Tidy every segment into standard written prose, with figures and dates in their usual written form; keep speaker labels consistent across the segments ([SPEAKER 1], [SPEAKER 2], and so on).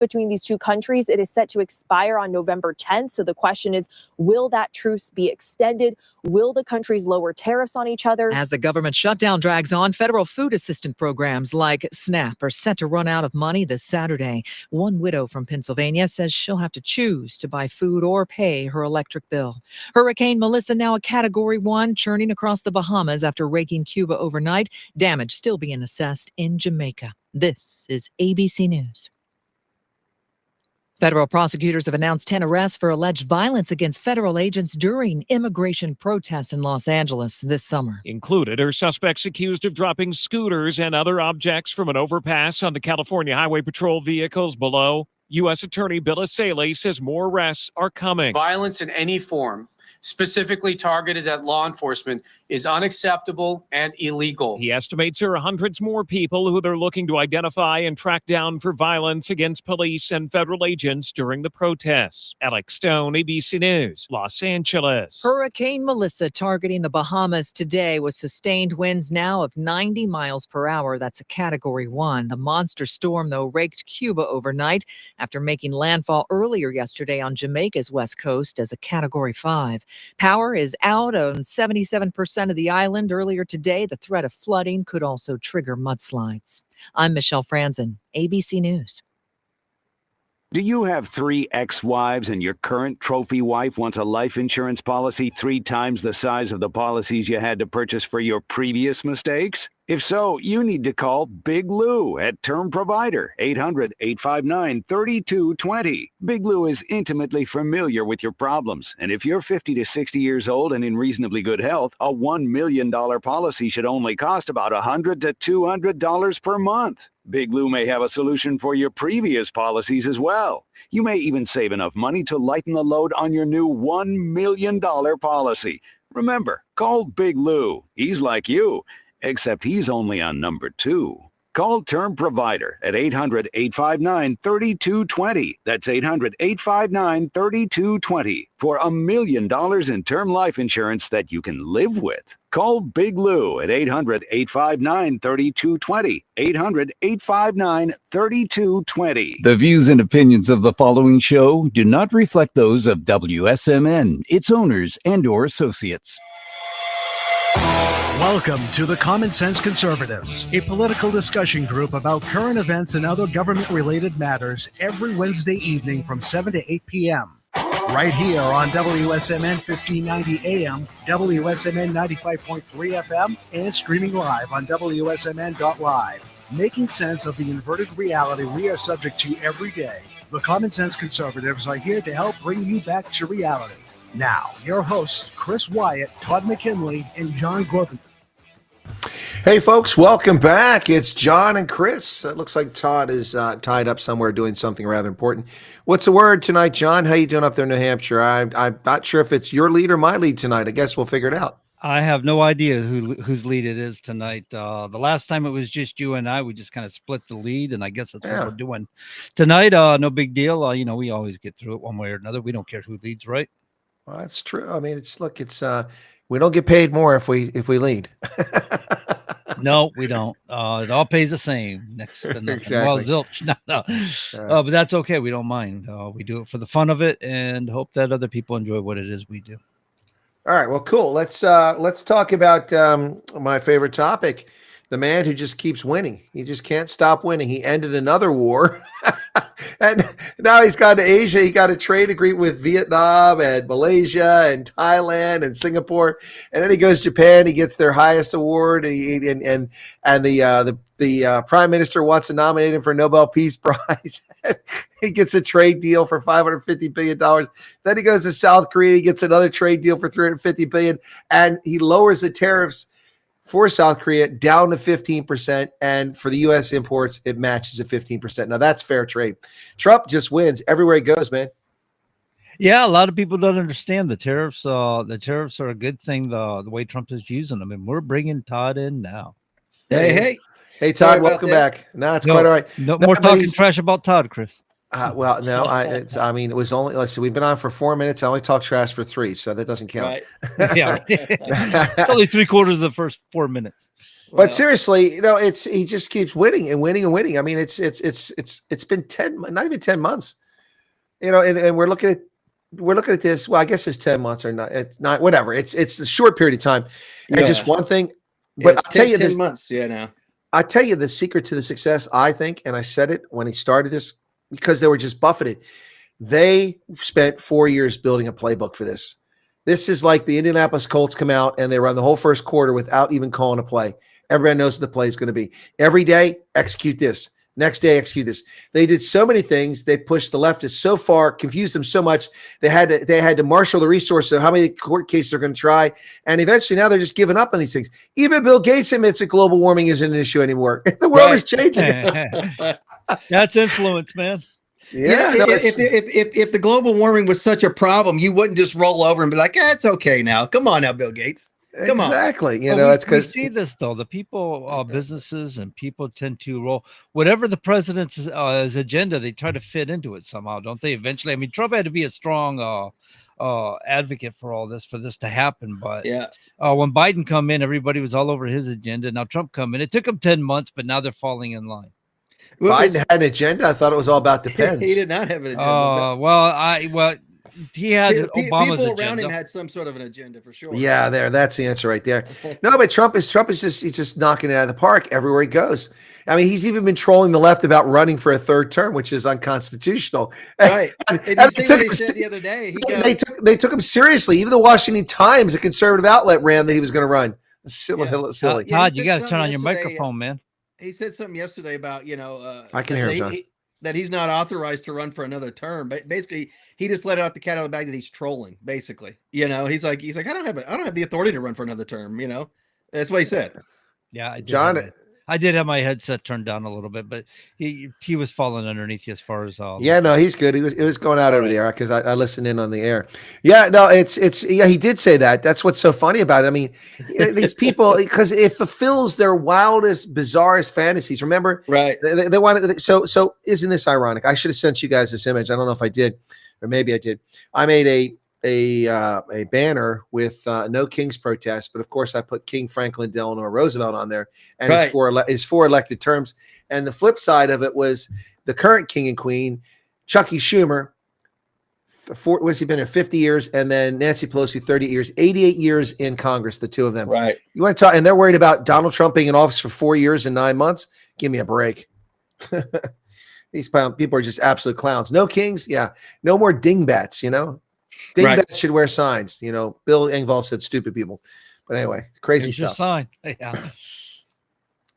[SPEAKER 1] between these two countries. It is set to expire on November 10th. So the question is, will that truce be extended? Will the countries lower tariffs on each other?
[SPEAKER 2] As the government shutdown drags on, federal food assistance programs like SNAP are set to run out of money this Saturday. One widow from Pennsylvania says she'll have to choose to buy food or pay her electric bill. Hurricane Melissa now a Category 1, churning across the Bahamas after raking Cuba overnight. Damage still being assessed in Jamaica. This is ABC News. Federal prosecutors have announced 10 arrests for alleged violence against federal agents during immigration protests in Los Angeles this summer.
[SPEAKER 3] Included are suspects accused of dropping scooters and other objects from an overpass onto California Highway Patrol vehicles below. U.S. Attorney Bill Asaley says more arrests are coming.
[SPEAKER 4] Violence in any form, specifically targeted at law enforcement, is unacceptable and illegal.
[SPEAKER 3] He estimates there are hundreds more people who they're looking to identify and track down for violence against police and federal agents during the protests. Alex Stone, ABC News, Los Angeles.
[SPEAKER 2] Hurricane Melissa targeting the Bahamas today with sustained winds now of 90 miles per hour. That's a Category 1. The monster storm, though, raked Cuba overnight after making landfall earlier yesterday on Jamaica's west coast as a Category 5. Power is out on 77% of the island. Earlier today, the threat of flooding could also trigger mudslides. I'm Michelle Franzen, ABC News.
[SPEAKER 5] Do you have 3 ex-wives and your current trophy wife wants a life insurance policy 3 times the size of the policies you had to purchase for your previous mistakes? If so, you need to call Big Lou at Term Provider, 800-859-3220. Big Lou is intimately familiar with your problems, and if you're 50 to 60 years old and in reasonably good health, a $1 million policy should only cost about $100 to $200 per month. Big Lou may have a solution for your previous policies as well. You may even save enough money to lighten the load on your new $1 million policy. Remember, call Big Lou. He's like you, except he's only on number 2. Call Term Provider at 800-859-3220. That's 800-859-3220 for $1 million in term life insurance that you can live with. Call Big Lou at 800-859-3220. 800-859-3220.
[SPEAKER 6] The views and opinions of the following show do not reflect those of WSMN, its owners, and/or associates.
[SPEAKER 7] Welcome to the Common Sense Conservatives, a political discussion group about current events and other government-related matters every Wednesday evening from 7 to 8 p.m. Right here on WSMN 1590 AM, WSMN 95.3 FM, and streaming live on wsmn.live. Making sense of the inverted reality we are subject to every day, the Common Sense Conservatives are here to help bring you back to reality. Now, your hosts, Chris Wyatt, Todd McKinley, and John Gorvin.
[SPEAKER 8] Hey, folks, welcome back. It's John and Chris. It looks like Todd is tied up somewhere doing something rather important. What's the word tonight, John? How you doing up there in New Hampshire? I'm not sure if it's your lead or my lead tonight. I guess we'll figure it out.
[SPEAKER 9] I have no idea whose lead it is tonight. The last time it was just you and I. We just kind of split the lead, and I guess that's what we're doing tonight. No big deal. We always get through it one way or another. We don't care who leads, right?
[SPEAKER 8] Well, that's true. I mean, it's we don't get paid more if we lead.
[SPEAKER 9] No, we don't. It all pays the same. Next to nothing.
[SPEAKER 8] Exactly.
[SPEAKER 9] Well, zilch. No. But that's okay. We don't mind. We do it for the fun of it and hope that other people enjoy what it is we do.
[SPEAKER 8] All right. Well, cool. Let's talk about my favorite topic. The man who just keeps winning. He just can't stop winning. He ended another war. And now he's gone to Asia. He got a trade agreement with Vietnam and Malaysia and Thailand and Singapore. And then he goes to Japan. He gets their highest award. And the prime minister wants to nominate him for a Nobel Peace Prize. He gets a trade deal for $550 billion. Then he goes to South Korea. He gets another trade deal for $350 billion. And he lowers the tariffs for South Korea down to 15%, and for the U.S. imports, it matches at 15%. Now, that's fair trade. Trump just wins everywhere he goes, man.
[SPEAKER 9] Yeah, a lot of people don't understand the tariffs. The tariffs are a good thing, the way Trump is using them, and we're bringing Todd in now.
[SPEAKER 8] Hey, Todd, welcome back. No, it's quite all right.
[SPEAKER 9] No more talking trash about Todd, Chris.
[SPEAKER 8] Well, no, it was only, let's see, we've been on for 4 minutes. I only talked trash for 3, so that doesn't count.
[SPEAKER 9] Right. Yeah. It's only 3/4 of the first 4 minutes.
[SPEAKER 8] But seriously, he just keeps winning and winning and winning. I mean, it's been not even 10 months, and we're looking at this. Well, I guess it's 10 months or not. It's not, whatever. It's a short period of time. And just one thing, but I'll tell you
[SPEAKER 10] 10 months. Yeah, now
[SPEAKER 8] I tell you the secret to the success, I think, and I said it when he started this, because they were just buffeted. They spent 4 years building a playbook for this. This is like the Indianapolis Colts come out and they run the whole first quarter without even calling a play. Everybody knows what the play is going to be. Every day, execute this. Next day, execute this. They did so many things. They pushed the leftists so far, confused them so much. They had to marshal the resources of how many court cases they're going to try. And eventually now they're just giving up on these things. Even Bill Gates admits that global warming isn't an issue anymore. The world is changing.
[SPEAKER 9] That's influence, man.
[SPEAKER 10] Yeah. If the global warming was such a problem, you wouldn't just roll over and be like, it's okay now. Come on now, Bill Gates. Come
[SPEAKER 8] exactly.
[SPEAKER 10] on.
[SPEAKER 8] It's because
[SPEAKER 9] we see this though. The people, businesses, and people tend to roll whatever the president's his agenda. They try to fit into it somehow, don't they? Eventually, I mean, Trump had to be a strong advocate for this to happen. But when Biden come in, everybody was all over his agenda. Now Trump come in. It took him 10 months, but now they're falling in line.
[SPEAKER 8] Biden had an agenda. I thought it was all about depends.
[SPEAKER 10] He did not have an agenda.
[SPEAKER 9] He had Obama's
[SPEAKER 10] people
[SPEAKER 9] agenda.
[SPEAKER 10] around him had some sort of an agenda for sure.
[SPEAKER 8] Yeah, that's the answer right there. No, but Trump is just knocking it out of the park everywhere he goes. I mean, he's even been trolling the left about running for a third term, which is unconstitutional.
[SPEAKER 10] Right. And you see what he said the other day.
[SPEAKER 8] They took him seriously. Even the Washington Times, a conservative outlet, ran that he was going to run. Silly.
[SPEAKER 9] Todd, you got to turn on your microphone, man.
[SPEAKER 10] He said something yesterday about,
[SPEAKER 8] I can hear him,
[SPEAKER 10] that he's not authorized to run for another term. But basically, he just let out the cat out of the bag that he's trolling. Basically, he's like, I don't have the authority to run for another term. That's what he said.
[SPEAKER 9] Yeah, I
[SPEAKER 8] John,
[SPEAKER 9] did have my headset turned down a little bit, but he was falling underneath you as far as
[SPEAKER 8] he's good. It was going out over the air because I listened in on the air. Yeah, no, he did say that. That's what's so funny about it. I mean, these people, because it fulfills their wildest, bizarrest fantasies. Remember,
[SPEAKER 10] right?
[SPEAKER 8] They wanted. So isn't this ironic? I should have sent you guys this image. I don't know if I did, or maybe I did. I made a banner with no King's protest, but of course I put King Franklin Delano Roosevelt on there and his four elected terms. And the flip side of it was the current king and queen, Chucky Schumer. What's he been here? 50 years, and then Nancy Pelosi 30 years, 88 years in Congress, the two of them.
[SPEAKER 10] Right.
[SPEAKER 8] You want to talk? And they're worried about Donald Trump being in office for 4 years and 9 months. Give me a break. These people are just absolute clowns. No kings, no more dingbats. Dingbats should wear signs. Bill Engvall said stupid people. But anyway, crazy stuff.
[SPEAKER 9] Sign. Yeah.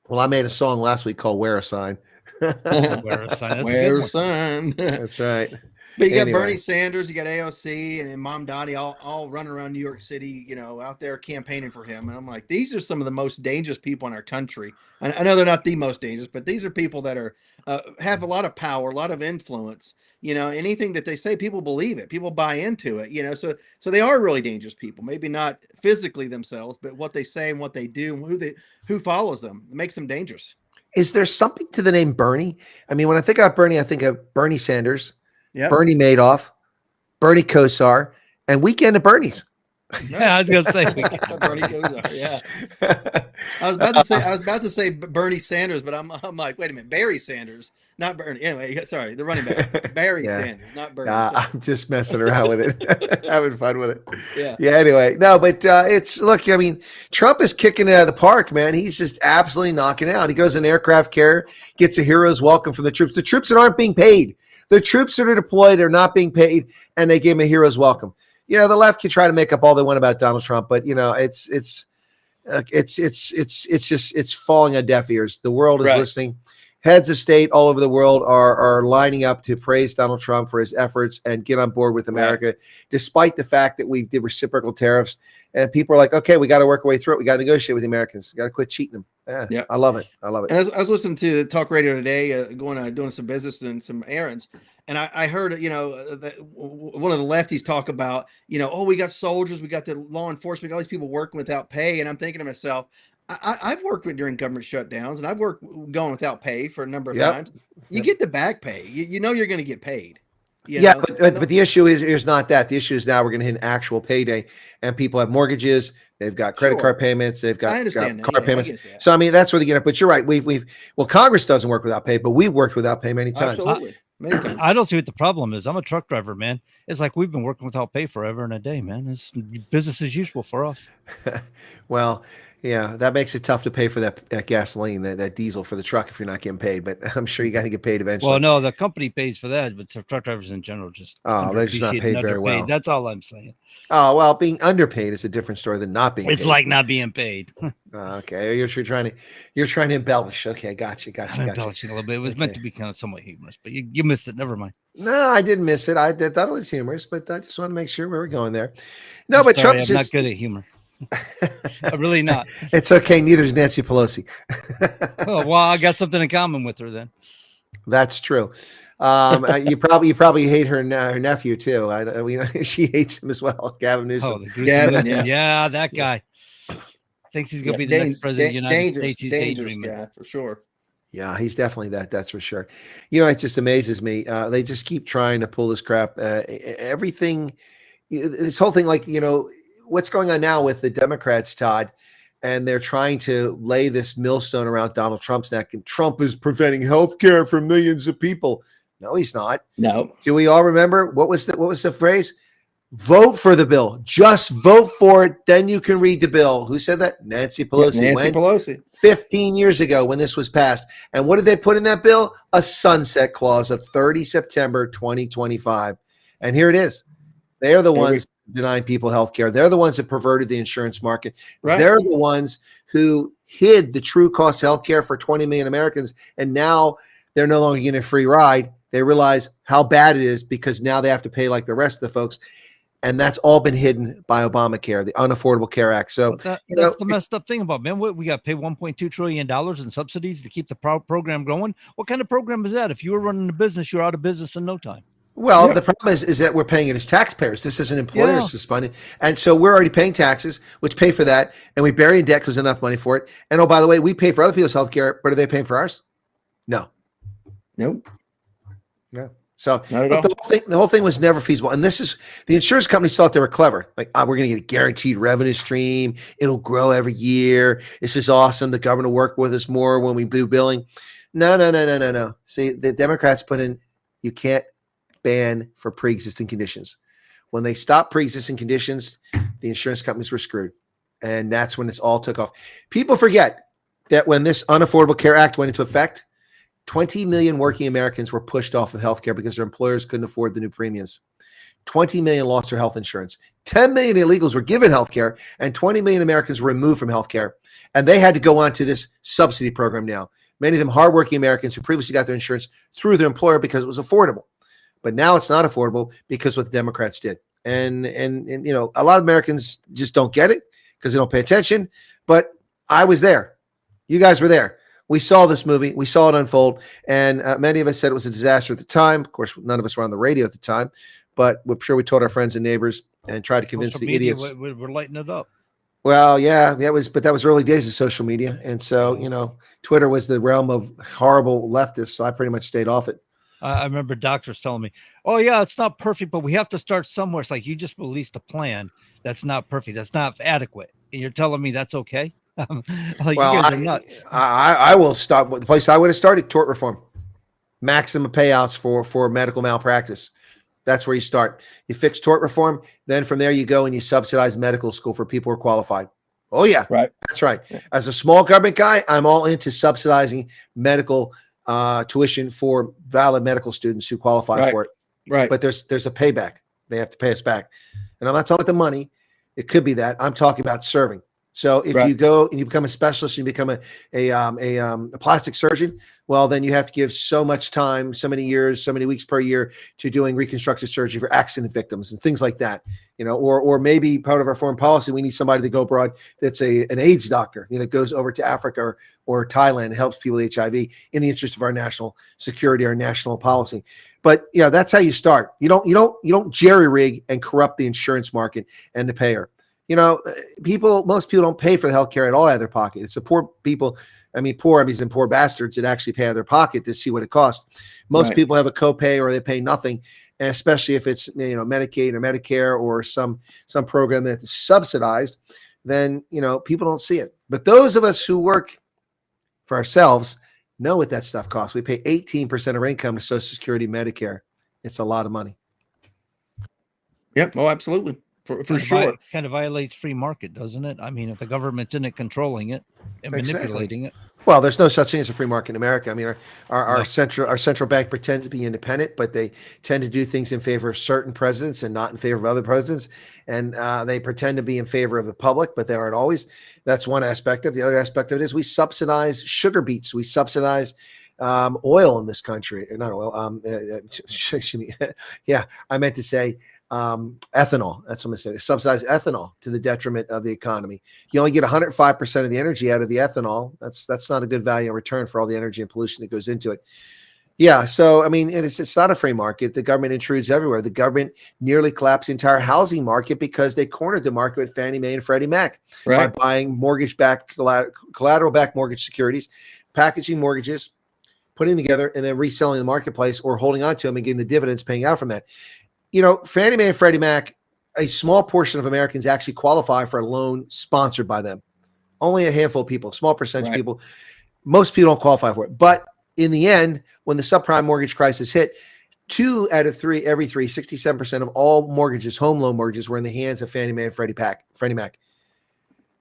[SPEAKER 8] Well, I made a song last week called Wear a Sign.
[SPEAKER 9] Wear a sign.
[SPEAKER 10] Wear a sign.
[SPEAKER 8] That's right.
[SPEAKER 10] But you got Bernie Sanders, you got AOC, and Mom Dottie all running around New York City, out there campaigning for him. And I'm like, these are some of the most dangerous people in our country. I know they're not the most dangerous, but these are people that are have a lot of power, a lot of influence. Anything that they say, people believe it. People buy into it. So they are really dangerous people. Maybe not physically themselves, but what they say and what they do, and who follows them, it makes them dangerous.
[SPEAKER 8] Is there something to the name Bernie? I mean, when I think about Bernie, I think of Bernie Sanders.
[SPEAKER 10] Yeah,
[SPEAKER 8] Bernie Madoff, Bernie Kosar, and Weekend at Bernie's.
[SPEAKER 9] Yeah, I was gonna say
[SPEAKER 10] Bernie Kosar. Yeah, I was about to say Bernie Sanders, but I'm like, wait a minute, Barry Sanders, not Bernie. Anyway, sorry, the running back, Barry Sanders, not Bernie.
[SPEAKER 8] I'm just messing around with it, having fun with it.
[SPEAKER 10] Yeah.
[SPEAKER 8] Anyway, no, but look. I mean, Trump is kicking it out of the park, man. He's just absolutely knocking it out. He goes in aircraft carrier, gets a hero's welcome from the troops. The troops that aren't being paid. The troops that are deployed are not being paid, and they gave him a hero's welcome. The left can try to make up all they want about Donald Trump, but it's falling on deaf ears. The world is listening. Heads of state all over the world are lining up to praise Donald Trump for his efforts and get on board with America, despite the fact that we did reciprocal tariffs. And people are like, okay, we got to work our way through it. We got to negotiate with the Americans. We got to quit cheating them. Yeah, I love it. And
[SPEAKER 10] I was listening to talk radio today, doing some business and some errands. And I heard, that one of the lefties talk about, we got soldiers, we got the law enforcement, we got all these people working without pay. And I'm thinking to myself, I've worked during government shutdowns, and I've worked going without pay for a number of times. You get the back pay. You know you're going to get paid.
[SPEAKER 8] Yeah, but the issue is not that. The issue is now we're going to hit an actual payday, and people have mortgages, they've got credit card payments, they've got
[SPEAKER 10] I understand that.
[SPEAKER 8] car
[SPEAKER 10] Yeah,
[SPEAKER 8] payments.
[SPEAKER 10] I get that.
[SPEAKER 8] So I mean, that's where they get it. But you're right. Well, Congress doesn't work without pay, but we've worked without pay many times.
[SPEAKER 10] Absolutely. Many times.
[SPEAKER 9] I don't see what the problem is. I'm a truck driver, man. It's like we've been working without pay forever and a day, man. It's business as usual for us.
[SPEAKER 8] Well, yeah, that makes it tough to pay for that gasoline, that diesel for the truck if you're not getting paid. But I'm sure you got to get paid eventually.
[SPEAKER 9] Well, no, the company pays for that, but truck drivers in general just
[SPEAKER 8] they're just not paid very well.
[SPEAKER 9] That's all I'm saying.
[SPEAKER 8] Oh, well, being underpaid is a different story than not being paid.
[SPEAKER 9] It's like not being paid.
[SPEAKER 8] Okay, you're trying to embellish. Okay, gotcha.
[SPEAKER 9] I'm embellishing a little bit. It was meant to be kind of somewhat humorous, but you missed it. Never mind.
[SPEAKER 8] No, I didn't miss it. I thought it was humorous, but I just want to make sure we were going there. No,
[SPEAKER 9] I'm
[SPEAKER 8] but
[SPEAKER 9] sorry,
[SPEAKER 8] Trump
[SPEAKER 9] I'm not good at humor. I'm really not.
[SPEAKER 8] It's okay. Neither is Nancy Pelosi.
[SPEAKER 9] Oh, well, I got something in common with her then.
[SPEAKER 8] That's true. You probably hate her nephew too. She hates him as well. Gavin Newsom.
[SPEAKER 10] Gavin,
[SPEAKER 9] yeah, that guy thinks he's gonna be the next president of the United States. He's
[SPEAKER 10] dangerous guy for sure.
[SPEAKER 8] Yeah, he's definitely that. That's for sure. It just amazes me. They just keep trying to pull this crap. Everything, this whole thing, what's going on now with the Democrats, Todd, and they're trying to lay this millstone around Donald Trump's neck. And Trump is preventing health care for millions of people. No, he's not.
[SPEAKER 10] No.
[SPEAKER 8] Do we all remember what was the phrase? Vote for the bill. Just vote for it. Then you can read the bill. Who said that? Nancy Pelosi.
[SPEAKER 10] Nancy Pelosi.
[SPEAKER 8] 15 years ago when this was passed. And what did they put in that bill? A sunset clause of 30 September 2025. And here it is. They are the ones denying people health care. They're the ones that perverted the insurance market. Right. They're the ones who hid the true cost of health care for 20 million Americans. And now they're no longer getting a free ride. They realize how bad it is because now they have to pay like the rest of the folks. And that's all been hidden by Obamacare, the Unaffordable Care Act. So
[SPEAKER 9] that's the messed up thing about, man. We got to pay $1.2 trillion in subsidies to keep the program going. What kind of program is that? If you were running a business, you're out of business in no time.
[SPEAKER 8] Well, the problem is that we're paying it as taxpayers. This isn't employers funding. And so we're already paying taxes, which pay for that. And we bury in debt because there's enough money for it. And oh, by the way, we pay for other people's health care, but are they paying for ours? No.
[SPEAKER 10] Nope.
[SPEAKER 8] No. So the whole thing was never feasible. And this is the insurance companies thought they were clever. Like, we're going to get a guaranteed revenue stream. It'll grow every year. This is awesome. The government will work with us more when we do billing. No. See, the Democrats put in, you can't ban for pre-existing conditions. When they stopped pre-existing conditions, the insurance companies were screwed. And that's when this all took off. People forget that when this Unaffordable Care Act went into effect, 20 million working Americans were pushed off of healthcare because their employers couldn't afford the new premiums. 20 million lost their health insurance. 10 million illegals were given healthcare, and 20 million Americans were removed from healthcare. And they had to go on to this subsidy program now. Many of them hardworking Americans who previously got their insurance through their employer because it was affordable. But now it's not affordable because what the Democrats did. And a lot of Americans just don't get it because they don't pay attention. But I was there. You guys were there. We saw this movie. We saw it unfold. And many of us said it was a disaster at the time. Of course, none of us were on the radio at the time. But we're sure we told our friends and neighbors and tried to convince the idiots.
[SPEAKER 9] We're lighting it up.
[SPEAKER 8] Well, yeah, that was early days of social media. And so, Twitter was the realm of horrible leftists. So I pretty much stayed off it.
[SPEAKER 9] I remember doctors telling me, oh, yeah, it's not perfect, but we have to start somewhere. It's like you just released a plan that's not perfect. That's not adequate. And you're telling me that's okay? Like,
[SPEAKER 8] well,
[SPEAKER 9] you guys are nuts.
[SPEAKER 8] I will start with the place I would have started, tort reform. Maximum payouts for medical malpractice. That's where you start. You fix tort reform. Then from there you go and you subsidize medical school for people who are qualified. Oh, yeah.
[SPEAKER 10] Right.
[SPEAKER 8] That's right. As a small government guy, I'm all into subsidizing medical tuition for valid medical students who qualify for it.
[SPEAKER 10] Right.
[SPEAKER 8] But there's a payback. They have to pay us back. And I'm not talking about the money. It could be that. I'm talking about serving. So if you go and you become a specialist and you become a plastic surgeon, well, then you have to give so much time, so many years, so many weeks per year to doing reconstructive surgery for accident victims and things like that. Or maybe part of our foreign policy, we need somebody to go abroad that's an AIDS doctor, goes over to Africa or Thailand and helps people with HIV in the interest of our national security, our national policy. But yeah, that's how you start. You don't jerry rig and corrupt the insurance market and the payer. Most people don't pay for the healthcare at all out of their pocket. It's the poor people. Poor and poor bastards that actually pay out of their pocket to see what it costs. Most people have a copay or they pay nothing. and especially if it's Medicaid or Medicare or some program that's subsidized, then people don't see it. But those of us who work for ourselves know what that stuff costs. We pay 18% of our income to Social Security, Medicare. It's a lot of money.
[SPEAKER 10] Yep. Oh, absolutely. For sure.
[SPEAKER 9] Kind of violates free market, doesn't it? I mean, if the government isn't controlling it and manipulating it.
[SPEAKER 8] Well, there's no such thing as a free market in America. I mean, our central bank pretends to be independent, but they tend to do things in favor of certain presidents and not in favor of other presidents. And they pretend to be in favor of the public, but they aren't always. That's one aspect of it. The other aspect of it is we subsidize sugar beets. We subsidize oil in this country. Not oil. Excuse me. Yeah, I meant to say ethanol. That's what I'm going to say. Subsidize ethanol to the detriment of the economy. You only get 105% of the energy out of the ethanol. That's not a good value in return for all the energy and pollution that goes into it. Yeah. So, I mean, it's not a free market. The government intrudes everywhere. The government nearly collapsed the entire housing market because they cornered the market with Fannie Mae and Freddie Mac by buying mortgage-backed, collateral-backed mortgage securities, packaging mortgages, putting them together, and then reselling in the marketplace or holding on to them and getting the dividends paying out from that. Fannie Mae and Freddie Mac, a small portion of Americans actually qualify for a loan sponsored by them. Only a handful of people, small percentage of people. Most people don't qualify for it. But in the end, when the subprime mortgage crisis hit, 2 out of 3, every 3, 67% of all mortgages, home loan mortgages, were in the hands of Fannie Mae and Freddie Mac.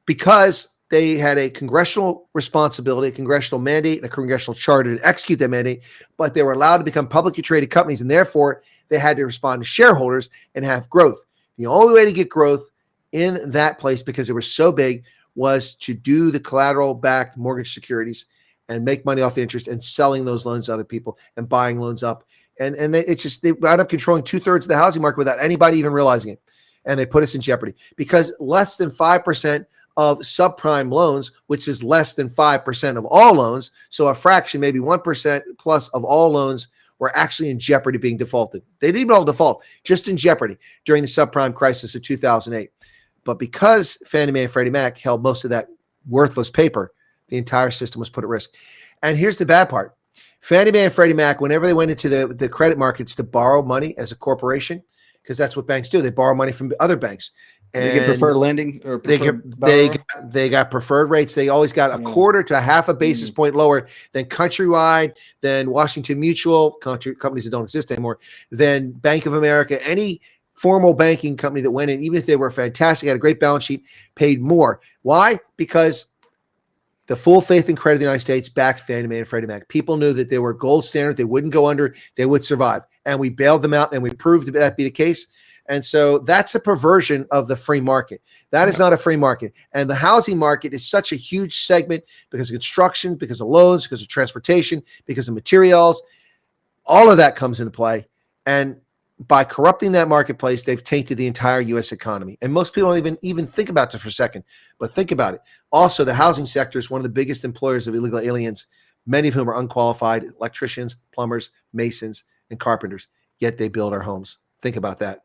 [SPEAKER 8] Because they had a congressional responsibility, a congressional mandate, and a congressional charter to execute that mandate, but they were allowed to become publicly traded companies, and therefore they had to respond to shareholders and have growth. The only way to get growth in that place, because they were so big, was to do the collateral-backed mortgage securities and make money off the interest and selling those loans to other people and buying loans up. And they wound up controlling 2/3 of the housing market without anybody even realizing it. And they put us in jeopardy because less than 5% of subprime loans, which is less than 5% of all loans, so a fraction, maybe 1% plus of all loans, were actually in jeopardy of being defaulted. They didn't even all default, just in jeopardy during the subprime crisis of 2008. But because Fannie Mae and Freddie Mac held most of that worthless paper, the entire system was put at risk. And here's the bad part. Fannie Mae and Freddie Mac, whenever they went into the credit markets to borrow money as a corporation, because that's what banks do, they borrow money from other banks. And
[SPEAKER 10] they get preferred lending or
[SPEAKER 8] they got preferred rates. They always got a quarter to a half a basis point lower than Countrywide, than Washington Mutual, companies that don't exist anymore, than Bank of America. Any formal banking company that went in, even if they were fantastic, had a great balance sheet, paid more. Why? Because the full faith and credit of the United States backed Fannie Mae and Freddie Mac. People knew that they were gold standard. They wouldn't go under. They would survive. And we bailed them out, and we proved that to be the case. And so that's a perversion of the free market. That is not a free market. And the housing market is such a huge segment because of construction, because of loans, because of transportation, because of materials. All of that comes into play. And by corrupting that marketplace, they've tainted the entire U.S. economy. And most people don't even think about this for a second, but think about it. Also, the housing sector is one of the biggest employers of illegal aliens, many of whom are unqualified electricians, plumbers, masons, and carpenters, yet they build our homes. Think about that.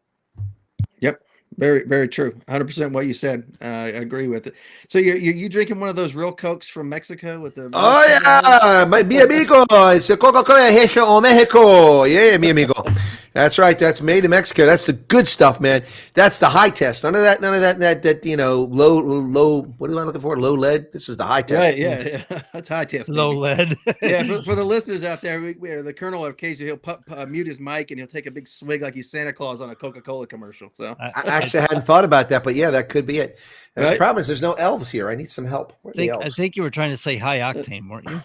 [SPEAKER 10] Yep. Very, very true. 100% what you said. I agree with it. So you drinking one of those real Cokes from Mexico with the...
[SPEAKER 8] Oh, yeah. Mi amigo. It's a Coca-Cola hecho Mexico. Yeah, mi amigo. That's right. That's made in Mexico. That's the good stuff, man. That's the high test. None of that low, what am I looking for? Low lead. This is the high test.
[SPEAKER 10] Right, yeah. That's high test.
[SPEAKER 9] Low lead.
[SPEAKER 10] Yeah, for the listeners out there, the Colonel occasionally he'll mute his mic and he'll take a big swig like he's Santa Claus on a Coca-Cola commercial. So
[SPEAKER 8] I actually hadn't thought about that, but yeah, that could be it. Right? The problem is there's no elves here. I need some help. Where are the elves?
[SPEAKER 9] I think you were trying to say high octane, weren't you?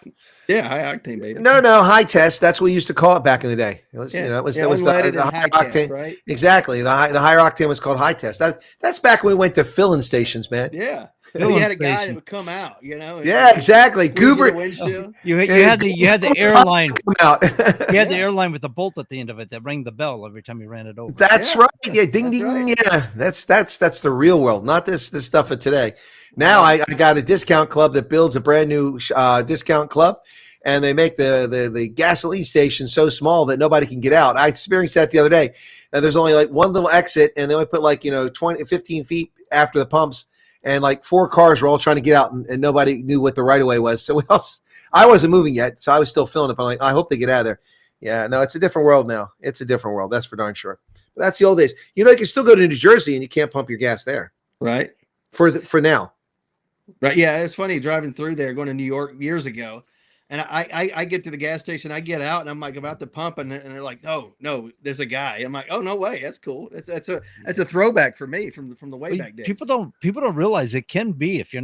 [SPEAKER 10] Yeah, high octane, baby.
[SPEAKER 8] No, high test. That's what we used to call it back in the day. It was, it was the high octane. Test, right? Exactly. The higher octane was called high test. That's back when we went to filling stations, man.
[SPEAKER 10] Yeah. You had a guy that would come out,
[SPEAKER 8] Yeah, exactly. Goober.
[SPEAKER 9] You had the airline come out. You had the airline with the bolt at the end of it that rang the bell every time you ran it over.
[SPEAKER 8] That's right. Yeah, ding ding. Right. Yeah, that's the real world, not this stuff of today. Now I got a discount club that builds a brand new discount club, and they make the gasoline station so small that nobody can get out. I experienced that the other day. And there's only like one little exit, and they only put 20, 15 feet after the pumps. And like 4 cars were all trying to get out, and nobody knew what the right of way was. So I wasn't moving yet, so I was still filling it. But I'm like, I hope they get out of there. Yeah, no, it's a different world now. It's a different world. That's for darn sure. But that's the old days. You can still go to New Jersey and you can't pump your gas there.
[SPEAKER 10] Right.
[SPEAKER 8] For now.
[SPEAKER 10] Right. Yeah. It's funny driving through there, going to New York years ago. And I get to the gas station, I get out and I'm like about to pump and they're like, no, there's a guy. I'm like, oh, no way. That's cool. That's a throwback for me from the way back days.
[SPEAKER 9] People don't realize it can be, if you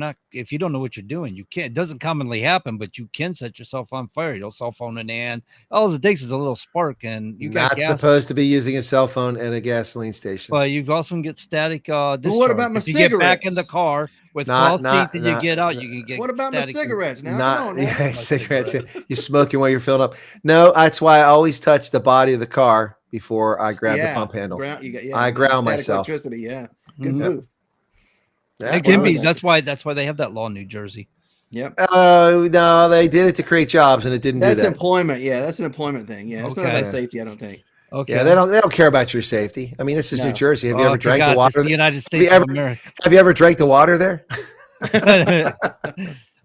[SPEAKER 9] don't know what you're doing, you can't, it doesn't commonly happen, but you can set yourself on fire. Your cell phone in the hand. All it takes is a little spark and you got
[SPEAKER 8] not
[SPEAKER 9] gas.
[SPEAKER 8] supposed to be using a cell phone at a gasoline station.
[SPEAKER 9] Well, you also can get static discharge.
[SPEAKER 10] Well, what about my
[SPEAKER 9] if you get back in the
[SPEAKER 10] cigarettes?
[SPEAKER 9] car with 12 seats and you get out, you can get
[SPEAKER 10] What about my
[SPEAKER 9] static.
[SPEAKER 10] cigarettes? Now,
[SPEAKER 8] Not
[SPEAKER 10] come on, now.
[SPEAKER 8] yeah, cigarettes. You're smoking while you're filling up. No, that's why I always touch the body of the car before I grab the pump handle. I ground myself.
[SPEAKER 10] Electricity, yeah. Good
[SPEAKER 9] Mhm.
[SPEAKER 10] move.
[SPEAKER 9] It can be. That's why they have that law in New Jersey.
[SPEAKER 10] Yep.
[SPEAKER 8] Oh no, they did it to create jobs, and it didn't do
[SPEAKER 10] That's
[SPEAKER 8] that.
[SPEAKER 10] employment. Yeah, that's an employment thing. Yeah, it's not
[SPEAKER 9] Okay.
[SPEAKER 10] about safety, I don't think.
[SPEAKER 9] Okay.
[SPEAKER 8] Yeah, they don't care about your safety. I mean, this is
[SPEAKER 10] No.
[SPEAKER 8] New Jersey. Have you
[SPEAKER 9] Oh,
[SPEAKER 8] ever drank the
[SPEAKER 9] God,
[SPEAKER 8] water?
[SPEAKER 9] it's the United
[SPEAKER 8] Have
[SPEAKER 9] States
[SPEAKER 8] you ever-
[SPEAKER 9] of America.
[SPEAKER 8] Have you ever drank the water there?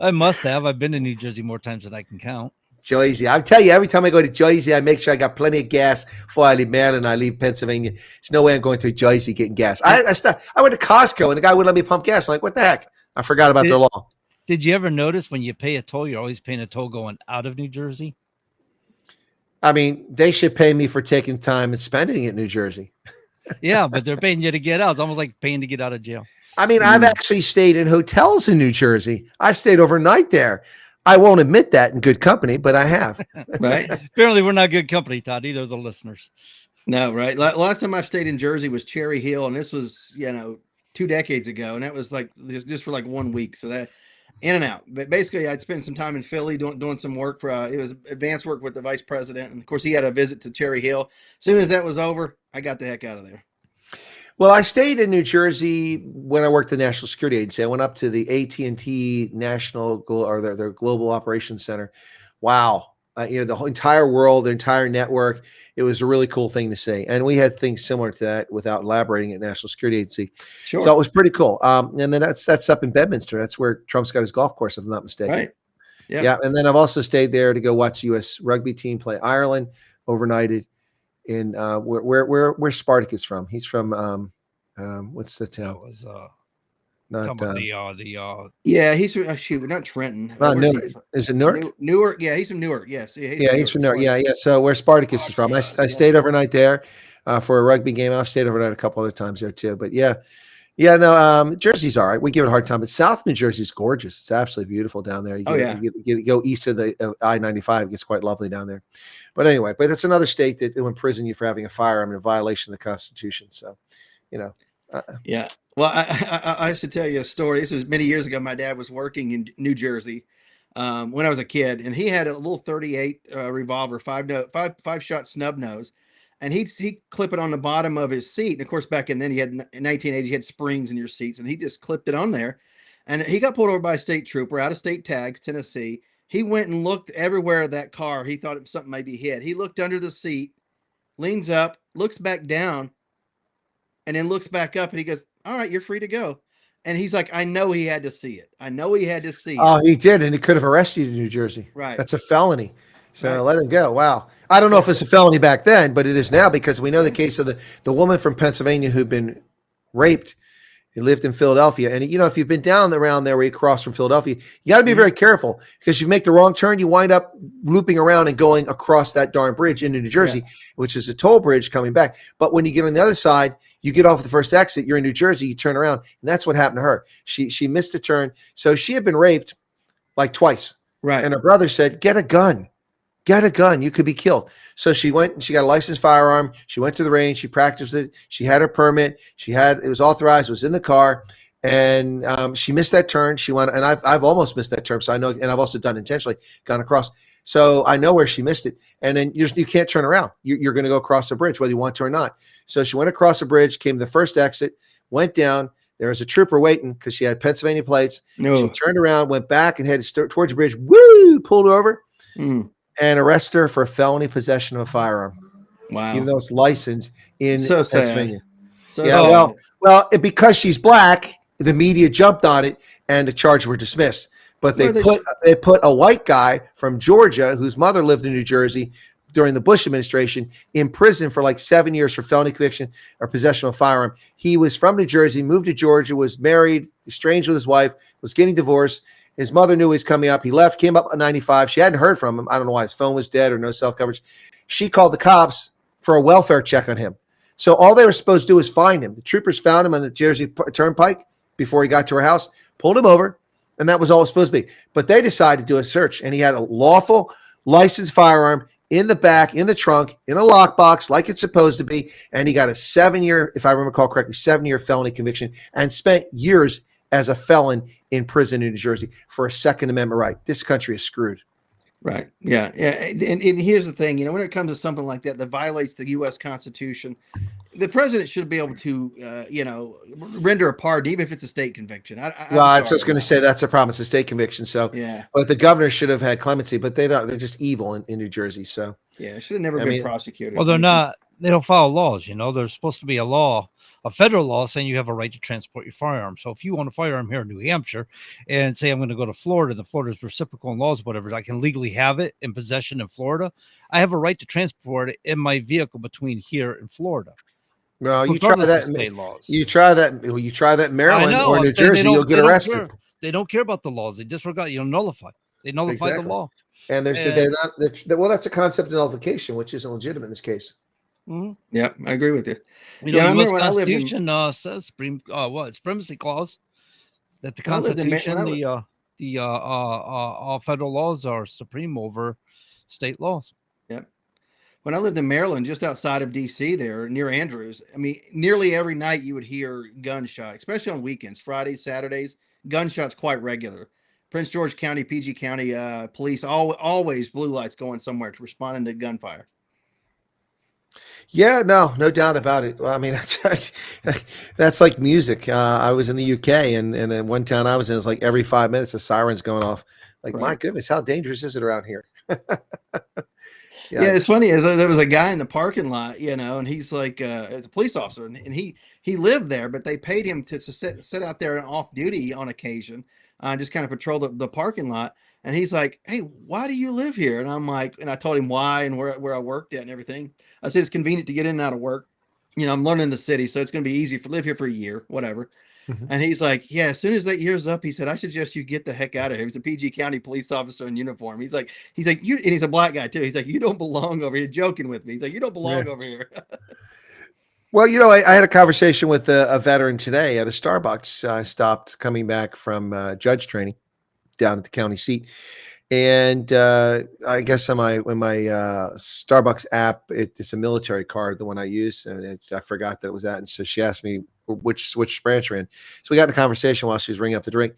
[SPEAKER 9] I must have. I've been to New Jersey more times than I can count.
[SPEAKER 8] Jersey. I tell you, every time I go to Jersey, I make sure I got plenty of gas before I leave Maryland. I leave Pennsylvania. There's no way I'm going to Jersey getting gas. I went to Costco and the guy wouldn't let me pump gas. I'm like, what the heck? I forgot about their law.
[SPEAKER 9] Did you ever notice when you pay a toll, you're always paying a toll going out of New Jersey?
[SPEAKER 8] I mean, they should pay me for taking time and spending it in New Jersey.
[SPEAKER 9] Yeah, but they're paying you to get out. It's almost like paying to get out of jail.
[SPEAKER 8] I mean, I've actually stayed in hotels in New Jersey. I've stayed overnight there. I won't admit that in good company, but I have.
[SPEAKER 10] Right?
[SPEAKER 9] Apparently, we're not good company, Todd. Either of the listeners.
[SPEAKER 10] No, right. Last time I stayed in Jersey was Cherry Hill, and this was 2 decades ago, and that was like just for like 1 week. So that in and out. But basically, I'd spent some time in Philly doing some work for it was advanced work with the vice president, and of course, he had a visit to Cherry Hill. As soon as that was over, I got the heck out of there.
[SPEAKER 8] Well, I stayed in New Jersey when I worked at the National Security Agency. I went up to the AT&T National or their Global Operations Center. Wow. The whole entire world, their entire network. It was a really cool thing to see. And we had things similar to that without elaborating at National Security Agency.
[SPEAKER 10] Sure.
[SPEAKER 8] So it was pretty cool. And then that's up in Bedminster. That's where Trump's got his golf course, if I'm not mistaken.
[SPEAKER 10] Right. Yeah.
[SPEAKER 8] Yeah. And then I've also stayed there to go watch the U.S. rugby team play Ireland, overnighted in where Spartacus from. He's from what's the town?
[SPEAKER 9] That was
[SPEAKER 8] Not
[SPEAKER 10] Yeah, he's from shoot, not Trenton.
[SPEAKER 8] Newark. Is it Newark?
[SPEAKER 10] Newark. Yeah, he's from Newark. Yes.
[SPEAKER 8] He's from Newark. Yeah. So where Spartacus is from. I stayed overnight there for a rugby game. I've stayed overnight a couple other times there too. But no, Jersey's all right. We give it a hard time, but South New Jersey's gorgeous. It's absolutely beautiful down there. You go east of the I-95. It gets quite lovely down there. But anyway, it's another state that will imprison you for having a firearm in violation of the Constitution. So,
[SPEAKER 10] Yeah. Well, I should tell you a story. This was many years ago. My dad was working in New Jersey when I was a kid, and he had a little 38 revolver, five shot snub nose, and he'd clip it on the bottom of his seat. And of course, back in 1980, you had springs in your seats, and he just clipped it on there. And he got pulled over by a state trooper, out of state tags, Tennessee. He went and looked everywhere at that car. He thought something might be hit. He looked under the seat, leans up, looks back down, and then looks back up, and he goes, "All right, you're free to go." And he's like, I know he had to see it. Oh,
[SPEAKER 8] he did, and he could have arrested you in New Jersey.
[SPEAKER 10] Right.
[SPEAKER 8] That's a felony. So let him go. Wow. I don't know if it's a felony back then, but it is now because we know the case of the woman from Pennsylvania who'd been raped. He lived in Philadelphia. And, if you've been down around there where you cross from Philadelphia, you got to be very careful because you make the wrong turn, you wind up looping around and going across that darn bridge into New Jersey, which is a toll bridge coming back. But when you get on the other side, you get off the first exit, you're in New Jersey, you turn around. And that's what happened to her. She missed the turn. So she had been raped like twice.
[SPEAKER 10] Right. And
[SPEAKER 8] her brother said, get a gun. Get a gun. You could be killed. So she went and she got a licensed firearm. She went to the range. She practiced it. She had her permit. It was authorized. It was in the car. And she missed that turn. She went, and I've almost missed that turn. So I know, and I've also done intentionally, gone across. So I know where she missed it. And then you can't turn around. You're going to go across the bridge, whether you want to or not. So she went across the bridge, came to the first exit, went down. There was a trooper waiting because she had Pennsylvania plates.
[SPEAKER 10] No.
[SPEAKER 8] She turned around, went back, and headed towards the bridge. Woo! Pulled her over. And arrest her for felony possession of a firearm.
[SPEAKER 10] Wow.
[SPEAKER 8] Even though it's licensed in Pennsylvania.
[SPEAKER 10] So
[SPEAKER 8] well, because she's black, the media jumped on it and the charges were dismissed. But they put a white guy from Georgia whose mother lived in New Jersey during the Bush administration in prison for like 7 years for felony conviction or possession of a firearm. He was from New Jersey, moved to Georgia, was married, estranged with his wife, was getting divorced. His mother knew he was coming up. He left, came up on 95. She hadn't heard from him. I don't know why his phone was dead or no cell coverage. She called the cops for a welfare check on him. So all they were supposed to do was find him. The troopers found him on the Jersey Turnpike before he got to her house, pulled him over, and that was all it was supposed to be. But they decided to do a search, and he had a lawful licensed firearm in the back, in the trunk, in a lockbox, like it's supposed to be. And he got a 7-year, if I recall correctly, 7-year felony conviction and spent years as a felon in prison in New Jersey for a Second Amendment right. This country is screwed.
[SPEAKER 10] Right. Yeah. Yeah. And here's the thing, when it comes to something like that violates the U.S. Constitution, the president should be able to, render a pardon, even if it's a state conviction.
[SPEAKER 8] I was just going to say that's a problem. It's a state conviction. So,
[SPEAKER 10] yeah.
[SPEAKER 8] But the governor should have had clemency, but they don't. They're just evil in New Jersey. So,
[SPEAKER 10] yeah, it should have never been prosecuted.
[SPEAKER 9] Well, they're not. They don't follow laws. There's supposed to be a law, a federal law saying you have a right to transport your firearm. So if you want a firearm here in New Hampshire and say I'm going to go to Florida, the Florida's reciprocal in laws, whatever, I can legally have it in possession in Florida. I have a right to transport it in my vehicle between here and Florida.
[SPEAKER 8] Well, you try that. You try that in Maryland or New Jersey, you'll get arrested.
[SPEAKER 9] They don't care about the laws. They disregard. Nullify. They nullify the law.
[SPEAKER 8] And they're not. Well, that's a concept of nullification, which isn't legitimate in this case.
[SPEAKER 10] Mm-hmm. Yeah, I agree with you.
[SPEAKER 9] I remember when I lived in says supremacy clause that the Constitution, all federal laws are supreme over state laws.
[SPEAKER 10] Yep. When I lived in Maryland, just outside of D.C., there near Andrews, nearly every night you would hear gunshots, especially on weekends, Fridays, Saturdays. Gunshots quite regular. Prince George County, PG County police always blue lights going somewhere to responding to gunfire.
[SPEAKER 8] Yeah, no doubt about it. Well, that's like music. I was in the UK, and in one town I was in, it's like every 5 minutes a siren's going off. Like, my goodness, how dangerous is it around here?
[SPEAKER 10] Yeah, it's funny. There was a guy in the parking lot, and he's like, as a police officer, and he lived there, but they paid him to sit out there and off duty on occasion, just kind of patrol the parking lot. And he's like, "Hey, why do you live here?" And I'm like, and I told him why and where I worked at and everything. I said, it's convenient to get in and out of work. I'm learning the city, so it's going to be easy to live here for a year, whatever. Mm-hmm. And he's like, yeah, as soon as that year's up, he said, I suggest you get the heck out of here. He's a PG County police officer in uniform. He's like, and he's a black guy too. He's like, you don't belong over here. Joking with me. He's like, you don't belong over here.
[SPEAKER 8] Well, I had a conversation with a veteran today at a Starbucks. I stopped coming back from judge training down at the county seat. And I guess on my Starbucks app, it's a military card, the one I use, and I forgot that it was that. And so she asked me which branch we're in. So we got in a conversation while she was ringing up the drink,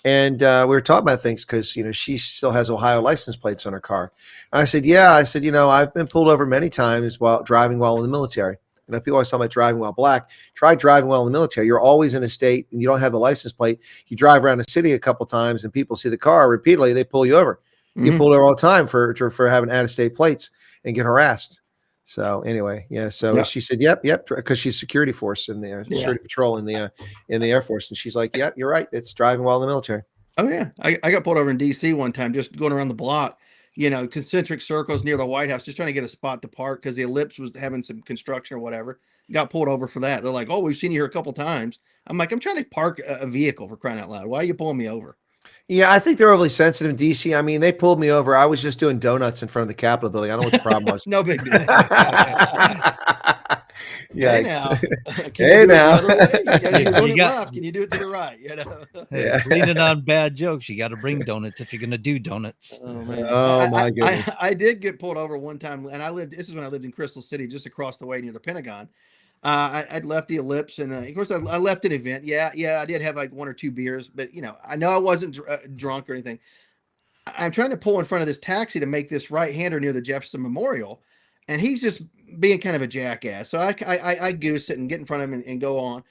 [SPEAKER 8] and we were talking about things because she still has Ohio license plates on her car. And I said, yeah, I've been pulled over many times while driving while in the military. People always talk about driving while black. Try driving while in the military. You're always in a state and you don't have the license plate. You drive around the city a couple times and people see the car repeatedly. They pull you over. You get pulled over all the time for having out-of-state plates and get harassed. So anyway, yeah. So she said, yep, because she's security force in the security patrol in the Air Force, and she's like, yep, you're right. It's driving while in the military.
[SPEAKER 10] Oh yeah, I got pulled over in D.C. one time, just going around the block. Concentric circles near the White House, just trying to get a spot to park because the Ellipse was having some construction or whatever. Got pulled over for that. They're like, "Oh, we've seen you here a couple times." I'm like, "I'm trying to park a vehicle, for crying out loud. Why are you pulling me over?"
[SPEAKER 8] Yeah, I think they're overly sensitive in DC. They pulled me over. I was just doing donuts in front of the Capitol building. I don't know what the problem was.
[SPEAKER 10] No big deal.
[SPEAKER 8] Yeah.
[SPEAKER 10] Hey now. You're doing it left. Can you do it to the right?
[SPEAKER 9] Leaning on bad jokes. You got to bring donuts if you're going to do donuts.
[SPEAKER 10] Oh man.
[SPEAKER 8] Oh my goodness.
[SPEAKER 10] I did get pulled over one time, and this is when I lived in Crystal City, just across the way near the Pentagon. I'd left the Ellipse, and of course I left an event. Yeah, I did have like one or two beers, but I know I wasn't drunk or anything. I'm trying to pull in front of this taxi to make this right-hander near the Jefferson Memorial, and he's just being kind of a jackass. So I goose it and get in front of him and go on.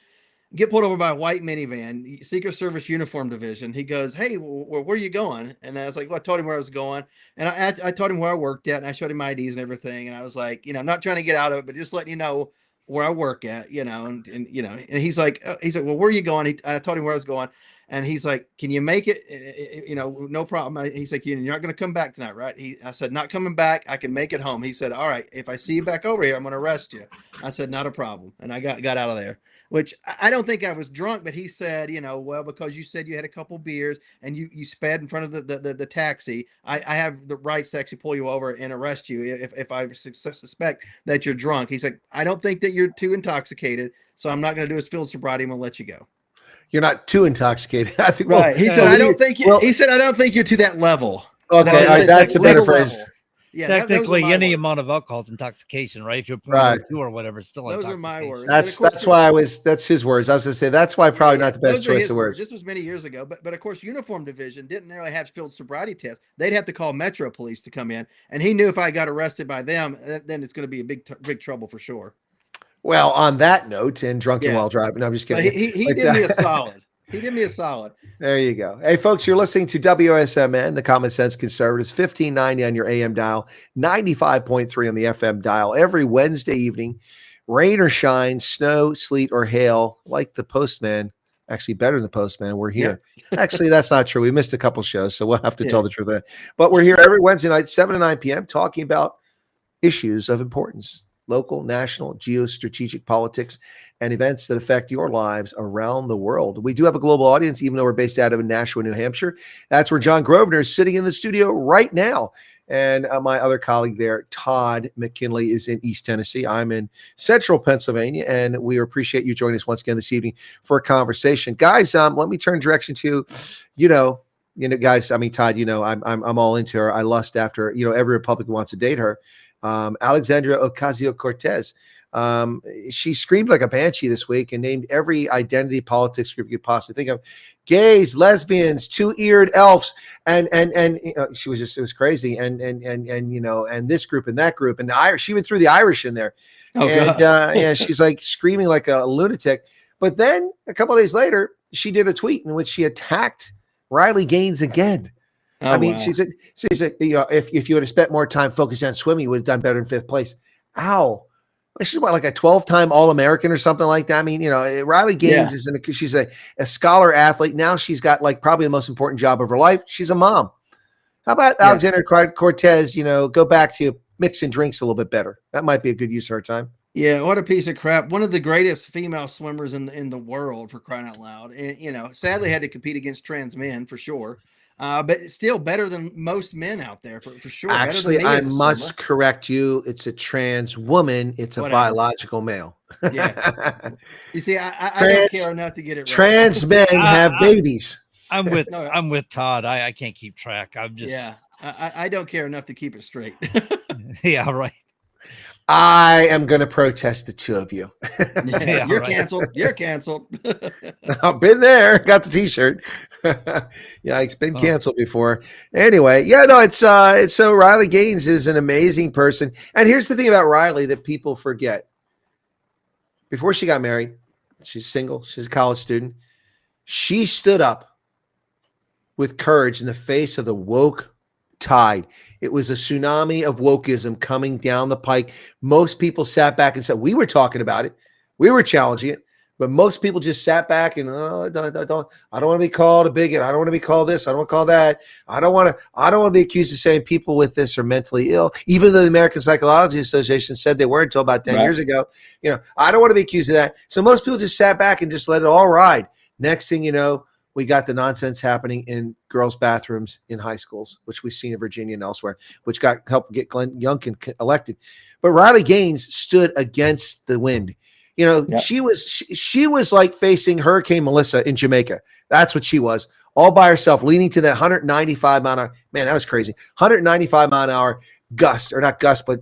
[SPEAKER 10] Get pulled over by a white minivan, Secret Service Uniform Division. He goes, "Hey, where are you going?" And I was like, "Well, I told him where I was going, and I told him where I worked at, and I showed him my IDs and everything. And I was like, I'm not trying to get out of it, but just letting you know where I work at, and he's like, well, where are you going?" I told him where I was going, And he's like, "Can you make it? No problem." He's like, "You're not going to come back tonight, right?" I said, "Not coming back. I can make it home." He said, "All right, if I see you back over here, I'm going to arrest you." I said, "Not a problem." And I got out of there. Which I don't think I was drunk, but he said, "Well, because you said you had a couple beers and you sped in front of the taxi, I have the rights to actually pull you over and arrest you if I suspect that you're drunk." He's like, "I don't think that you're too intoxicated, so I'm not going to do his field sobriety. I'm going to let you go."
[SPEAKER 8] You're not too intoxicated. I think.
[SPEAKER 10] Right. He said, "I don't think you." He said, "I don't think you're to that level."
[SPEAKER 8] Okay, all right, that's a better phrase.
[SPEAKER 10] Level. Yeah,
[SPEAKER 9] technically, any
[SPEAKER 10] words.
[SPEAKER 9] amount of alcohol is intoxication, right? If you're
[SPEAKER 8] right,
[SPEAKER 9] two or whatever, it's still
[SPEAKER 10] those
[SPEAKER 9] intoxication.
[SPEAKER 10] are my words.
[SPEAKER 8] That's why that's his words. I was going to say that's why probably not the best choice of words.
[SPEAKER 10] This was many years ago, but of course, Uniform Division didn't really have field sobriety tests. They'd have to call Metro Police to come in, and he knew if I got arrested by them, then it's going to be a big trouble for sure.
[SPEAKER 8] Well, on that note, and drunken while driving, no, I'm just kidding.
[SPEAKER 10] So he did me a solid. He did me a solid.
[SPEAKER 8] There you go. Hey, folks, you're listening to WSMN, the Common Sense Conservatives, 1590 on your AM dial, 95.3 on the FM dial, every Wednesday evening, rain or shine, snow, sleet, or hail, like the postman. Actually, better than the postman. We're here. Yeah. Actually, that's not true. We missed a couple shows, so we'll have to tell the truth there. But we're here every Wednesday night, 7 to 9 p.m., talking about issues of importance. Local, national, geostrategic politics, and events that affect your lives around the world. We do have a global audience, even though we're based out of Nashua, New Hampshire. That's where John Grosvenor is sitting in the studio right now. And my other colleague there, Todd McKinley, is in East Tennessee. I'm in Central Pennsylvania, and we appreciate you joining us once again this evening for a conversation. Guys, let me turn direction to, guys, I mean, Todd, I'm all into her. I lust after, every Republican wants to date her. Alexandria Ocasio-Cortez. She screamed like a banshee this week and named every identity politics group you could possibly think of: gays, lesbians, two-eared elves, and she was just, it was crazy, and this group and that group, and the Irish. She even threw the Irish in there, she's like screaming like a lunatic. But then a couple of days later, she did a tweet in which she attacked Riley Gaines again.
[SPEAKER 10] Oh,
[SPEAKER 8] I mean,
[SPEAKER 10] wow.
[SPEAKER 8] she said, if you would have spent more time focusing on swimming, you would have done better in 5th place. Ow. She's like a 12-time All-American or something like that. I mean, Riley Gaines she's a scholar athlete. Now she's got like probably the most important job of her life. She's a mom. How about Alexandria Cortez, go back to mixing drinks a little bit better? That might be a good use of her time.
[SPEAKER 10] Yeah, what a piece of crap. One of the greatest female swimmers in the world, for crying out loud. And, sadly had to compete against trans men for sure. But still better than most men out there for sure.
[SPEAKER 8] Actually, I must correct you. It's a trans woman. It's a biological male.
[SPEAKER 10] Yeah. You see, I don't care enough to get it right.
[SPEAKER 8] Trans men have babies.
[SPEAKER 9] I'm with Todd. I can't keep track. I'm just
[SPEAKER 10] I don't care enough to keep it straight.
[SPEAKER 9] Yeah, right.
[SPEAKER 8] I am going to protest the two of you.
[SPEAKER 10] You're canceled. You're canceled.
[SPEAKER 8] I've been there. Got the T-shirt. Yeah, it's been canceled before. Anyway, it's so Riley Gaines is an amazing person. And here's the thing about Riley that people forget. Before she got married, she's single. She's a college student. She stood up with courage in the face of the woke tide. It was a tsunami of wokeism coming down the pike. Most people sat back and said, we were talking about it. We were challenging it. But most people just sat back and I don't want to be called a bigot. I don't want to be called this. I don't want to call that. I don't want to be accused of saying people with this are mentally ill, even though the American Psychology Association said they were until about 10 years ago. I don't want to be accused of that. So most people just sat back and just let it all ride. Next thing you know, we got the nonsense happening in girls' bathrooms in high schools, which we've seen in Virginia and elsewhere, which helped get Glenn Youngkin elected. But Riley Gaines stood against the wind. She was like facing Hurricane Melissa in Jamaica. That's what she was, all by herself, leaning to that 195 mile an hour. Man, that was crazy. 195 mile an hour gust, or not gust, but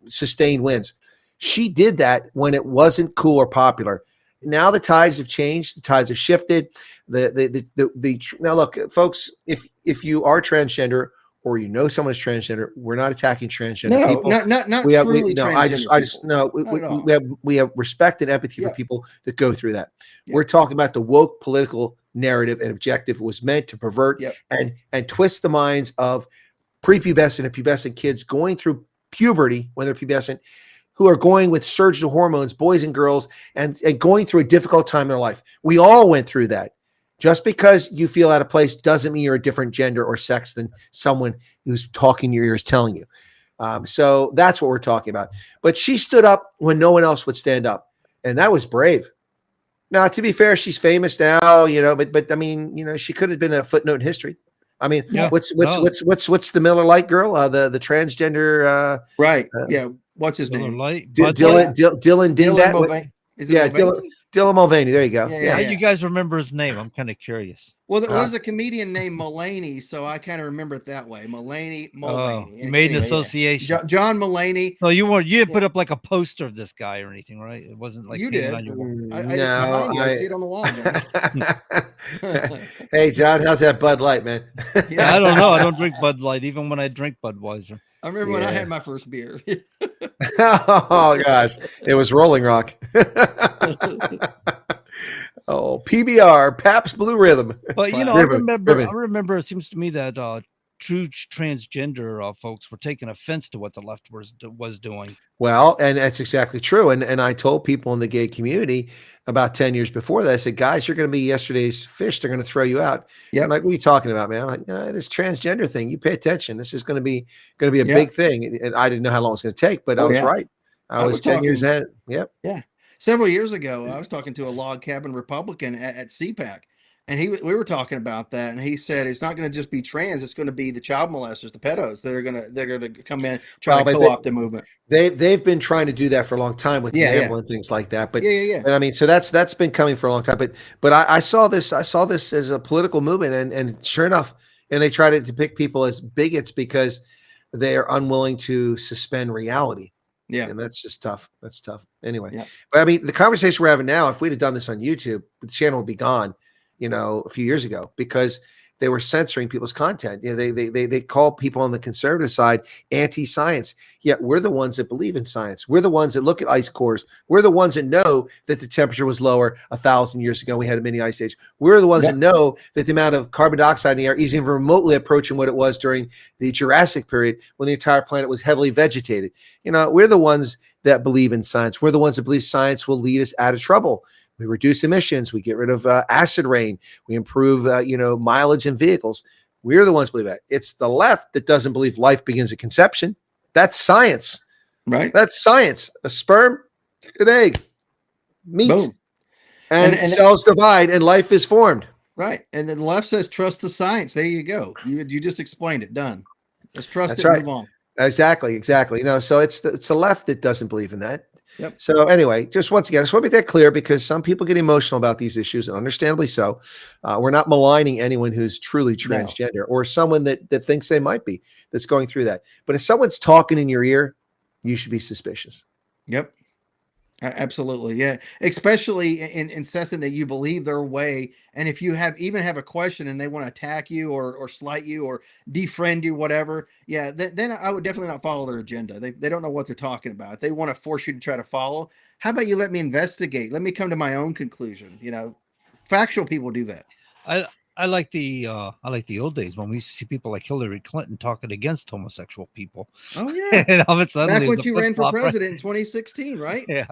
[SPEAKER 8] sustained winds. She did that when it wasn't cool or popular. Now the tides have changed. The tides have shifted. Now look, folks, if you are transgender or someone is transgender, we're not attacking transgender people.
[SPEAKER 10] Not truly transgender.
[SPEAKER 8] We have respect and empathy for people that go through that. We're talking about the woke political narrative and objective. It was meant to pervert and twist the minds of prepubescent and pubescent kids going through puberty when they're pubescent, who are going with surgical hormones, boys and girls, and going through a difficult time in their life. We all went through that. Just because you feel out of place doesn't mean you're a different gender or sex than someone who's talking in your ear is telling you. So that's what we're talking about. But she stood up when no one else would stand up, and that was brave. Now, to be fair, she's famous now, but I mean, she could have been a footnote in history. I mean, what's the Miller Lite girl? The transgender,
[SPEAKER 10] right? Yeah, what's his name?
[SPEAKER 8] Dylan
[SPEAKER 10] Mulvaney.
[SPEAKER 8] Dylan Mulvaney. There you go.
[SPEAKER 9] Yeah. You guys remember his name? I'm kind of curious.
[SPEAKER 10] Well, there's a comedian named Mulaney, so I kind of remember it that way. Mulvaney.
[SPEAKER 9] You made an association.
[SPEAKER 10] Yeah. John Mulaney.
[SPEAKER 9] So you didn't put up like a poster of this guy or anything, right? It wasn't like
[SPEAKER 10] you did.
[SPEAKER 9] On your wall.
[SPEAKER 10] I see it on the wall.
[SPEAKER 8] Hey, John, how's that Bud Light, man?
[SPEAKER 9] I don't know. I don't drink Bud Light, even when I drink Budweiser.
[SPEAKER 10] I remember when I had my first beer.
[SPEAKER 8] Oh gosh, it was Rolling Rock. Oh, PBR, Pabst Blue Rhythm.
[SPEAKER 9] But I remember. It seems to me that true transgender folks were taking offense to what the left was doing.
[SPEAKER 8] Well, and that's exactly true. And I told people in the gay community about 10 years before that, I said, guys, you're going to be yesterday's fish. They're going to throw you out. Yeah. Like, what are you talking about, man? I'm like, this transgender thing, you pay attention. This is going to be a big thing. And I didn't know how long it was going to take, but I was right. I was 10 years ahead. Yep.
[SPEAKER 10] Yeah. Several years ago, I was talking to a log cabin Republican at CPAC, and we were talking about that, and he said it's not going to just be trans; it's going to be the child molesters, the pedos. They're going to come in try to co-opt the movement.
[SPEAKER 8] They've been trying to do that for a long time with Gamble and things like that. But and I mean, so that's been coming for a long time. But I saw this as a political movement, and sure enough, and they try to depict people as bigots because they are unwilling to suspend reality. Yeah, and that's just tough. That's tough. Anyway, but I mean, the conversation we're having now, if we'd have done this on YouTube, the channel would be gone, a few years ago, because they were censoring people's content. They call people on the conservative side anti-science. Yet we're the ones that believe in science. We're the ones that look at ice cores. We're the ones that know that the temperature was lower 1,000 years ago. We had a mini ice age. We're the ones that know that the amount of carbon dioxide in the air is even remotely approaching what it was during the Jurassic period when the entire planet was heavily vegetated. We're the ones that believe in science. We're the ones that believe science will lead us out of trouble. We reduce emissions. We get rid of acid rain. We improve, mileage in vehicles. We're the ones who believe that. It's the left that doesn't believe life begins at conception. That's science,
[SPEAKER 10] right?
[SPEAKER 8] That's science. A sperm, an egg, meat,
[SPEAKER 10] boom,
[SPEAKER 8] and cells divide, and life is formed.
[SPEAKER 10] Right. And then the left says trust the science. There you go. You just explained it. Done. Let's trust it. Move on.
[SPEAKER 8] Exactly. So it's the left that doesn't believe in that.
[SPEAKER 10] Yep.
[SPEAKER 8] So anyway, just once again, I just want to make that clear because some people get emotional about these issues, and understandably so. We're not maligning anyone who's truly transgender or someone that thinks they might be, that's going through that. But if someone's talking in your ear, you should be suspicious.
[SPEAKER 10] Yep. Absolutely. Yeah. Especially in insisting that you believe their way. And if you have a question and they want to attack you or slight you or defriend you, whatever. Yeah. Then I would definitely not follow their agenda. They don't know what they're talking about. They want to force you to try to follow. How about you let me investigate? Let me come to my own conclusion. Factual people do that.
[SPEAKER 9] I like the old days when we see people like Hillary Clinton talking against homosexual people.
[SPEAKER 10] Oh yeah,
[SPEAKER 9] and all of a sudden,
[SPEAKER 10] back when she ran for president in 2016, right?
[SPEAKER 9] Yeah,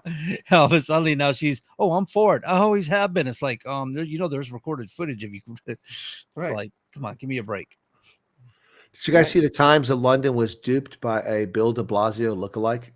[SPEAKER 9] all of a sudden now she's, I'm for it. I always have been. It's like, there's recorded footage of you. It's
[SPEAKER 10] right.
[SPEAKER 9] Like, come on, give me a break.
[SPEAKER 8] Did you guys see the Times of London was duped by a Bill de Blasio lookalike?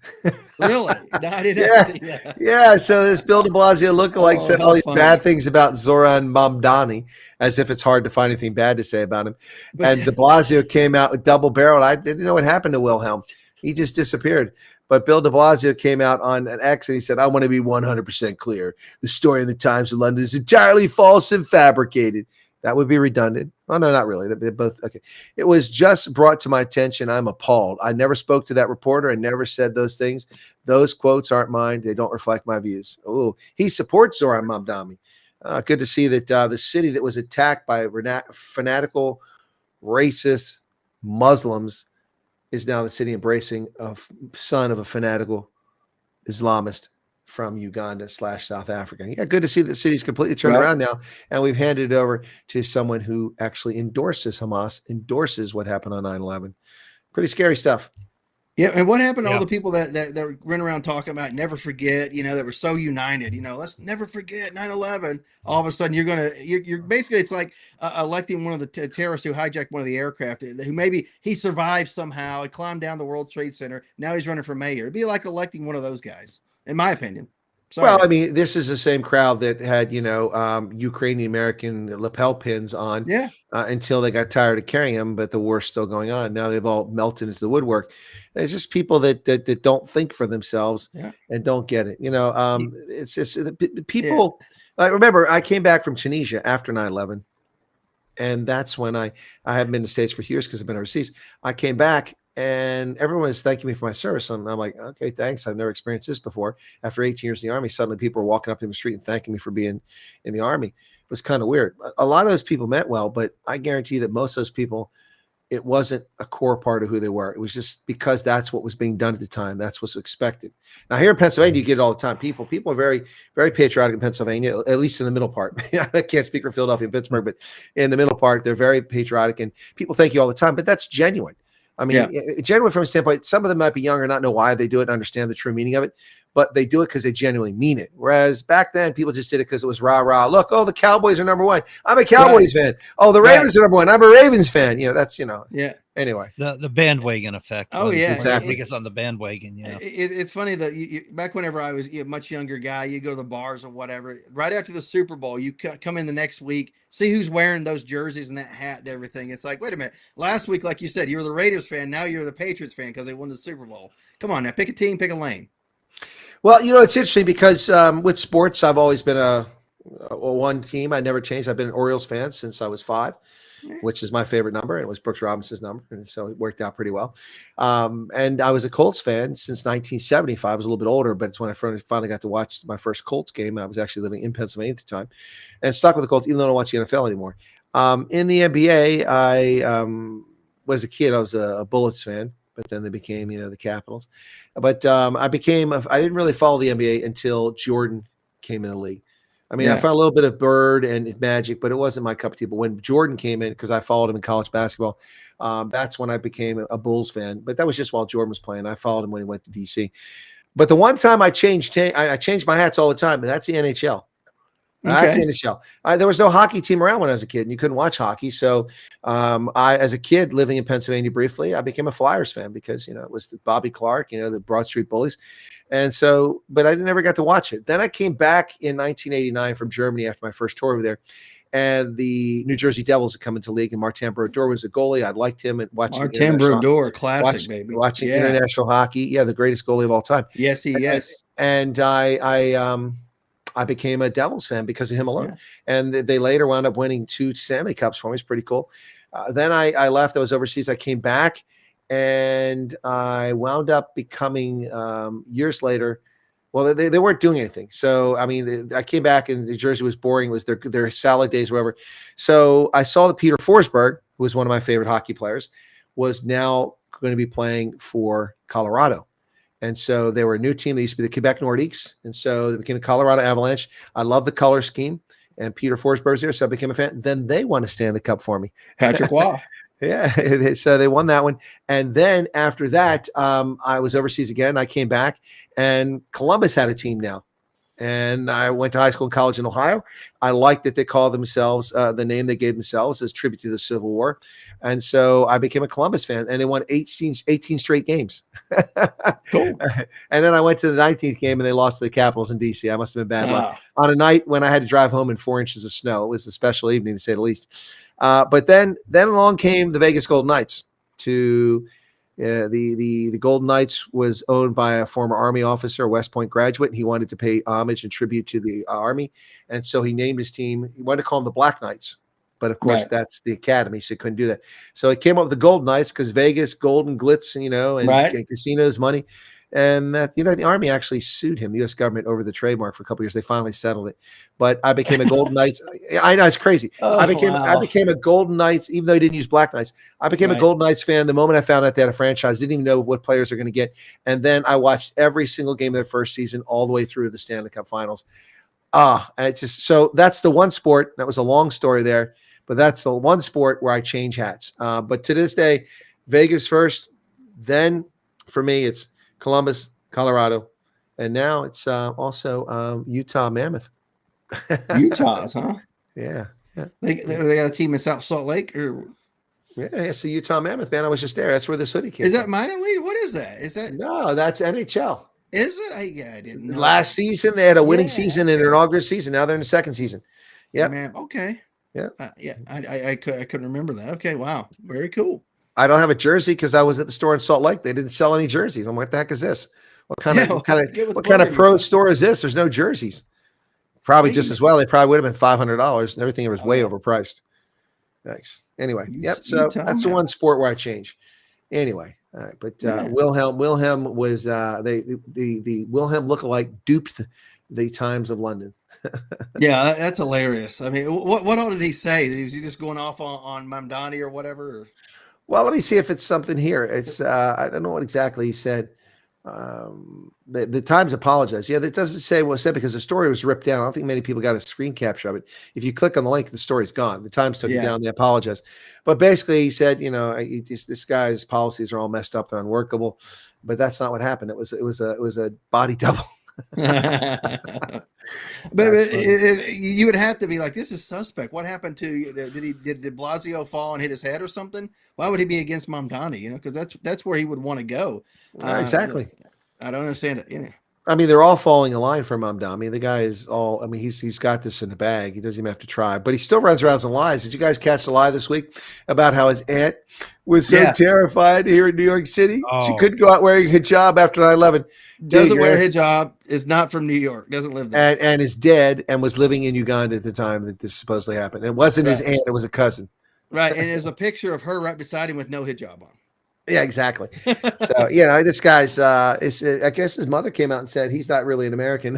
[SPEAKER 10] Really? No, I didn't see that.
[SPEAKER 8] Yeah, so this Bill de Blasio lookalike said all these bad things about Zoran Mamdani, as if it's hard to find anything bad to say about him. And de Blasio came out with double-barreled. I didn't know what happened to Wilhelm. He just disappeared. But Bill de Blasio came out on an X and he said, I want to be 100% clear. The story in the Times of London is entirely false and fabricated. That would be redundant. Oh, no, not really. They're both okay. It was just brought to my attention. I'm appalled. I never spoke to that reporter. I never said those things. Those quotes aren't mine. They don't reflect my views. Oh, he supports Zoran Mamdani. Good to see that the city that was attacked by fanatical, racist Muslims is now the city embracing a son of a fanatical Islamist from Uganda / South Africa. Yeah, good to see that the city's completely turned around now. And we've handed it over to someone who actually endorses Hamas, endorses what happened on 9/11. Pretty scary stuff.
[SPEAKER 10] Yeah, and what happened to all
[SPEAKER 9] Yeah.
[SPEAKER 10] the people that run around talking about never forget, that were so united, let's never forget 9/11. All of a sudden you're basically, it's like electing one of the terrorists who hijacked one of the aircraft, who maybe he survived somehow, he climbed down the World Trade Center, now he's running for mayor. It'd be like electing one of those guys, in my opinion. Sorry.
[SPEAKER 8] Well, I mean, this is the same crowd that had, Ukrainian American lapel pins on
[SPEAKER 10] Yeah.
[SPEAKER 8] until they got tired of carrying them, but the war's still going on. Now they've all melted into the woodwork. It's just people that don't think for themselves
[SPEAKER 10] Yeah.
[SPEAKER 8] and don't get it. It's just people. I remember I came back from Tunisia after 9/11, and that's when I haven't been to the States for years because I've been overseas. I came back and everyone was thanking me for my service. And I'm like, okay, thanks. I've never experienced this before. After 18 years in the Army, suddenly people were walking up in the street and thanking me for being in the Army. It was kind of weird. A lot of those people meant well, but I guarantee that most of those people, it wasn't a core part of who they were. It was just because that's what was being done at the time. That's what's expected. Now here in Pennsylvania, you get it all the time. People are very, very patriotic in Pennsylvania, at least in the middle part. I can't speak for Philadelphia and Pittsburgh, but in the middle part, they're very patriotic and people thank you all the time, but that's genuine. I mean, genuine from a standpoint, some of them might be younger, not know why they do it, and understand the true meaning of it, but they do it because they genuinely mean it. Whereas back then, people just did it because it was rah, rah. Look, the Cowboys are number one. I'm a Cowboys fan. Oh, the Ravens are number one. I'm a Ravens fan.
[SPEAKER 10] Yeah.
[SPEAKER 8] Anyway.
[SPEAKER 9] The bandwagon effect.
[SPEAKER 10] Oh, yeah.
[SPEAKER 8] Exactly.
[SPEAKER 9] It gets on the bandwagon,
[SPEAKER 10] It's funny that back whenever I was a much younger guy, you go to the bars or whatever. Right after the Super Bowl, you come in the next week, see who's wearing those jerseys and that hat and everything. It's like, wait a minute. Last week, like you said, you were the Raiders fan. Now you're the Patriots fan because they won the Super Bowl. Come on now, pick a team, pick a lane.
[SPEAKER 8] Well, it's interesting because with sports, I've always been a one team. I never changed. I've been an Orioles fan since I was 5. Which is my favorite number, and it was Brooks Robinson's number, and so it worked out pretty well. And I was a Colts fan since 1975. I was a little bit older, but it's when I finally got to watch my first Colts game. I was actually living in Pennsylvania at the time, and stuck with the Colts, even though I don't watch the NFL anymore. In the NBA, I was a kid. I was a Bullets fan, but then they became, the Capitals. But I didn't really follow the NBA until Jordan came in the league. I mean, I found a little bit of Bird and Magic, but it wasn't my cup of tea. But when Jordan came in, because I followed him in college basketball, that's when I became a Bulls fan. But that was just while Jordan was playing. I followed him when he went to DC. But the one time I changed my hats all the time, and that's the NHL. That's the NHL. There was no hockey team around when I was a kid, and you couldn't watch hockey. So I, as a kid living in Pennsylvania briefly, I became a Flyers fan because, it was the Bobby Clark, the Broad Street Bullies. And so, but I never got to watch it. Then I came back in 1989 from Germany after my first tour over there, and the New Jersey Devils had come into league, and Martin Brodeur was a goalie. I liked him and watching
[SPEAKER 10] Martin Brodeur, classic, baby.
[SPEAKER 8] Watching international hockey. Yeah, the greatest goalie of all time.
[SPEAKER 10] Yes,
[SPEAKER 8] And I became a Devils fan because of him alone. Yeah. And they later wound up winning 2 Stanley Cups for me. It's pretty cool. Then I left. I was overseas. I came back, and I wound up becoming years later. Well, they weren't doing anything. So, I mean, I came back and New Jersey was boring. It was their salad days, whatever. So I saw that Peter Forsberg, who was one of my favorite hockey players, was now going to be playing for Colorado. And so they were a new team. They used to be the Quebec Nordiques. And so they became the Colorado Avalanche. I love the color scheme. And Peter Forsberg was there, so I became a fan. Then they won a Stanley Cup for me.
[SPEAKER 10] Patrick Waugh.
[SPEAKER 8] Yeah, so they won that one. And then after that, I was overseas again. I came back, and Columbus had a team now. And I went to high school and college in Ohio. I liked that they call themselves, the name they gave themselves as tribute to the Civil War. And so I became a Columbus fan, and they won 18 straight games. Cool. And then I went to the 19th game, and they lost to the Capitals in D.C. I must have been bad luck. On a night when I had to drive home in 4 inches of snow. It was a special evening, to say the least. But then along came the Vegas Golden Knights. The Golden Knights was owned by a former Army officer, a West Point graduate, and he wanted to pay homage and tribute to the Army. And so he named his team, he wanted to call them the Black Knights. But of course, that's the academy, so he couldn't do that. So he came up with the Golden Knights because Vegas, gold and glitz, and casinos, money. And that, the Army actually sued him, the U.S. government, over the trademark for a couple of years. They finally settled it. But I became a Golden Knights. I know, it's crazy. I became a Golden Knights, even though I didn't use Black Knights. I became a Golden Knights fan the moment I found out they had a franchise. Didn't even know what players are going to get. And then I watched every single game of their first season all the way through the Stanley Cup Finals. It's just, so that's the one sport. That was a long story there, but that's the one sport where I change hats. But to this day, Vegas first, then For me, it's Columbus, Colorado, and now it's also Utah Mammoth.
[SPEAKER 10] Utah's, huh?
[SPEAKER 8] Yeah.
[SPEAKER 10] They got a team in South Salt Lake, or
[SPEAKER 8] Yeah, it's the Utah Mammoth, man. I was just there. That's where this hoodie came
[SPEAKER 10] is that
[SPEAKER 8] from.
[SPEAKER 10] minor league? What is that? Is that
[SPEAKER 8] No, that's NHL.
[SPEAKER 10] is it? I didn't know.
[SPEAKER 8] Last season, they had a winning
[SPEAKER 10] Yeah,
[SPEAKER 8] season in their inaugural season. Now they're in the second season. Yeah.
[SPEAKER 10] Man, okay.
[SPEAKER 8] Yeah.
[SPEAKER 10] I couldn't remember that. Okay, wow, very cool.
[SPEAKER 8] I don't have a jersey because I was at the store in Salt Lake. They didn't sell any jerseys. I'm like, what the heck is this? What kind of pro store is this? There's no jerseys. Probably just as well. They probably would have been $500 and everything was way overpriced. Thanks. Anyway, yep. So that's the one sport where I change. Anyway, all right. But Wilhelm was the Wilhelm lookalike duped the Times of London.
[SPEAKER 10] Yeah, that's hilarious. I mean, what all did he say? Was he just going off on Mamdani or whatever? Or?
[SPEAKER 8] Well, let me see if it's something here. It's I don't know what exactly he said. The Times apologized. Yeah, that doesn't say what it said because the story was ripped down. I don't think many people got a screen capture of it. If you click on the link, the story's gone. The Times took it down. They apologized. But basically, he said, this guy's policies are all messed up. They're unworkable. But that's not what happened. It was a body double.
[SPEAKER 10] But you would have to be like, this is suspect. What happened to did de Blasio fall and hit his head or something? Why would he be against Mamdani? Because that's where he would want to go.
[SPEAKER 8] Exactly.
[SPEAKER 10] I don't understand it.
[SPEAKER 8] I mean, they're all falling in line for Mamdani. The guy is all. I mean, he's got this in the bag. He doesn't even have to try, but he still runs around and lies. Did you guys catch the lie this week about how his aunt was so terrified here in New York City? She couldn't go out wearing a hijab after 9/11.
[SPEAKER 10] Doesn't wear a hijab. Is not from New York. Doesn't live there.
[SPEAKER 8] And is dead and was living in Uganda at the time that this supposedly happened. It wasn't his aunt. It was a cousin.
[SPEAKER 10] Right. And there's a picture of her right beside him with no hijab on.
[SPEAKER 8] Yeah, exactly. So, this guy's, I guess his mother came out and said he's not really an American.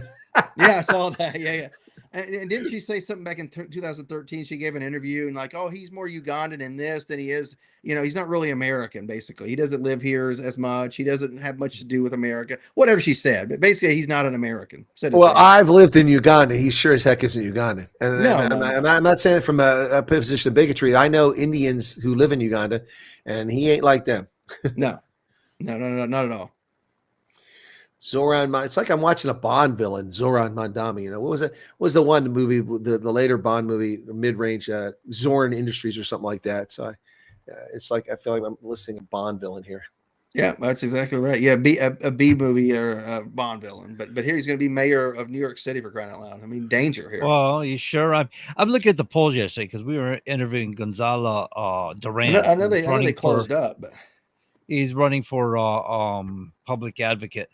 [SPEAKER 10] Yeah, I saw that. Yeah. And didn't she say something back in 2013? She gave an interview and like, he's more Ugandan in this than he is. He's not really American, basically. He doesn't live here as much. He doesn't have much to do with America. Whatever she said. But basically, he's not an American.
[SPEAKER 8] Well, I've lived in Uganda. He sure as heck isn't Ugandan. And I'm not saying it from a position of bigotry. I know Indians who live in Uganda, and he ain't like them.
[SPEAKER 10] No, not at all.
[SPEAKER 8] Zoran, it's like I'm watching a Bond villain, Zoran Mandami. What was it? What was the one movie, the later Bond movie, mid-range, Zorn Industries or something like that? So it's like I feel like I'm listening to a Bond villain here.
[SPEAKER 10] Yeah, that's exactly right. Yeah, a B movie or a Bond villain, but here he's going to be mayor of New York City, for crying out loud. I mean, danger here.
[SPEAKER 9] Well, you sure? I'm looking at the polls yesterday because we were interviewing Gonzalo Duran.
[SPEAKER 10] I know they closed up, but.
[SPEAKER 9] He's running for public advocate.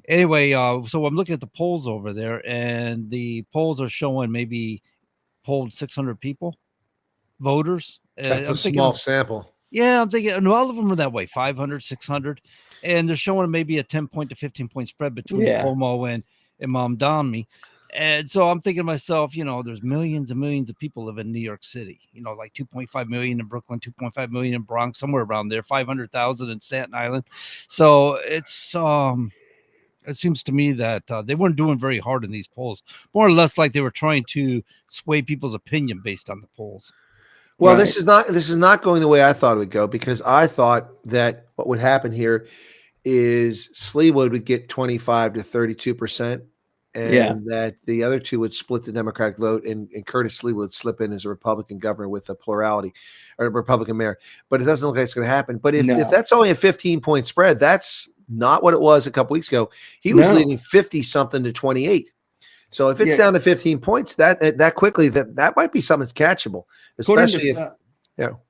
[SPEAKER 9] Anyway, so I'm looking at the polls over there, and the polls are showing maybe polled 600 people, voters.
[SPEAKER 8] That's a small sample.
[SPEAKER 9] Yeah, I'm thinking, and all of them are that way, 500, 600. And they're showing maybe a 10-point to 15-point spread between Cuomo and Mamdani. And so I'm thinking to myself, there's millions and millions of people live in New York City, like 2.5 million in Brooklyn, 2.5 million in Bronx, somewhere around there, 500,000 in Staten Island. So it's, it seems to me that they weren't doing very hard in these polls, more or less like they were trying to sway people's opinion based on the polls.
[SPEAKER 8] Well, this is not going the way I thought it would go, because I thought that what would happen here is Sleewood would get 25 to 32%. And that the other two would split the Democratic vote, and Curtis Lee would slip in as a Republican governor with a plurality, or a Republican mayor. But it doesn't look like it's going to happen. But if that's only a 15-point spread, that's not what it was a couple weeks ago. He was leading 50-something to 28. So if it's down to 15 points, that quickly, that might be something that's catchable, especially if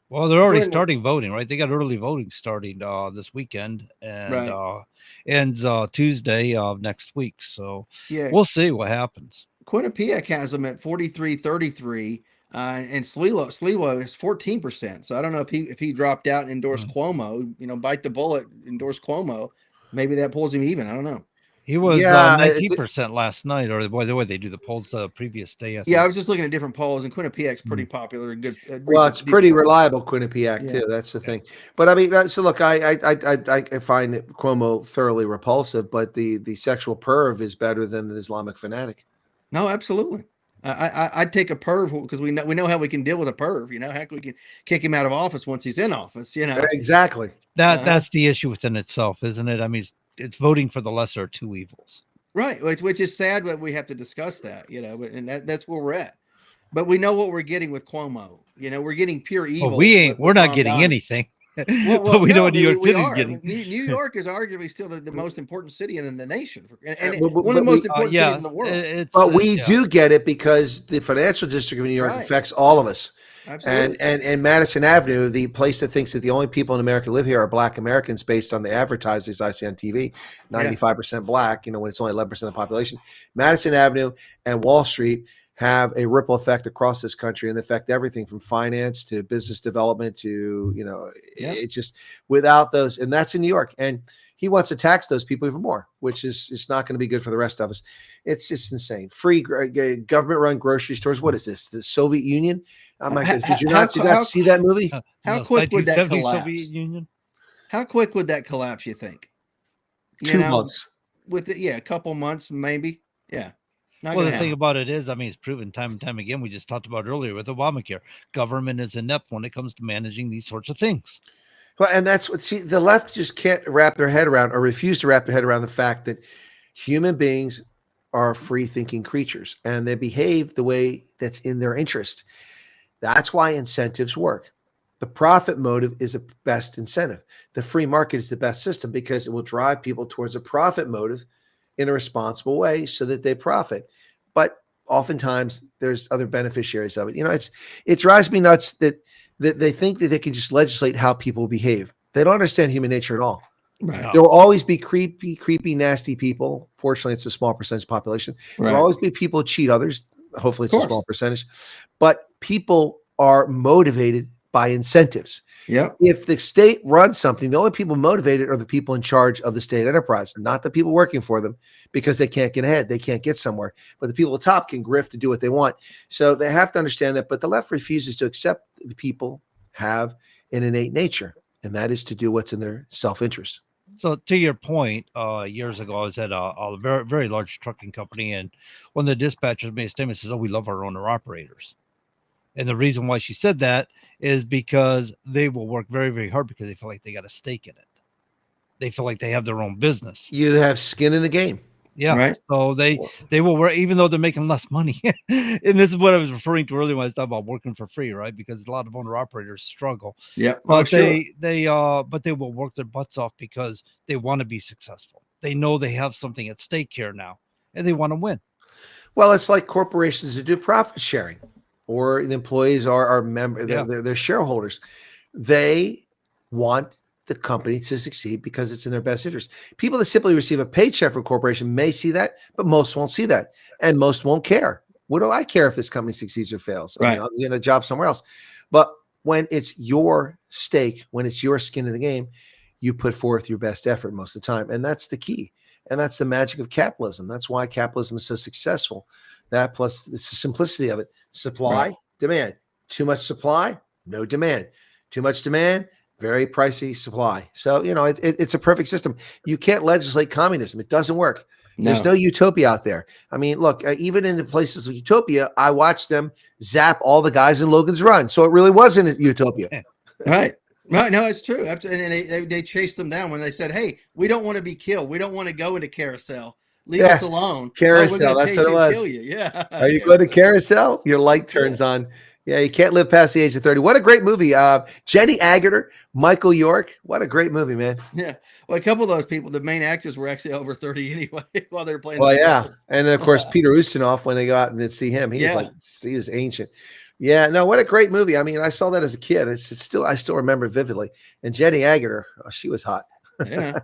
[SPEAKER 9] Well, they're already starting voting, right? They got early voting starting this weekend, and ends Tuesday of next week. So we'll see what happens.
[SPEAKER 10] Quinnipiac has them at 43-33, and Sliwa is 14%. So I don't know if he dropped out and endorsed Cuomo, bite the bullet, endorse Cuomo. Maybe that pulls him even. I don't know.
[SPEAKER 9] He was 19% last night, or by the way, they do the polls the previous day.
[SPEAKER 10] I was just looking at different polls, and Quinnipiac's pretty popular and good.
[SPEAKER 8] Well, it's pretty reliable, Quinnipiac too. That's the thing. But I mean, so look, I find Cuomo thoroughly repulsive, but the sexual perv is better than the Islamic fanatic.
[SPEAKER 10] No, absolutely. I'd take a perv because we know how we can deal with a perv. You know, how we can kick him out of office once he's in office. You know,
[SPEAKER 8] Exactly.
[SPEAKER 9] That's the issue within itself, isn't it? I mean, it's voting for the lesser of two evils.
[SPEAKER 10] Right, which is sad that we have to discuss that. You know, and that's where we're at. But we know what we're getting with Cuomo. You know, we're getting pure evil.
[SPEAKER 9] Well, we're not getting anything. But we know what New York City is getting.
[SPEAKER 10] New York is arguably still the most important city in the nation, and one of the most important cities in the world.
[SPEAKER 8] But we do get it because the financial district of New York affects all of us.
[SPEAKER 10] Absolutely.
[SPEAKER 8] And Madison Avenue, the place that thinks that the only people in America live here are Black Americans based on the advertisements I see on TV, 95% Black, you know, when it's only 11% of the population. Madison Avenue and Wall Street have a ripple effect across this country and affect everything from finance to business development to, you know, it's just without those. And that's in New York. And he wants to tax those people even more, which is it's not going to be good for the rest of us. It's just insane. Free government run grocery stores. What is this? The Soviet Union? I'm like, did you not see that movie?
[SPEAKER 10] How quick would that collapse?
[SPEAKER 9] Soviet Union?
[SPEAKER 10] How quick would that collapse, you think?
[SPEAKER 8] 2 months.
[SPEAKER 10] With it, a couple months, maybe. Yeah.
[SPEAKER 9] Well, the thing about it is, I mean, it's proven time and time again. We just talked about earlier with Obamacare. Government is inept when it comes to managing these sorts of things.
[SPEAKER 8] Well, and that's what the left just can't wrap their head around or refuse to wrap their head around the fact that human beings are free thinking creatures and they behave the way that's in their interest. That's why incentives work. The profit motive is the best incentive. The free market is the best system because it will drive people towards a profit motive in a responsible way so that they profit. But oftentimes there's other beneficiaries of it. You know, it drives me nuts that they think that they can just legislate how people behave. They don't understand human nature at all.
[SPEAKER 10] Right.
[SPEAKER 8] There will always be creepy, nasty people. Fortunately, it's a small percentage population. There will always be people who cheat others. Hopefully it's a small percentage. But people are motivated by incentives.
[SPEAKER 10] Yeah.
[SPEAKER 8] If the state runs something, the only people motivated are the people in charge of the state enterprise, not the people working for them, because they can't get ahead. They can't get somewhere. But the people at the top can grift to do what they want. So they have to understand that. But the left refuses to accept that people have an innate nature, and that is to do what's in their self-interest.
[SPEAKER 9] So to your point, years ago, I was at a very, very large trucking company, and one of the dispatchers made a statement, says, "Oh, we love our owner-operators." And the reason why she said that is because they will work very, very hard because they feel like they got a stake in it. They feel like they have their own business.
[SPEAKER 8] You have skin in the game.
[SPEAKER 9] Yeah.
[SPEAKER 10] Right.
[SPEAKER 9] So they will work even though they're making less money. And this is what I was referring to earlier when I was talking about working for free, right? Because a lot of owner operators struggle.
[SPEAKER 10] Yeah.
[SPEAKER 9] But they will work their butts off because they want to be successful. They know they have something at stake here now and they want to win.
[SPEAKER 8] Well, it's like corporations that do profit sharing, or the employees are members, they're shareholders. They want the company to succeed because it's in their best interest. People that simply receive a paycheck from a corporation may see that, but most won't see that, and most won't care. What do I care if this company succeeds or fails?
[SPEAKER 10] Right.
[SPEAKER 8] I mean, I'll get a job somewhere else. But when it's your stake, when it's your skin in the game, you put forth your best effort most of the time, and that's the key. And that's the magic of capitalism. That's why capitalism is so successful. That plus the simplicity of it. Supply, demand. Too much supply, no demand. Too much demand, very pricey supply. So, you know, it's a perfect system. You can't legislate communism. It doesn't work.
[SPEAKER 10] No.
[SPEAKER 8] There's no utopia out there. I mean, look, even in the places of utopia, I watched them zap all the guys in Logan's Run. So it really wasn't a utopia.
[SPEAKER 10] Right. Right. No, it's true. And they chased them down when they said, "Hey, we don't want to be killed. We don't want to go into carousel. Leave us alone."
[SPEAKER 8] Carousel. That's what it was.
[SPEAKER 10] Kill you. Yeah.
[SPEAKER 8] Are you going to carousel? Your light turns on. Yeah, you can't live past the age of 30. What a great movie. Jenny Agutter, Michael York. What a great movie, man.
[SPEAKER 10] Yeah. Well, a couple of those people, the main actors were actually over 30 anyway while they were playing.
[SPEAKER 8] Well, yeah. And then, of course, Peter Ustinov, when they go out and see him, he was ancient. Yeah, no, what a great movie. I mean, I saw that as a kid. I still remember vividly. And Jenny Agutter, she was hot.
[SPEAKER 10] Yeah.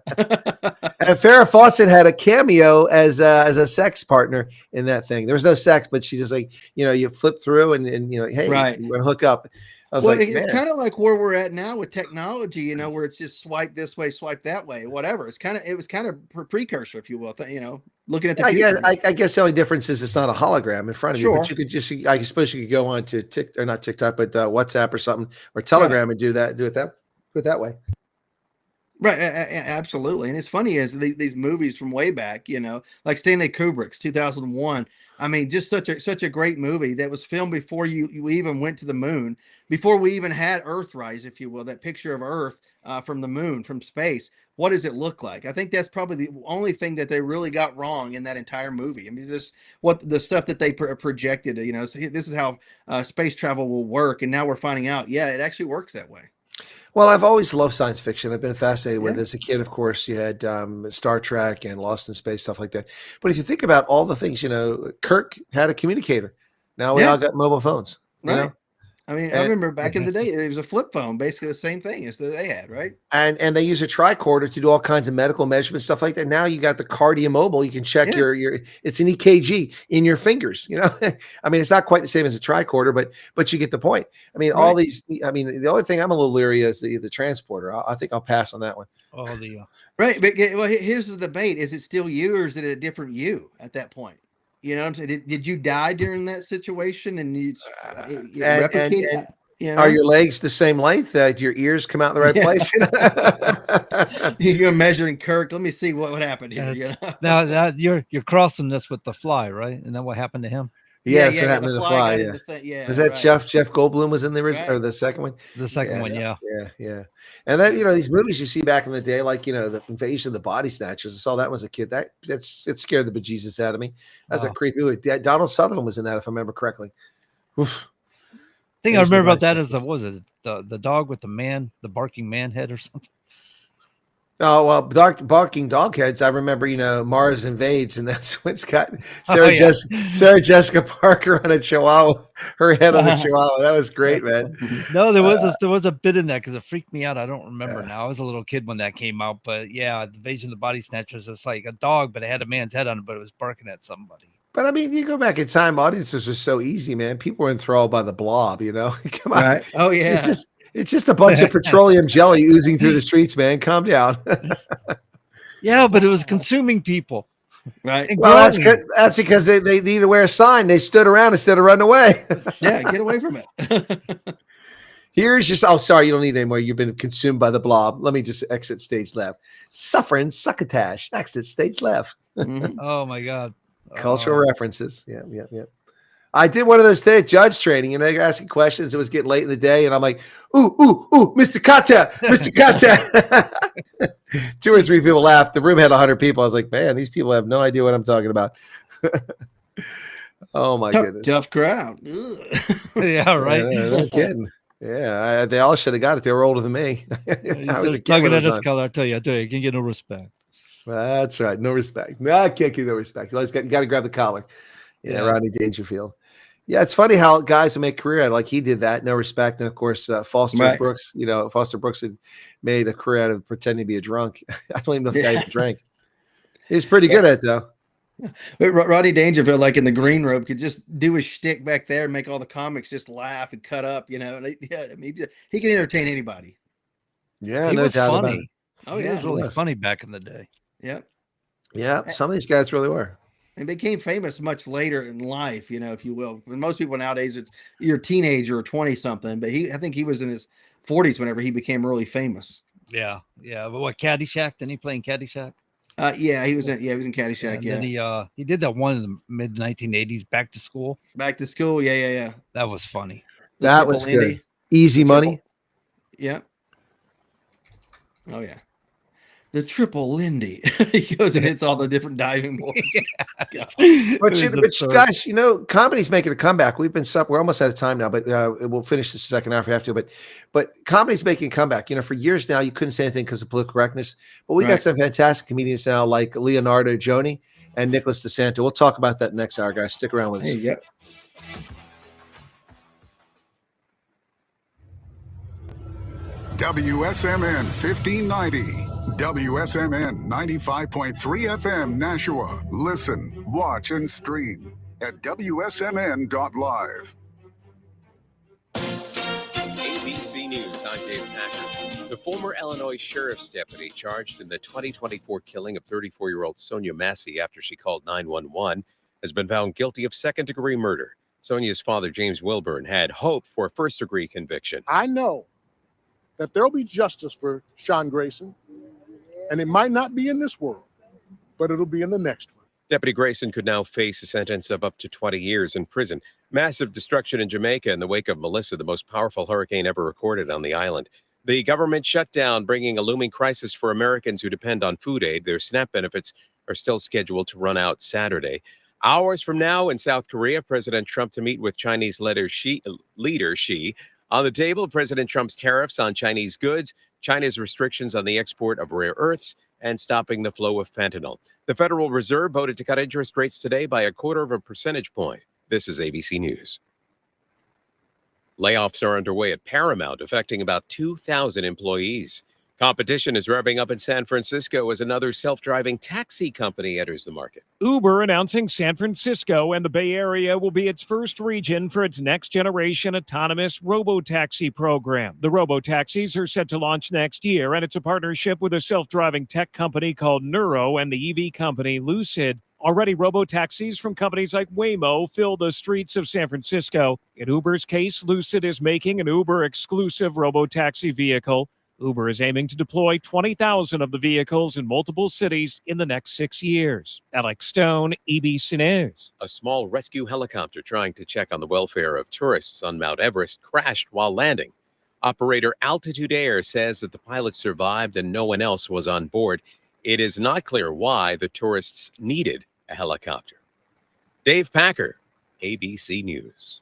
[SPEAKER 8] And Farrah Fawcett had a cameo as a sex partner in that thing. There was no sex, but she's just like, you know, you flip through and you know, hey, you want to hook up. I was like,
[SPEAKER 10] it's kind of like where we're at now with technology, you know, where it's just swipe this way, swipe that way, whatever. It was kind of a precursor, if you will, you know, looking at the future.
[SPEAKER 8] I guess the only difference is it's not a hologram in front of you, but you could just, I suppose you could go on to not TikTok, but WhatsApp or something, or Telegram and do it that way.
[SPEAKER 10] Right, absolutely. And it's funny as these movies from way back, like Stanley Kubrick's 2001. I mean, just such a great movie that was filmed before you even went to the moon, before we even had Earthrise, if you will, that picture of Earth from the moon, from space. What does it look like? I think that's probably the only thing that they really got wrong in that entire movie. I mean, just what the stuff that they projected. So this is how space travel will work, and now we're finding out, yeah, it actually works that way.
[SPEAKER 8] Well, I've always loved science fiction. I've been fascinated with
[SPEAKER 10] Yeah.
[SPEAKER 8] it. As a kid, of course, you had Star Trek and Lost in Space, stuff like that. But if you think about all the things, Kirk had a communicator. Now we
[SPEAKER 10] Yeah.
[SPEAKER 8] all got mobile phones. You
[SPEAKER 10] Right.
[SPEAKER 8] know?
[SPEAKER 10] I mean, I
[SPEAKER 8] And-
[SPEAKER 10] remember back in the day, it was a flip phone, basically the same thing as that they had, right?
[SPEAKER 8] And they use a tricorder to do all kinds of medical measurements, stuff like that. Now you got the Cardia Mobile. You can check
[SPEAKER 10] Yeah.
[SPEAKER 8] your it's an EKG in your fingers. I mean, it's not quite the same as a tricorder, but you get the point. I mean, all
[SPEAKER 10] Right.
[SPEAKER 8] these. I mean, the only thing I'm a little leery is the transporter. I think I'll pass on that one.
[SPEAKER 9] Oh, the
[SPEAKER 10] Right. But well, here's the debate: is it still you, or is it a different you at that point? You know what I'm saying? Did you die during that situation and you replicate?
[SPEAKER 8] Are your legs the same length? Do your ears come out in the right
[SPEAKER 10] Yeah.
[SPEAKER 8] place?
[SPEAKER 10] You're measuring Kirk. Let me see what would happen here.
[SPEAKER 9] now that you're crossing this with the Fly, right? Isn't that what happened to him?
[SPEAKER 8] Yeah, that's what happened to the Fly.
[SPEAKER 10] got
[SPEAKER 8] Yeah.
[SPEAKER 10] in the thing. Yeah,
[SPEAKER 8] Was that
[SPEAKER 10] right.
[SPEAKER 8] Jeff Goldblum was in the original or
[SPEAKER 10] Right.
[SPEAKER 8] the second one?
[SPEAKER 9] The second one, yeah.
[SPEAKER 8] Yeah. And then these movies you see back in the day, like the Invasion of the Body Snatchers. I saw that one as a kid. It scared the bejesus out of me. That's a
[SPEAKER 9] Oh.
[SPEAKER 8] creepy movie. Donald Sutherland was in that, if I remember correctly. Oof.
[SPEAKER 9] Thing I
[SPEAKER 8] Invasion of the
[SPEAKER 9] remember about
[SPEAKER 8] Body
[SPEAKER 9] that is
[SPEAKER 8] Snatchers.
[SPEAKER 9] the dog with the barking man head or something.
[SPEAKER 8] Oh well, barking dog heads. I remember, Mars Invades, and that's what's got
[SPEAKER 9] Oh, yeah.
[SPEAKER 8] Sarah Jessica Parker on a Chihuahua, her head on a Chihuahua. That was great, man.
[SPEAKER 9] No, there was a bit in that because it freaked me out. I don't remember now. I was a little kid when that came out, but yeah, the Invasion of the Body Snatchers was like a dog, but it had a man's head on it, but it was barking at somebody.
[SPEAKER 8] But I mean, you go back in time, audiences were so easy, man. People were enthralled by the Blob. Come on,
[SPEAKER 10] Right. Oh yeah.
[SPEAKER 8] it's just a bunch of petroleum jelly oozing through the streets, man. Calm down.
[SPEAKER 9] Yeah, but it was consuming people.
[SPEAKER 10] Right.
[SPEAKER 9] And
[SPEAKER 8] Well,
[SPEAKER 9] growing.
[SPEAKER 8] that's because they need to wear a sign. They stood around instead of running away.
[SPEAKER 10] Yeah. Get away from it.
[SPEAKER 8] Here's just, oh, sorry, you don't need it anymore. You've been consumed by the Blob. Let me just exit stage left. Suffering succotash. Exit stage left.
[SPEAKER 10] Mhm.
[SPEAKER 9] Oh my God.
[SPEAKER 8] Cultural references. Yeah. I did one of those today, judge training, and they're asking questions. It was getting late in the day, and I'm like, ooh, Mr. Kata, Mr. Kata. 2 or 3 people laughed. The room had 100 people. I was like, man, these people have no idea what I'm talking about. Oh, my goodness.
[SPEAKER 10] Tough crowd.
[SPEAKER 9] Yeah, right.
[SPEAKER 8] Yeah, no kidding. Yeah, they all should have got it. They were older than me. I was a kid
[SPEAKER 9] Tugging
[SPEAKER 8] when it
[SPEAKER 9] at
[SPEAKER 8] was
[SPEAKER 9] his
[SPEAKER 8] on.
[SPEAKER 9] collar. I tell you, you can get no respect.
[SPEAKER 8] That's right. No respect. No, I can't give no respect. You got to grab the collar. Yeah, Rodney Dangerfield. Yeah, it's funny how guys who make career out of, like he did that, no respect. And of course, Foster
[SPEAKER 10] Right.
[SPEAKER 8] Brooks, Foster Brooks had made a career out of pretending to be a drunk. I don't even know if the guy even drank. He's pretty good at it, though.
[SPEAKER 10] But Rodney Dangerfield, like in the green robe, could just do his shtick back there and make all the comics just laugh and cut up. And I mean, he can entertain anybody.
[SPEAKER 8] Yeah,
[SPEAKER 9] He
[SPEAKER 8] no
[SPEAKER 9] was
[SPEAKER 8] doubt about it.
[SPEAKER 9] funny.
[SPEAKER 10] Oh
[SPEAKER 9] He
[SPEAKER 10] yeah.
[SPEAKER 9] was really
[SPEAKER 8] Yes.
[SPEAKER 9] funny back in the day.
[SPEAKER 10] Yep.
[SPEAKER 8] Yeah, some of these guys really were.
[SPEAKER 10] And became famous much later in life, if you will. And most people nowadays, it's you're a teenager or 20 something, but I think he was in his 40s whenever he became really famous.
[SPEAKER 9] Yeah. But what, Caddyshack? Didn't he play in Caddyshack?
[SPEAKER 10] Yeah, he was in Caddyshack.
[SPEAKER 9] And
[SPEAKER 10] Yeah.
[SPEAKER 9] then he did that one in the mid 1980s, Back to School.
[SPEAKER 10] Back to School. Yeah.
[SPEAKER 9] That was funny.
[SPEAKER 10] The
[SPEAKER 8] That
[SPEAKER 10] Triple
[SPEAKER 8] was
[SPEAKER 10] Indy.
[SPEAKER 8] good. Easy money.
[SPEAKER 10] Yeah. Oh yeah. The Triple Lindy. He goes and hits all the different diving boards.
[SPEAKER 8] But you guys, comedy's making a comeback. We're almost out of time now, but we'll finish this second hour if we have to. But comedy's making a comeback. For years now, you couldn't say anything because of political correctness. But we got some fantastic comedians now, like Leonardo Joni and Nicholas DeSanto. We'll talk about that next hour, guys. Stick around with us.
[SPEAKER 10] There you go.
[SPEAKER 11] WSMN 1590, WSMN 95.3 FM Nashua. Listen, watch, and stream at wsmn.live.
[SPEAKER 12] ABC News, I'm David Hacker. The former Illinois sheriff's deputy charged in the 2024 killing of 34-year-old Sonia Massey after she called 911 has been found guilty of second-degree murder. Sonia's father, James Wilburn, had hoped for a first-degree conviction.
[SPEAKER 13] I know that there will be justice for Sean Grayson. And it might not be in this world, but it'll be in the next one.
[SPEAKER 12] Deputy Grayson could now face a sentence of up to 20 years in prison. Massive destruction in Jamaica in the wake of Melissa, the most powerful hurricane ever recorded on the island. The government shutdown bringing a looming crisis for Americans who depend on food aid. Their SNAP benefits are still scheduled to run out Saturday. Hours from now in South Korea, President Trump to meet with Chinese leader Xi. On the table, President Trump's tariffs on Chinese goods, China's restrictions on the export of rare earths, and stopping the flow of fentanyl. The Federal Reserve voted to cut interest rates today by 0.25 percentage point. This is ABC News. Layoffs are underway at Paramount, affecting about 2,000 employees. Competition is revving up in San Francisco as another self-driving taxi company enters the market.
[SPEAKER 3] Uber announcing San Francisco and the Bay Area will be its first region for its next-generation autonomous robotaxi program. The robotaxis are set to launch next year, and it's a partnership with a self-driving tech company called Nuro and the EV company Lucid. Already, robotaxis from companies like Waymo fill the streets of San Francisco. In Uber's case, Lucid is making an Uber-exclusive robotaxi vehicle. Uber is aiming to deploy 20,000 of the vehicles in multiple cities in the next 6 years. Alex Stone, ABC News.
[SPEAKER 12] A small rescue helicopter trying to check on the welfare of tourists on Mount Everest crashed while landing. Operator Altitude Air says that the pilot survived and no one else was on board. It is not clear why the tourists needed a helicopter. Dave Packer, ABC News.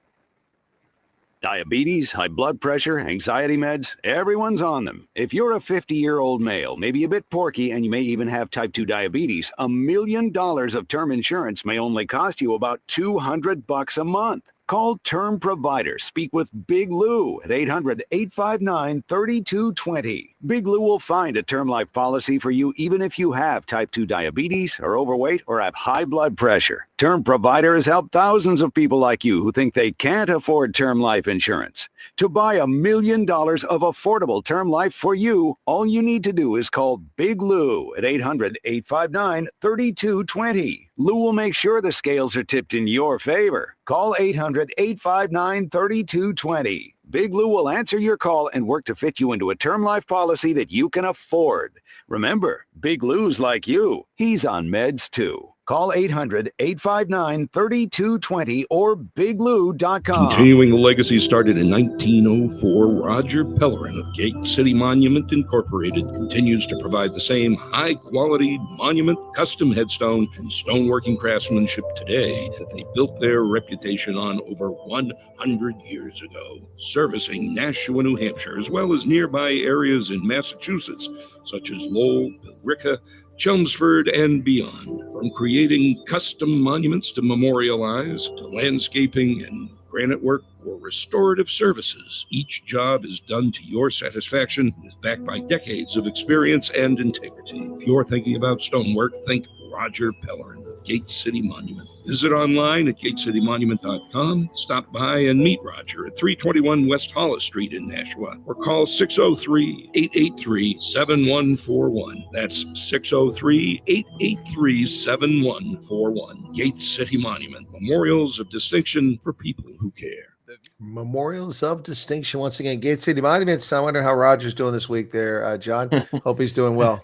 [SPEAKER 5] Diabetes, high blood pressure, anxiety meds, everyone's on them. If you're a 50-year-old male, maybe a bit porky, and you may even have type 2 diabetes, $1 million of term insurance may only cost you about $200 a month. Call Term Provider. Speak with Big Lou at 800-859-3220. Big Lou will find a term life policy for you even if you have type 2 diabetes, are overweight, or have high blood pressure. Term Provider has helped thousands of people like you who think they can't afford term life insurance. To buy $1 million of affordable term life for you, all you need to do is call Big Lou at 800-859-3220. Lou will make sure the scales are tipped in your favor. Call 800-859-3220. Big Lou will answer your call and work to fit you into a term life policy that you can afford. Remember, Big Lou's like you. He's on meds too. Call 800-859-3220 or biglou.com.
[SPEAKER 14] Continuing the legacy started in 1904, Roger Pellerin of Gate City Monument Incorporated continues to provide the same high-quality monument, custom headstone, and stoneworking craftsmanship today that they built their reputation on over 100 years ago, servicing Nashua, New Hampshire, as well as nearby areas in Massachusetts, such as Lowell, Billerica, Chelmsford, and beyond. From creating custom monuments to memorialize, to landscaping and granite work or restorative services, each job is done to your satisfaction and is backed by decades of experience and integrity. If you're thinking about stonework, think Roger Pellerin of Gate City Monument. Visit online at gatecitymonument.com. Stop by and meet Roger at 321 West Hollis Street in Nashua, or call 603-883-7141. That's 603-883-7141. Gate City Monument. Memorials of distinction for people who care.
[SPEAKER 8] Memorials of distinction. Once again, Gate City Monuments. I wonder how Roger's doing this week there, John. Hope he's doing well.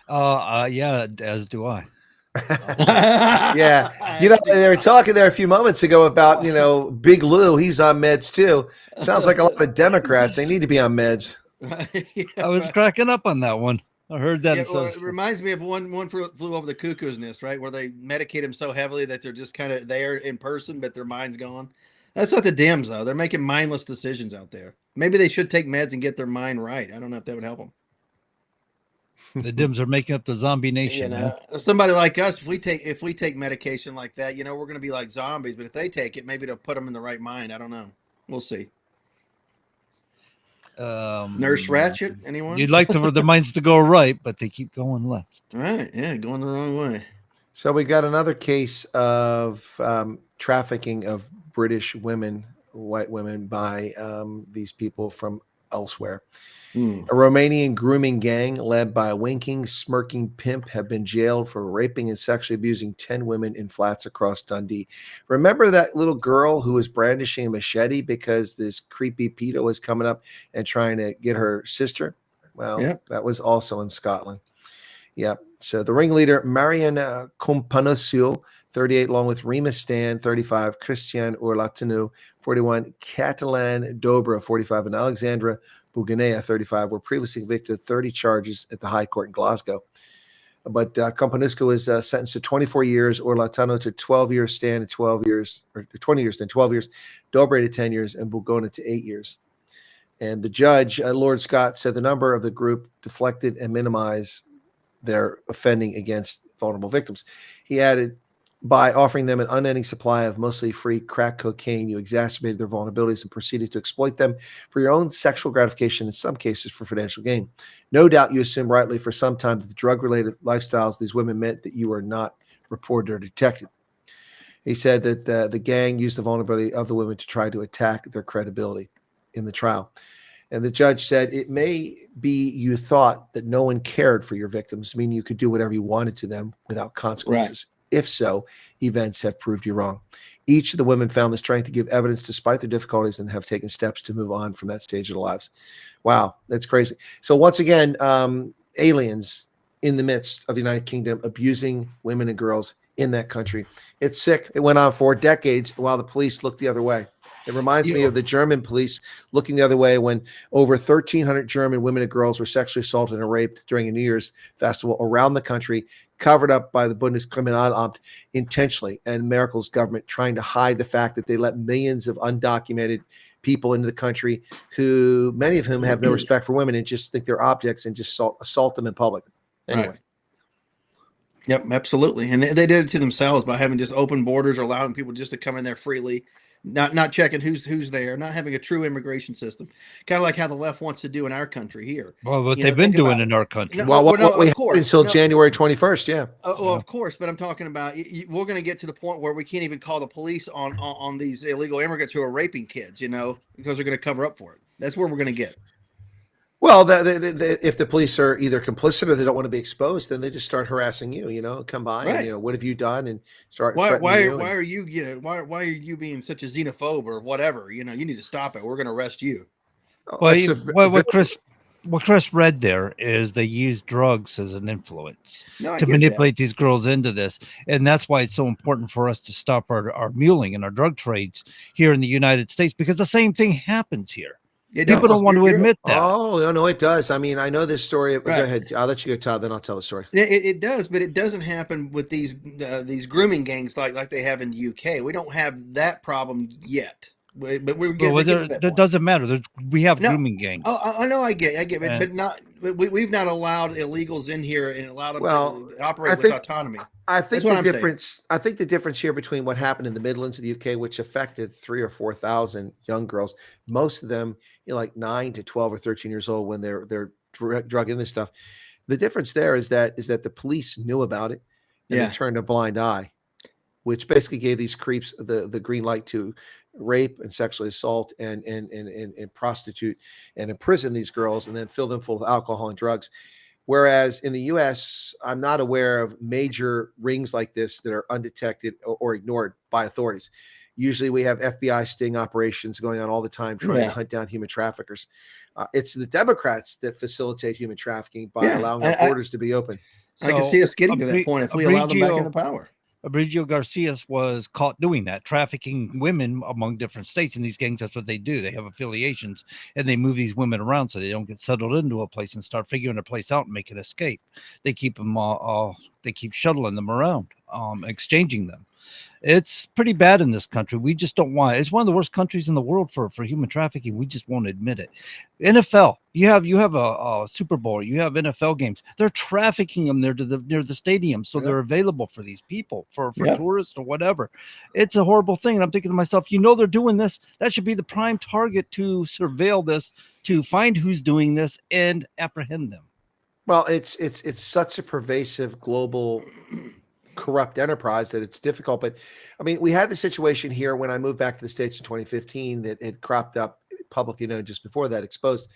[SPEAKER 9] Yeah, as do I.
[SPEAKER 8] Yeah. You know, they were talking there a few moments ago about, Big Lou. He's on meds too. Sounds like a lot of Democrats. They need to be on meds.
[SPEAKER 9] I was cracking up on that one. I heard that.
[SPEAKER 10] Yeah, well, it reminds me of one flew over the cuckoo's nest, right? Where they medicate him so heavily that they're just kind of there in person, but their mind's gone. That's not the Dems, though. They're making mindless decisions out there. Maybe they should take meds and get their mind right. I don't know if that would help them.
[SPEAKER 9] The Dems are making up the zombie nation.
[SPEAKER 10] Somebody like us, if we take medication like that, we're going to be like zombies. But if they take it, maybe they'll put them in the right mind. I don't know. We'll see. Nurse Ratchet, anyone?
[SPEAKER 9] You'd like for their minds to go right, but they keep going left.
[SPEAKER 10] Right, yeah, going the wrong way.
[SPEAKER 8] So we got another case of trafficking of British women, white women, by these people from elsewhere. A Romanian grooming gang led by a winking, smirking pimp have been jailed for raping and sexually abusing 10 women in flats across Dundee. Remember that little girl who was brandishing a machete because this creepy pedo was coming up and trying to get her sister? Well, That was also in Scotland. Yep. So the ringleader, Mariana Companosio, 38, along with Remus Stan, 35, Christian Urlatanu, 41, Catalan Dobra, 45, and Alexandra Buganea, 35, were previously convicted of 30 charges at the High Court in Glasgow. But Companosco was sentenced to 24 years, Urlatano to 12 years, Stan to 12 years, or 20 years, then 12 years, Dobra to 10 years, and Bugona to 8 years. And the judge, Lord Scott, said the number of the group deflected and minimized their offending against vulnerable victims. He added, by offering them an unending supply of mostly free crack cocaine, you exacerbated their vulnerabilities and proceeded to exploit them for your own sexual gratification, in some cases for financial gain. No doubt you assume rightly for some time that the drug-related lifestyles of these women meant that you were not reported or detected. He said that the gang used the vulnerability of the women to try to attack their credibility in the trial. And the judge said, it may be you thought that no one cared for your victims, meaning you could do whatever you wanted to them without consequences. Right. If so, events have proved you wrong. Each of the women found the strength to give evidence despite their difficulties and have taken steps to move on from that stage of their lives. Wow, that's crazy. So once again, aliens in the midst of the United Kingdom abusing women and girls in that country. It's sick. It went on for decades while the police looked the other way. It reminds me of the German police looking the other way when over 1,300 German women and girls were sexually assaulted and raped during a New Year's festival around the country, covered up by the Bundeskriminalamt intentionally, and Merkel's government trying to hide the fact that they let millions of undocumented people into the country who, many of whom have no respect for women and just think they're objects and just assault them in public. Anyway.
[SPEAKER 10] Right. Yep, absolutely. And they did it to themselves by having just open borders or allowing people just to come in there freely. Not checking who's there, not having a true immigration system, kind of like how the left wants to do in our country here.
[SPEAKER 9] Well, what they've been doing in our country.
[SPEAKER 8] What we had until January 21st, yeah.
[SPEAKER 10] Well, of course, but I'm talking about we're going to get to the point where we can't even call the police on these illegal immigrants who are raping kids, because they're going to cover up for it. That's where we're going to get.
[SPEAKER 8] Well, if the police are either complicit or they don't want to be exposed, then they just start harassing you. Come by and what have you done, and start. Why
[SPEAKER 10] are you being such a xenophobe or whatever? You need to stop it. We're going to arrest you.
[SPEAKER 9] What Chris read there is they use drugs as an influence to manipulate these girls into this, and that's why it's so important for us to stop our muling and our drug trades here in the United States, because the same thing happens here. People don't want to admit that.
[SPEAKER 8] Oh, no, it does. I mean, I know this story. Right. Go ahead. I'll let you go, Todd, then I'll tell the story.
[SPEAKER 10] It does, but it doesn't happen with these grooming gangs like they have in the UK. We don't have that problem yet. But we're getting to that point.
[SPEAKER 9] Doesn't matter. We have grooming gangs.
[SPEAKER 10] Oh, I know, I get it, but not. We've not allowed illegals in here and allowed them to operate with autonomy.
[SPEAKER 8] I think the difference. I think the difference here between what happened in the Midlands of the UK, which affected 3,000 or 4,000 young girls, most of them, like 9 to 12 or 13 years old, when they're drug in this stuff. The difference there is that the police knew about it and they turned a blind eye, which basically gave these creeps the green light to rape and sexually assault and prostitute and imprison these girls and then fill them full of alcohol and drugs. Whereas in the U.S., I'm not aware of major rings like this that are undetected or ignored by authorities. Usually we have FBI sting operations going on all the time trying to hunt down human traffickers. It's the Democrats that facilitate human trafficking by allowing our borders to be open.
[SPEAKER 10] I can see us getting to that point if we allow them back into power.
[SPEAKER 9] Abrigio Garcias was caught doing that, trafficking women among different states. In these gangs, that's what they do. They have affiliations, and they move these women around so they don't get settled into a place and start figuring a place out and make an escape. They keep them they keep shuttling them around, exchanging them. It's pretty bad in this country. We just don't want it. It's one of the worst countries in the world for human trafficking. We just won't admit it. NFL, you have a Super Bowl, you have NFL games. They're trafficking them near the stadium, so they're available for these people, for tourists or whatever. It's a horrible thing. And I'm thinking to myself, they're doing this. That should be the prime target to surveil this, to find who's doing this and apprehend them.
[SPEAKER 8] Well, it's such a pervasive global corrupt enterprise that it's difficult. But I mean, we had the situation here when I moved back to the States in 2015 that had cropped up publicly known just before that, exposed,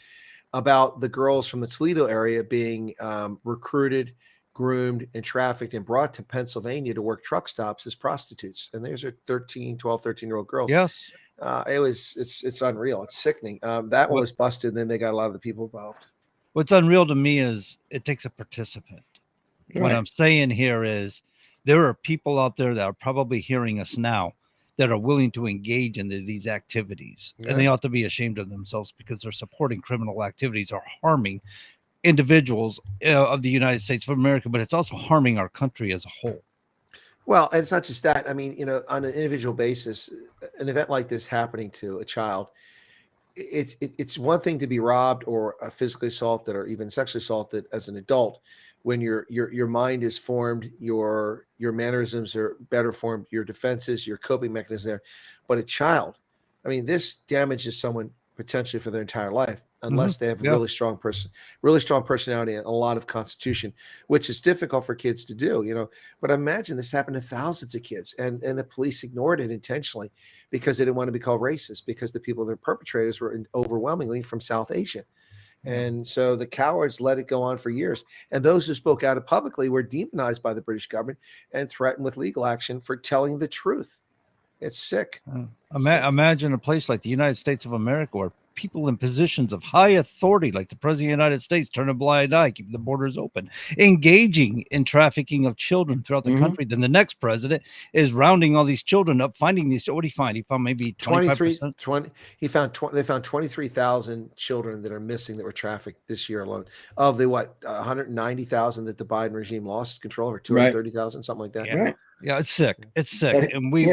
[SPEAKER 8] about the girls from the Toledo area being recruited, groomed, and trafficked and brought to Pennsylvania to work truck stops as prostitutes. And these are 13-year-old girls.
[SPEAKER 9] Yes.
[SPEAKER 8] It's unreal. It's sickening. That one was busted. And then they got a lot of the people involved.
[SPEAKER 9] What's unreal to me is it takes a participant. What I'm saying here is there are people out there that are probably hearing us now that are willing to engage in these activities, and they ought to be ashamed of themselves because they're supporting criminal activities or harming individuals of the United States of America, but it's also harming our country as a whole.
[SPEAKER 8] Well, and it's not just that. I mean, on an individual basis, an event like this happening to a child, it's one thing to be robbed or physically assaulted or even sexually assaulted as an adult, when your mind is formed, your mannerisms are better formed, your defenses, your coping mechanisms there. But a child, I mean, this damages someone potentially for their entire life unless they have a really strong personality and a lot of constitution, which is difficult for kids to do. But imagine this happened to thousands of kids, and the police ignored it intentionally because they didn't want to be called racist, because the people that are perpetrators were overwhelmingly from South Asia. And so the cowards let it go on for years. And those who spoke out publicly were demonized by the British government and threatened with legal action for telling the truth. It's sick.
[SPEAKER 9] Imagine a place like the United States of America where people in positions of high authority, like the President of the United States, turn a blind eye, keeping the borders open, engaging in trafficking of children throughout the country. Then the next president is rounding all these children up, finding these. What did he find? He found maybe 25%.
[SPEAKER 8] They found 23,000 children that are missing that were trafficked this year alone. Of the 190,000 that the Biden regime lost control over, 230,000, something like that.
[SPEAKER 9] Yeah, it's sick. It's sick. And we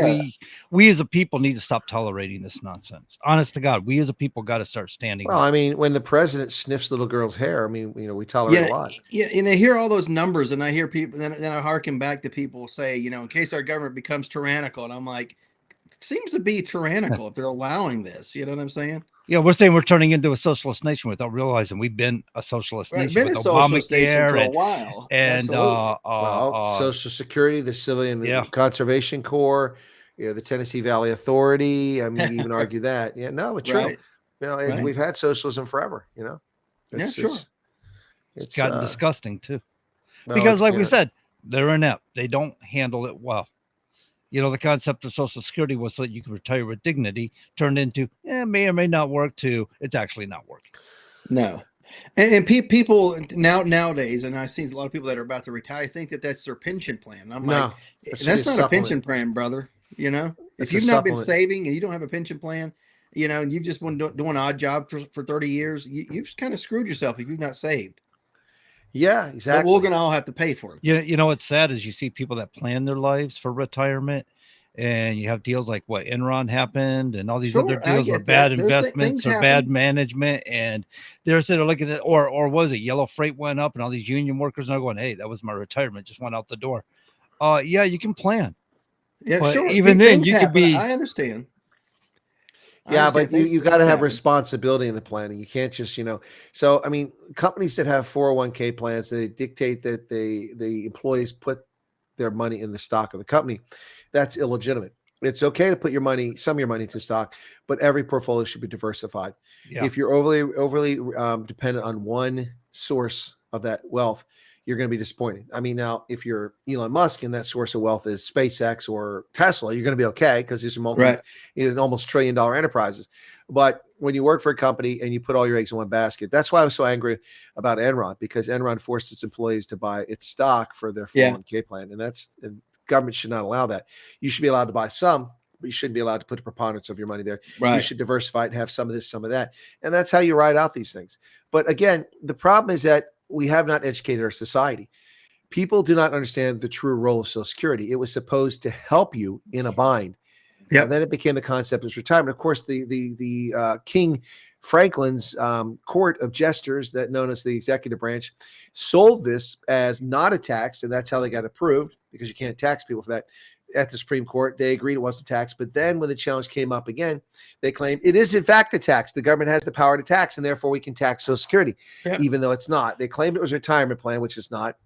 [SPEAKER 9] as a people need to stop tolerating this nonsense. Honest to God, we as a people got to start standing
[SPEAKER 8] Well,
[SPEAKER 9] up.
[SPEAKER 8] I mean, when the president sniffs little girls' hair, I mean, we tolerate a lot.
[SPEAKER 10] Yeah, and I hear all those numbers, and I hear people, then I hearken back to people say, in case our government becomes tyrannical, and I'm like, it seems to be tyrannical if they're allowing this. You know what I'm saying?
[SPEAKER 9] Yeah, we're saying we're turning into a socialist nation without realizing we've been a socialist nation.
[SPEAKER 10] Been
[SPEAKER 9] with
[SPEAKER 10] a socialist nation
[SPEAKER 9] Obamacare
[SPEAKER 10] for a while.
[SPEAKER 9] And
[SPEAKER 8] Social Security, the Civilian Conservation Corps, the Tennessee Valley Authority. I mean, you even argue that. Yeah, no, it's true. We've had socialism forever. It's
[SPEAKER 9] gotten disgusting too, because like we said, they're inept. They don't handle it well. The concept of Social Security was so that you could retire with dignity, turned into may or may not work to it's actually not working.
[SPEAKER 10] No. And people nowadays, and I've seen a lot of people that are about to retire, think that that's their pension plan. I'm like, that's not a pension plan, brother. If you've not been saving and you don't have a pension plan, and you've just been doing an odd job for 30 years, you've kind of screwed yourself if you've not saved.
[SPEAKER 8] Yeah, exactly.
[SPEAKER 10] But we're going to all have to pay for it.
[SPEAKER 9] What's sad is you see people that plan their lives for retirement, and you have deals like what Enron happened, and all these other deals were bad investments or bad management, and they're sitting looking at or was it yellow freight went up, and all these union workers are going, hey, that was my retirement, just went out the door. Yeah, you can plan.
[SPEAKER 10] Yeah,
[SPEAKER 9] but
[SPEAKER 10] sure.
[SPEAKER 9] Even then, you could be.
[SPEAKER 10] I understand.
[SPEAKER 8] Yeah, but you got to have responsibility in the planning. You can't just, So, I mean, companies that have 401k plans, they dictate that the employees put their money in the stock of the company. That's illegitimate. It's okay to put some of your money into stock, but every portfolio should be diversified. Yeah. If you're overly dependent on one source of that wealth, you're going to be disappointed. I mean, now, if you're Elon Musk and that source of wealth is SpaceX or Tesla, you're going to be okay because these are almost $1 trillion enterprises. But when you work for a company and you put all your eggs in one basket, that's why I was so angry about Enron, because Enron forced its employees to buy its stock for their 401k plan. And government should not allow that. You should be allowed to buy some, but you shouldn't be allowed to put a preponderance of your money there. Right. You should diversify it and have some of this, some of that. And that's how you ride out these things. But again, the problem is that we have not educated our society. People do not understand the true role of Social Security. It was supposed to help you in a bind. Yeah. Then it became the concept of retirement. Of course, the King Franklin's court of jesters, that known as the executive branch, sold this as not a tax, and that's how they got approved, because you can't tax people for that. At the Supreme Court, they agreed it wasn't a tax. But then when the challenge came up again, they claimed it is in fact a tax. The government has the power to tax, and therefore we can tax Social Security, even though it's not. They claimed it was a retirement plan, which is not.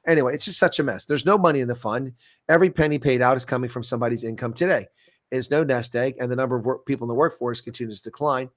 [SPEAKER 8] Anyway, it's just such a mess. There's no money in the fund. Every penny paid out is coming from somebody's income today. It's no nest egg, and the number of people in the workforce continues to decline.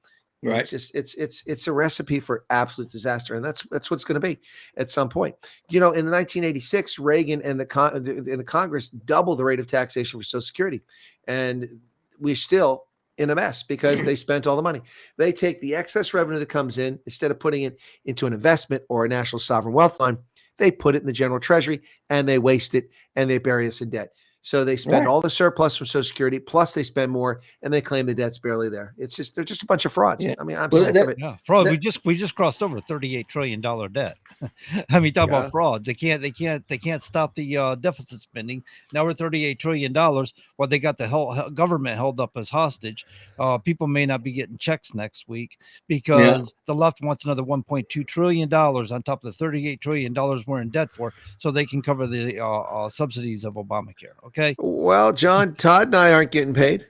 [SPEAKER 8] Right. It's just it's a recipe for absolute disaster, and that's what it's going to be at some point. In the 1986, Reagan and the Congress doubled the rate of taxation for Social Security, and we're still in a mess because they spent all the money. They take the excess revenue that comes in, instead of putting it into an investment or a national sovereign wealth fund, They put it in the general treasury and they waste it and they bury us in debt. So they spend all the surplus from Social Security, plus they spend more, and they claim the debt's barely there. They're just a bunch of frauds.
[SPEAKER 10] Yeah.
[SPEAKER 8] I mean, I'm
[SPEAKER 10] Well,
[SPEAKER 8] sick of it.
[SPEAKER 9] Yeah, fraud. We just crossed over $38 trillion debt. I mean, talk about frauds. They can't stop the deficit spending. Now we're $38 trillion. Well, they got the government held up as hostage. People may not be getting checks next week because the left wants another $1.2 trillion on top of the $38 trillion we're in debt for, so they can cover the subsidies of Obamacare. Okay.
[SPEAKER 8] Well, John, Todd and I aren't getting paid.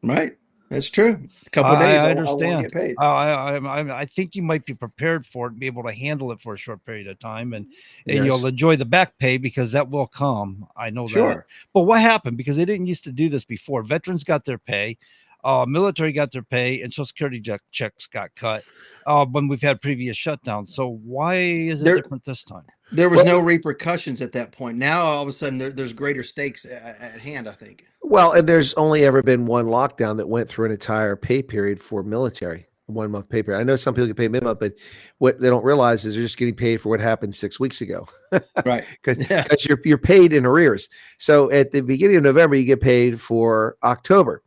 [SPEAKER 10] Right. That's true. A couple of days,
[SPEAKER 9] I
[SPEAKER 10] I
[SPEAKER 9] understand.
[SPEAKER 10] won't get paid.
[SPEAKER 9] I think you might be prepared for it and be able to handle it for a short period of time, and
[SPEAKER 8] Yes.
[SPEAKER 9] you'll enjoy the back pay because that will come. I know that.
[SPEAKER 10] Sure.
[SPEAKER 9] But what happened? Because they didn't used to do this before. Veterans got their pay, military got their pay, and Social Security checks got cut when we've had previous shutdowns. So why is it different this time?
[SPEAKER 10] There was no repercussions at that point. Now, all of a sudden, there's greater stakes at hand, I think.
[SPEAKER 8] Well, and there's only ever been one lockdown that went through an entire pay period for military, 1 month pay period. I know some people get paid mid-month, but what they don't realize is they're just getting paid for what happened 6 weeks ago.
[SPEAKER 10] Right.
[SPEAKER 8] Because you're paid in arrears. So at the beginning of November, you get paid for October.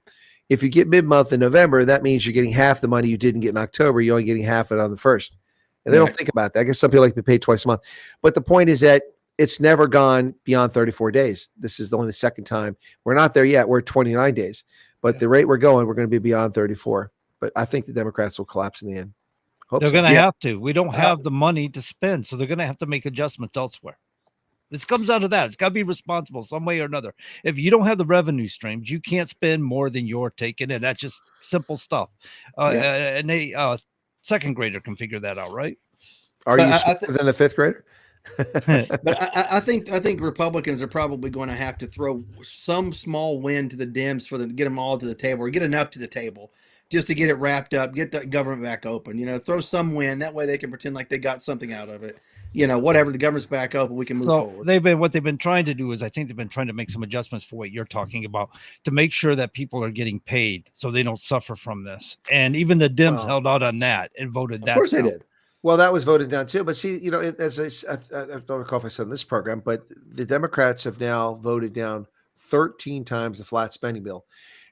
[SPEAKER 8] If you get mid-month in November, that means you're getting half the money you didn't get in October. You're only getting half it on the 1st. And they don't think about that. I guess some people like to be paid twice a month. But the point is that it's never gone beyond 34 days. This is only the second time. We're not there yet. We're at 29 days. But the rate we're going to be beyond 34. But I think the Democrats will collapse in the end.
[SPEAKER 9] They're going to have to. We don't have the money to spend, so they're going to have to make adjustments elsewhere. This comes out of that. It's got to be responsible some way or another. If you don't have the revenue streams, you can't spend more than you're taking in. That's just simple stuff. And a second grader can figure that out, right?
[SPEAKER 8] Are you smarter than a fifth grader?
[SPEAKER 10] But I think Republicans are probably going to have to throw some small win to the Dems for them to get them all to the table, or get enough to the table just to get it wrapped up, get the government back open. Throw some win. That way they can pretend like they got something out of it. Whatever, the government's back open, we can move forward.
[SPEAKER 9] What they've been trying to do is, I think they've been trying to make some adjustments for what you're talking about to make sure that people are getting paid so they don't suffer from this. And even the Dems held out on that and voted that.
[SPEAKER 10] Of course they did.
[SPEAKER 8] Well, that was voted down too. But see, as I don't recall if I said in this program, but the Democrats have now voted down 13 times the flat spending bill.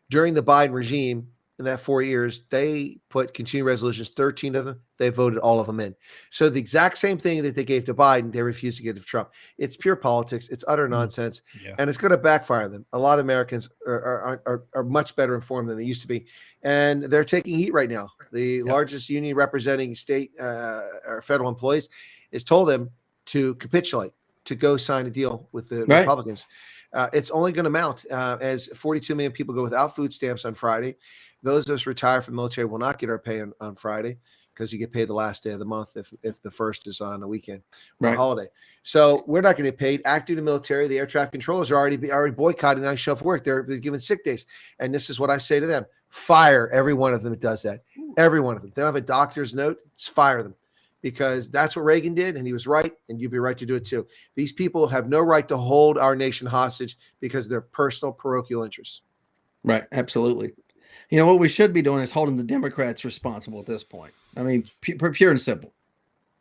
[SPEAKER 8] During the Biden regime, in that 4 years, they put continuing resolutions, 13 of them, they voted all of them in. So the exact same thing that they gave to Biden, they refused to give to Trump. It's pure politics. It's utter nonsense. And it's going to backfire on them. A lot of Americans are much better informed than they used to be. And they're taking heat right now. The largest union representing state or federal employees has told them to capitulate, to go sign a deal with the Republicans. It's only going to mount as 42 million people go without food stamps on Friday. Those of us retired from the military will not get our pay on Friday because you get paid the last day of the month if the first is on a weekend or a holiday. So we're not going to get paid. Active duty military, the air traffic controllers are already boycotting not show up for work. They're giving sick days. And this is what I say to them. Fire every one of them that does that. Every one of them. They don't have a doctor's note. Just fire them. Because that's what Reagan did, and he was right, and you'd be right to do it too. These people have no right to hold our nation hostage because of their personal parochial interests.
[SPEAKER 10] Right, absolutely. What we should be doing is holding the Democrats responsible at this point. I mean, pure and simple.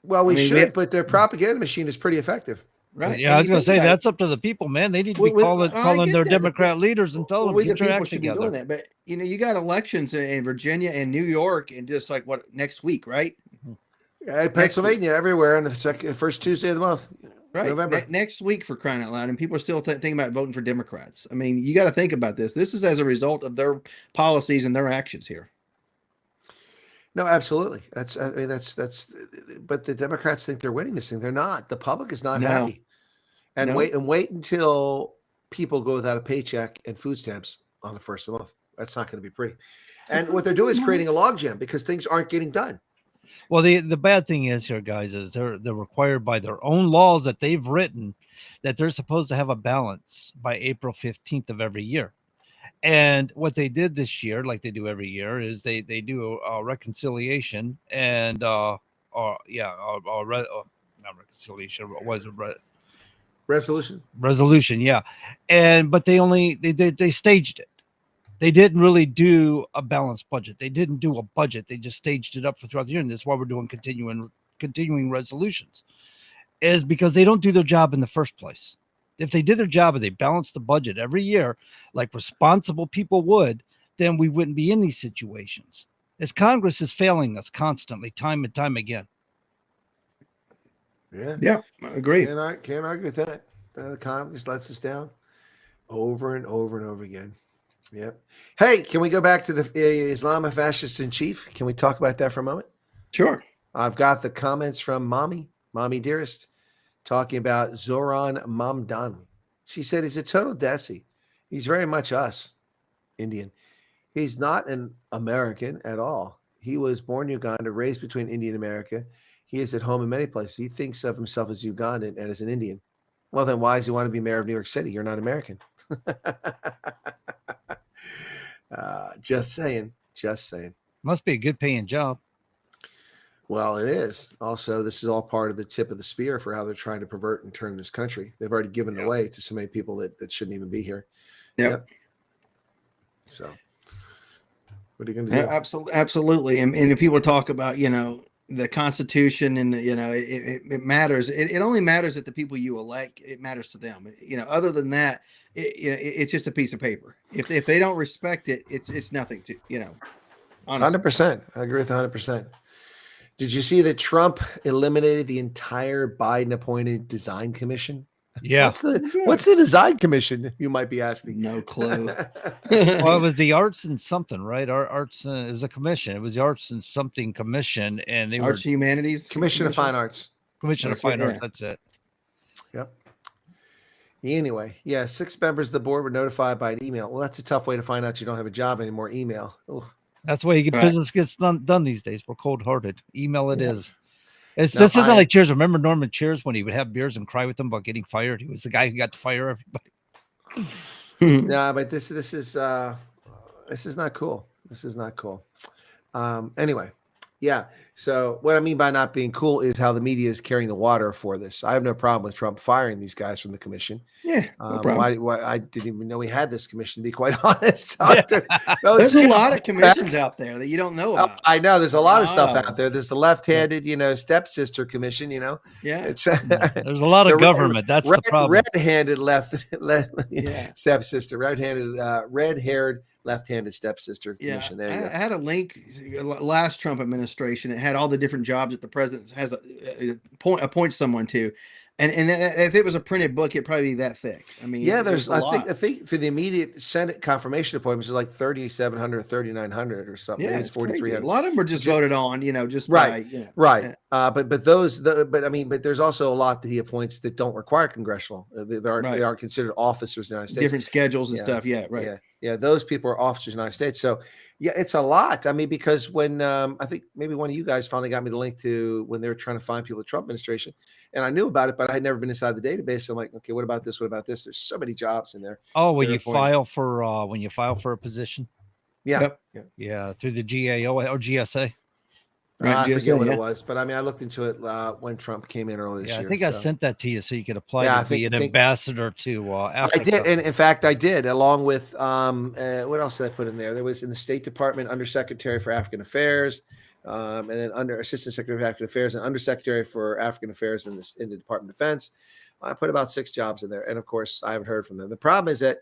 [SPEAKER 8] Well, we should, but their propaganda machine is pretty effective.
[SPEAKER 10] Right.
[SPEAKER 9] Yeah, I was going to say that's up to the people, man. They need to be calling their Democrat leaders and tell them
[SPEAKER 10] we, the
[SPEAKER 9] get your
[SPEAKER 10] people,
[SPEAKER 9] act
[SPEAKER 10] should
[SPEAKER 9] together.
[SPEAKER 10] be doing that. But you got elections in Virginia and New York, and just like next week, right?
[SPEAKER 8] Yeah, Pennsylvania, everywhere, on the first Tuesday of the month,
[SPEAKER 10] right?
[SPEAKER 8] November.
[SPEAKER 10] Next week, for crying out loud, and people are still thinking about voting for Democrats. I mean, you got to think about this. This is as a result of their policies and their actions here.
[SPEAKER 8] No, absolutely. But the Democrats think they're winning this thing. They're not. The public is not happy. And wait until people go without a paycheck and food stamps on the first of the month. That's not going to be pretty. And what they're doing is creating a logjam because things aren't getting done.
[SPEAKER 9] Well, the bad thing is here, guys, is they're required by their own laws that they've written that they're supposed to have a balance by April 15th of every year. And what they did this year, like they do every year, is they do a reconciliation and not reconciliation. What was it? Resolution, yeah. But they staged it. They didn't really do a balanced budget. They didn't do a budget. They just staged it up for throughout the year. And that's why we're doing continuing resolutions. is because they don't do their job in the first place. If they did their job and they balanced the budget every year like responsible people would, then we wouldn't be in these situations. As Congress is failing us constantly, time and time again.
[SPEAKER 8] Yeah,
[SPEAKER 10] I agree.
[SPEAKER 8] Can't argue with that. Congress lets us down over and over and over again. Yep. Hey, can we go back to the Islamic fascists in chief? Can we talk about that for a moment?
[SPEAKER 10] Sure.
[SPEAKER 8] I've got the comments from Mommy Dearest, talking about Zoran Mamdani. She said he's a total desi. He's very much us, Indian. He's not an American at all. He was born in Uganda, raised between India and America. He is at home in many places. He thinks of himself as Ugandan and as an Indian. Well, then why does he want to be mayor of New York City? You're not American. Just saying.
[SPEAKER 9] Must be a good paying job.
[SPEAKER 8] Well, it is. Also, this is all part of the tip of the spear for how they're trying to pervert and turn this country. They've already given it away to so many people that shouldn't even be here.
[SPEAKER 10] Yep.
[SPEAKER 8] So, what are you going to do?
[SPEAKER 10] Absolutely. And if people talk about, the Constitution and, it matters. It only matters that the people you elect, it matters to them. Other than that, it's just a piece of paper. If they don't respect it, it's nothing to, honestly.
[SPEAKER 8] 100%. I agree with 100%. Did you see that Trump eliminated the entire Biden-appointed design commission?
[SPEAKER 9] Yeah.
[SPEAKER 8] What's the design commission? You might be asking.
[SPEAKER 10] No clue.
[SPEAKER 9] Well, it was the arts and something, right? Arts. It was a commission. It was the arts and something commission, and they
[SPEAKER 10] Arts and Humanities
[SPEAKER 8] Commission of Fine Arts.
[SPEAKER 9] Commission of Fine Arts. That's it.
[SPEAKER 8] Yep. Anyway, 6 members of the board were notified by an email. Well, that's a tough way to find out you don't have a job anymore. Email. Ooh.
[SPEAKER 9] That's why you get business gets done these days. We're cold-hearted. Email it is. This isn't like Cheers. Remember Norman Cheers when he would have beers and cry with them about getting fired? He was the guy who got to fire everybody.
[SPEAKER 8] No, but this is not cool. This is not cool. Anyway, So what I mean by not being cool is how the media is carrying the water for this. I have no problem with Trump firing these guys from the commission.
[SPEAKER 10] Yeah, no problem.
[SPEAKER 8] Why I didn't even know we had this commission, to be quite honest.
[SPEAKER 10] There's a lot of commissions out there that you don't know about.
[SPEAKER 8] I know there's a lot of stuff out there. There's the left-handed, stepsister commission.
[SPEAKER 10] Yeah,
[SPEAKER 8] it's
[SPEAKER 9] there's a lot of government. That's the problem.
[SPEAKER 8] Red-handed stepsister, red-haired left-handed stepsister commission. There you go.
[SPEAKER 10] I had a link last Trump administration. It had all the different jobs that the president has appoints someone to. And if it was a printed book, it'd probably be that thick. I mean,
[SPEAKER 8] there's I think for the immediate Senate confirmation appointments, it's like 3,700 or 3,900 or something.
[SPEAKER 10] Yeah,
[SPEAKER 8] it's 4,300.
[SPEAKER 10] A lot of them were just voted on, just
[SPEAKER 8] right,
[SPEAKER 10] by,
[SPEAKER 8] right. But there's also a lot that he appoints that don't require congressional. They aren't considered officers in the United States.
[SPEAKER 10] Different schedules and stuff. Yeah, right.
[SPEAKER 8] Yeah, those people are officers in the United States. So it's a lot. I mean, because when I think maybe one of you guys finally got me the link to when they were trying to find people at Trump administration, and I knew about it, but I had never been inside the database. I'm like, okay, what about this? What about this? There's so many jobs in there.
[SPEAKER 9] Oh, when you file for a position.
[SPEAKER 8] Yeah.
[SPEAKER 9] Yeah, through the GAO or GSA.
[SPEAKER 8] I forget what it was, but I mean, I looked into it when Trump came in earlier this year.
[SPEAKER 9] I think I sent that to you so you could apply to be an ambassador to Africa.
[SPEAKER 8] I did, and in fact, I did, along with what else did I put in there? There was in the State Department Undersecretary for African Affairs, and then under Assistant Secretary of African Affairs and Undersecretary for African Affairs in the Department of Defense. I put about 6 jobs in there, and of course, I haven't heard from them. The problem is that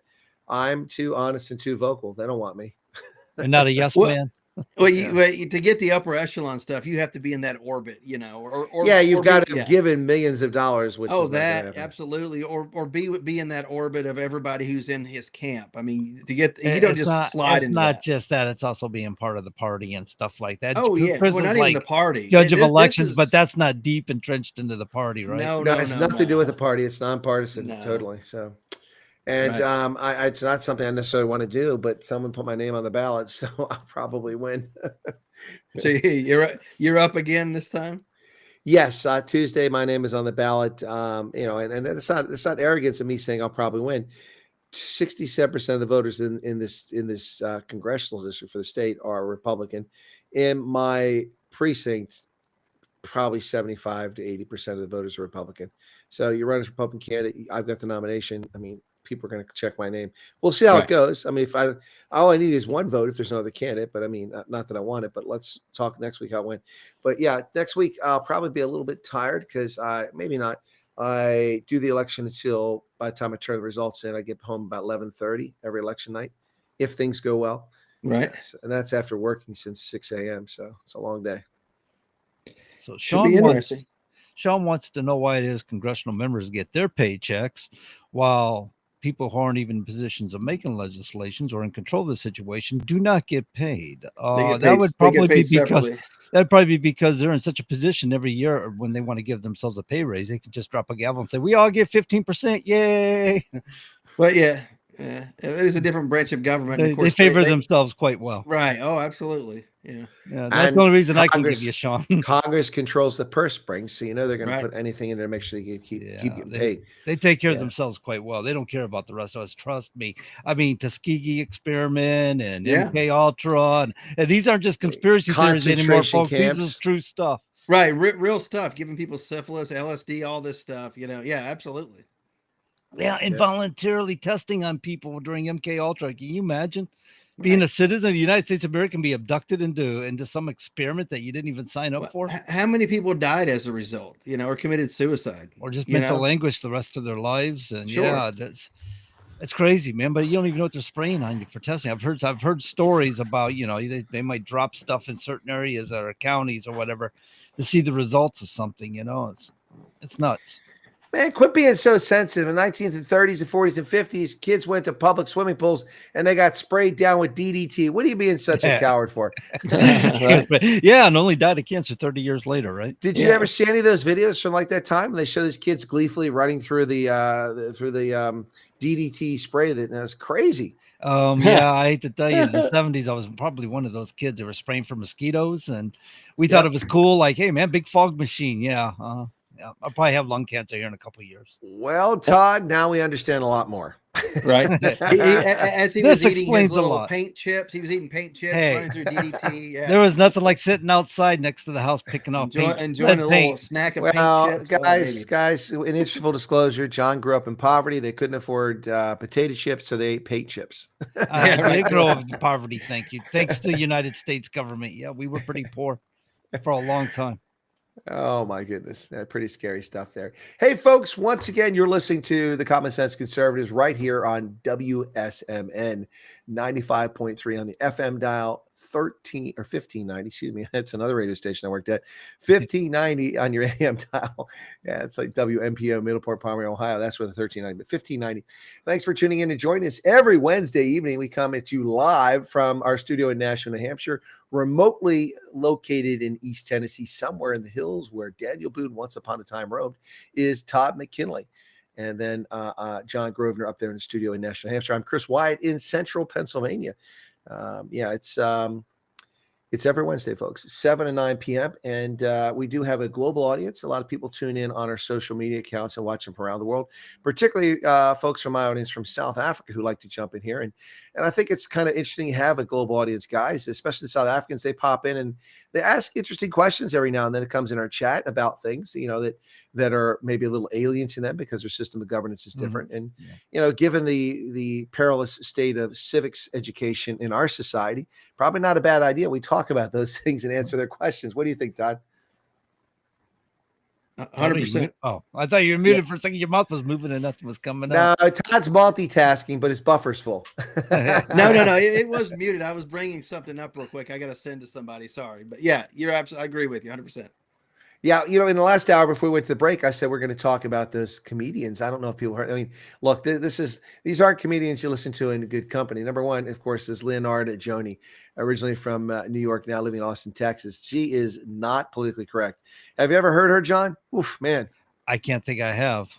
[SPEAKER 8] I'm too honest and too vocal. They don't want me.
[SPEAKER 9] You're not a yes man.
[SPEAKER 10] Well, to get the upper echelon stuff, you have to be in that orbit,
[SPEAKER 8] you've got to have given millions of dollars. Which
[SPEAKER 10] absolutely, or be in that orbit of everybody who's in his camp. I mean, you don't just slide into.
[SPEAKER 9] It's not just that; it's also being part of the party and stuff like that.
[SPEAKER 10] Oh yeah, well, not even the party.
[SPEAKER 9] Judge of elections, but that's not deep entrenched into the party, right?
[SPEAKER 10] No,
[SPEAKER 8] it's nothing to do with the party. It's nonpartisan, totally. So. And it's not something I necessarily want to do, but someone put my name on the ballot, so I'll probably win.
[SPEAKER 10] So you're up again this time?
[SPEAKER 8] Yes, Tuesday my name is on the ballot. And it's not arrogance of me saying I'll probably win. 67% of the voters in this congressional district for the state are Republican. In my precinct, probably 75 to 80% of the voters are Republican. So you run as a Republican candidate. I've got the nomination. I mean, people are going to check my name. We'll see how
[SPEAKER 10] Right.
[SPEAKER 8] it goes. I mean, all I need is one vote if there's no other candidate, but I mean, not that I want it, but let's talk next week how it went. But yeah, next week I'll probably be a little bit tired because maybe not. I do the election until by the time I turn the results in, I get home about 11:30 every election night, if things go well.
[SPEAKER 10] Right.
[SPEAKER 8] Yes, and that's after working since 6 a.m. So it's a long day.
[SPEAKER 9] So
[SPEAKER 10] Should be interesting.
[SPEAKER 9] Sean wants to know why it is congressional members get their paychecks while people who aren't even in positions of making legislations or in control of the situation do not get paid. That would probably be because that'd probably be because they're in such a position every year when they want to give themselves a pay raise, they could just drop a gavel and say, "We all get 15%, yay!"
[SPEAKER 10] But yeah, it is a different branch of government. And of course,
[SPEAKER 9] they favor themselves quite well.
[SPEAKER 10] Right. Oh, absolutely. Yeah.
[SPEAKER 9] That's the only reason I can give you, Sean.
[SPEAKER 8] Congress controls the purse strings, so they're going to put anything in there to make sure they keep getting paid.
[SPEAKER 9] They take care of themselves quite well. They don't care about the rest of us. Trust me. I mean, Tuskegee experiment and MK Ultra, and these aren't just conspiracy theories anymore, folks. This is true stuff.
[SPEAKER 10] Right. Real stuff. Giving people syphilis, LSD, all this stuff. Yeah, absolutely.
[SPEAKER 9] Yeah, involuntarily testing on people during MK Ultra. Can you imagine? Being a citizen of the United States of America and be abducted into some experiment that you didn't even sign up for.
[SPEAKER 10] How many people died as a result, or committed suicide,
[SPEAKER 9] or just mental anguish the rest of their lives? And that's crazy, man. But you don't even know what they're spraying on you for testing. I've heard stories about they might drop stuff in certain areas or counties or whatever to see the results of something. It's nuts.
[SPEAKER 8] Man, quit being so sensitive. In the 1930s and 40s and 50s, kids went to public swimming pools and they got sprayed down with DDT. What are you being such a coward for?
[SPEAKER 9] Yeah, and only died of cancer 30 years later, right?
[SPEAKER 8] Did you ever see any of those videos from like that time? They show these kids gleefully running through the DDT spray. That was crazy.
[SPEAKER 9] Yeah, I hate to tell you, in the 70s, I was probably one of those kids that were spraying for mosquitoes, and we thought it was cool. Like, hey, man, big fog machine. Yeah, I'll probably have lung cancer here in a couple of years.
[SPEAKER 8] Well, Todd, now we understand a lot more.
[SPEAKER 10] Right. As he was eating his little paint chips, he was eating paint chips, running through DDT. Yeah.
[SPEAKER 9] There was nothing like sitting outside next to the house picking up
[SPEAKER 10] enjoying a little snack of paint chips.
[SPEAKER 8] Guys, in interest of full disclosure, John grew up in poverty. They couldn't afford potato chips, so they ate paint chips.
[SPEAKER 9] I grew up in poverty, thank you. Thanks to the United States government. Yeah, we were pretty poor for a long time.
[SPEAKER 8] Oh my goodness. Pretty scary stuff there. Hey folks, once again, you're listening to the Common Sense Conservatives right here on WSMN 95.3 on the FM dial, 1590. Excuse me. That's another radio station I worked at. 1590 on your AM dial. Yeah, it's like WMPO, Middleport, Palmer, Ohio. That's where the 1390, but 1590. Thanks for tuning in and joining us every Wednesday evening. We come at you live from our studio in Nashua, New Hampshire, remotely located in East Tennessee, somewhere in the hills where Daniel Boone once upon a time roamed, is Todd McKinley. And then John Grosvenor up there in the studio in Nashua, New Hampshire. I'm Chris Wyatt in central Pennsylvania. It's every Wednesday, folks, 7 and 9 p.m. And we do have a global audience. A lot of people tune in on our social media accounts and watch them from around the world, particularly folks from my audience from South Africa who like to jump in here. And I think it's kind of interesting to have a global audience, guys, especially the South Africans. They pop in and they ask interesting questions every now and then. It comes in our chat about things, that are maybe a little alien to them because their system of governance is different. Mm-hmm. And, given the perilous state of civics education in our society, probably not a bad idea. We talk about those things and answer their questions. What do you think, Todd?
[SPEAKER 10] 100%.
[SPEAKER 9] Oh, I thought you were muted for a second. Your mouth was moving and nothing was coming out.
[SPEAKER 8] No, Todd's multitasking, but his buffer's full.
[SPEAKER 10] No. It was muted. I was bringing something up real quick. I got to send to somebody. Sorry. But yeah, you're absolutely, I agree with you 100%.
[SPEAKER 8] Yeah, in the last hour before we went to the break, I said we're going to talk about those comedians. I don't know if people heard. I mean, look, these aren't comedians you listen to in good company. Number one, of course, is Leonardo Joni, originally from New York, now living in Austin, Texas. She is not politically correct. Have you ever heard her, John? Oof, man.
[SPEAKER 9] I can't think I have.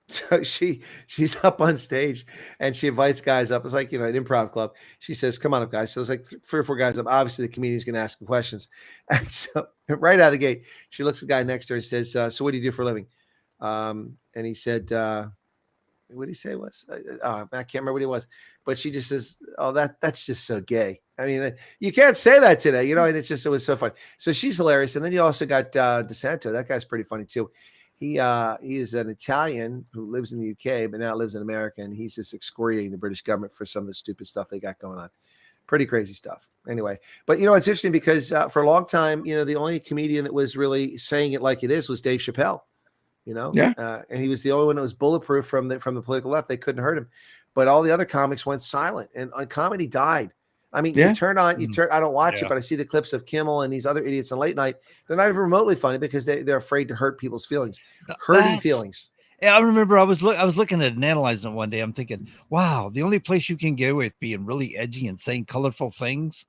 [SPEAKER 8] So she's up on stage and she invites guys up. It's like, an improv club. She says, come on up, guys. So there's like 3 or 4 guys up. Obviously, the comedian's going to ask them questions. And so right out of the gate, she looks at the guy next to her and says, so what do you do for a living? And he said, what did he say was? I can't remember what it was. But she just says, oh, that's just so gay. I mean, you can't say that today, and it was so funny. So she's hilarious. And then you also got DeSanto. That guy's pretty funny too. He is an Italian who lives in the UK, but now lives in America, and he's just excoriating the British government for some of the stupid stuff they got going on. Pretty crazy stuff. Anyway, but it's interesting because for a long time, the only comedian that was really saying it like it is was Dave Chappelle. And he was the only one that was bulletproof from the political left. They couldn't hurt him, but all the other comics went silent, and comedy died. I mean, you turn. I don't watch it, but I see the clips of Kimmel and these other idiots on late night. They're not even remotely funny because they're afraid to hurt people's feelings, hurting feelings.
[SPEAKER 9] Yeah, I remember I was looking at it and analyzing it one day. I'm thinking, wow, the only place you can go with being really edgy and saying colorful things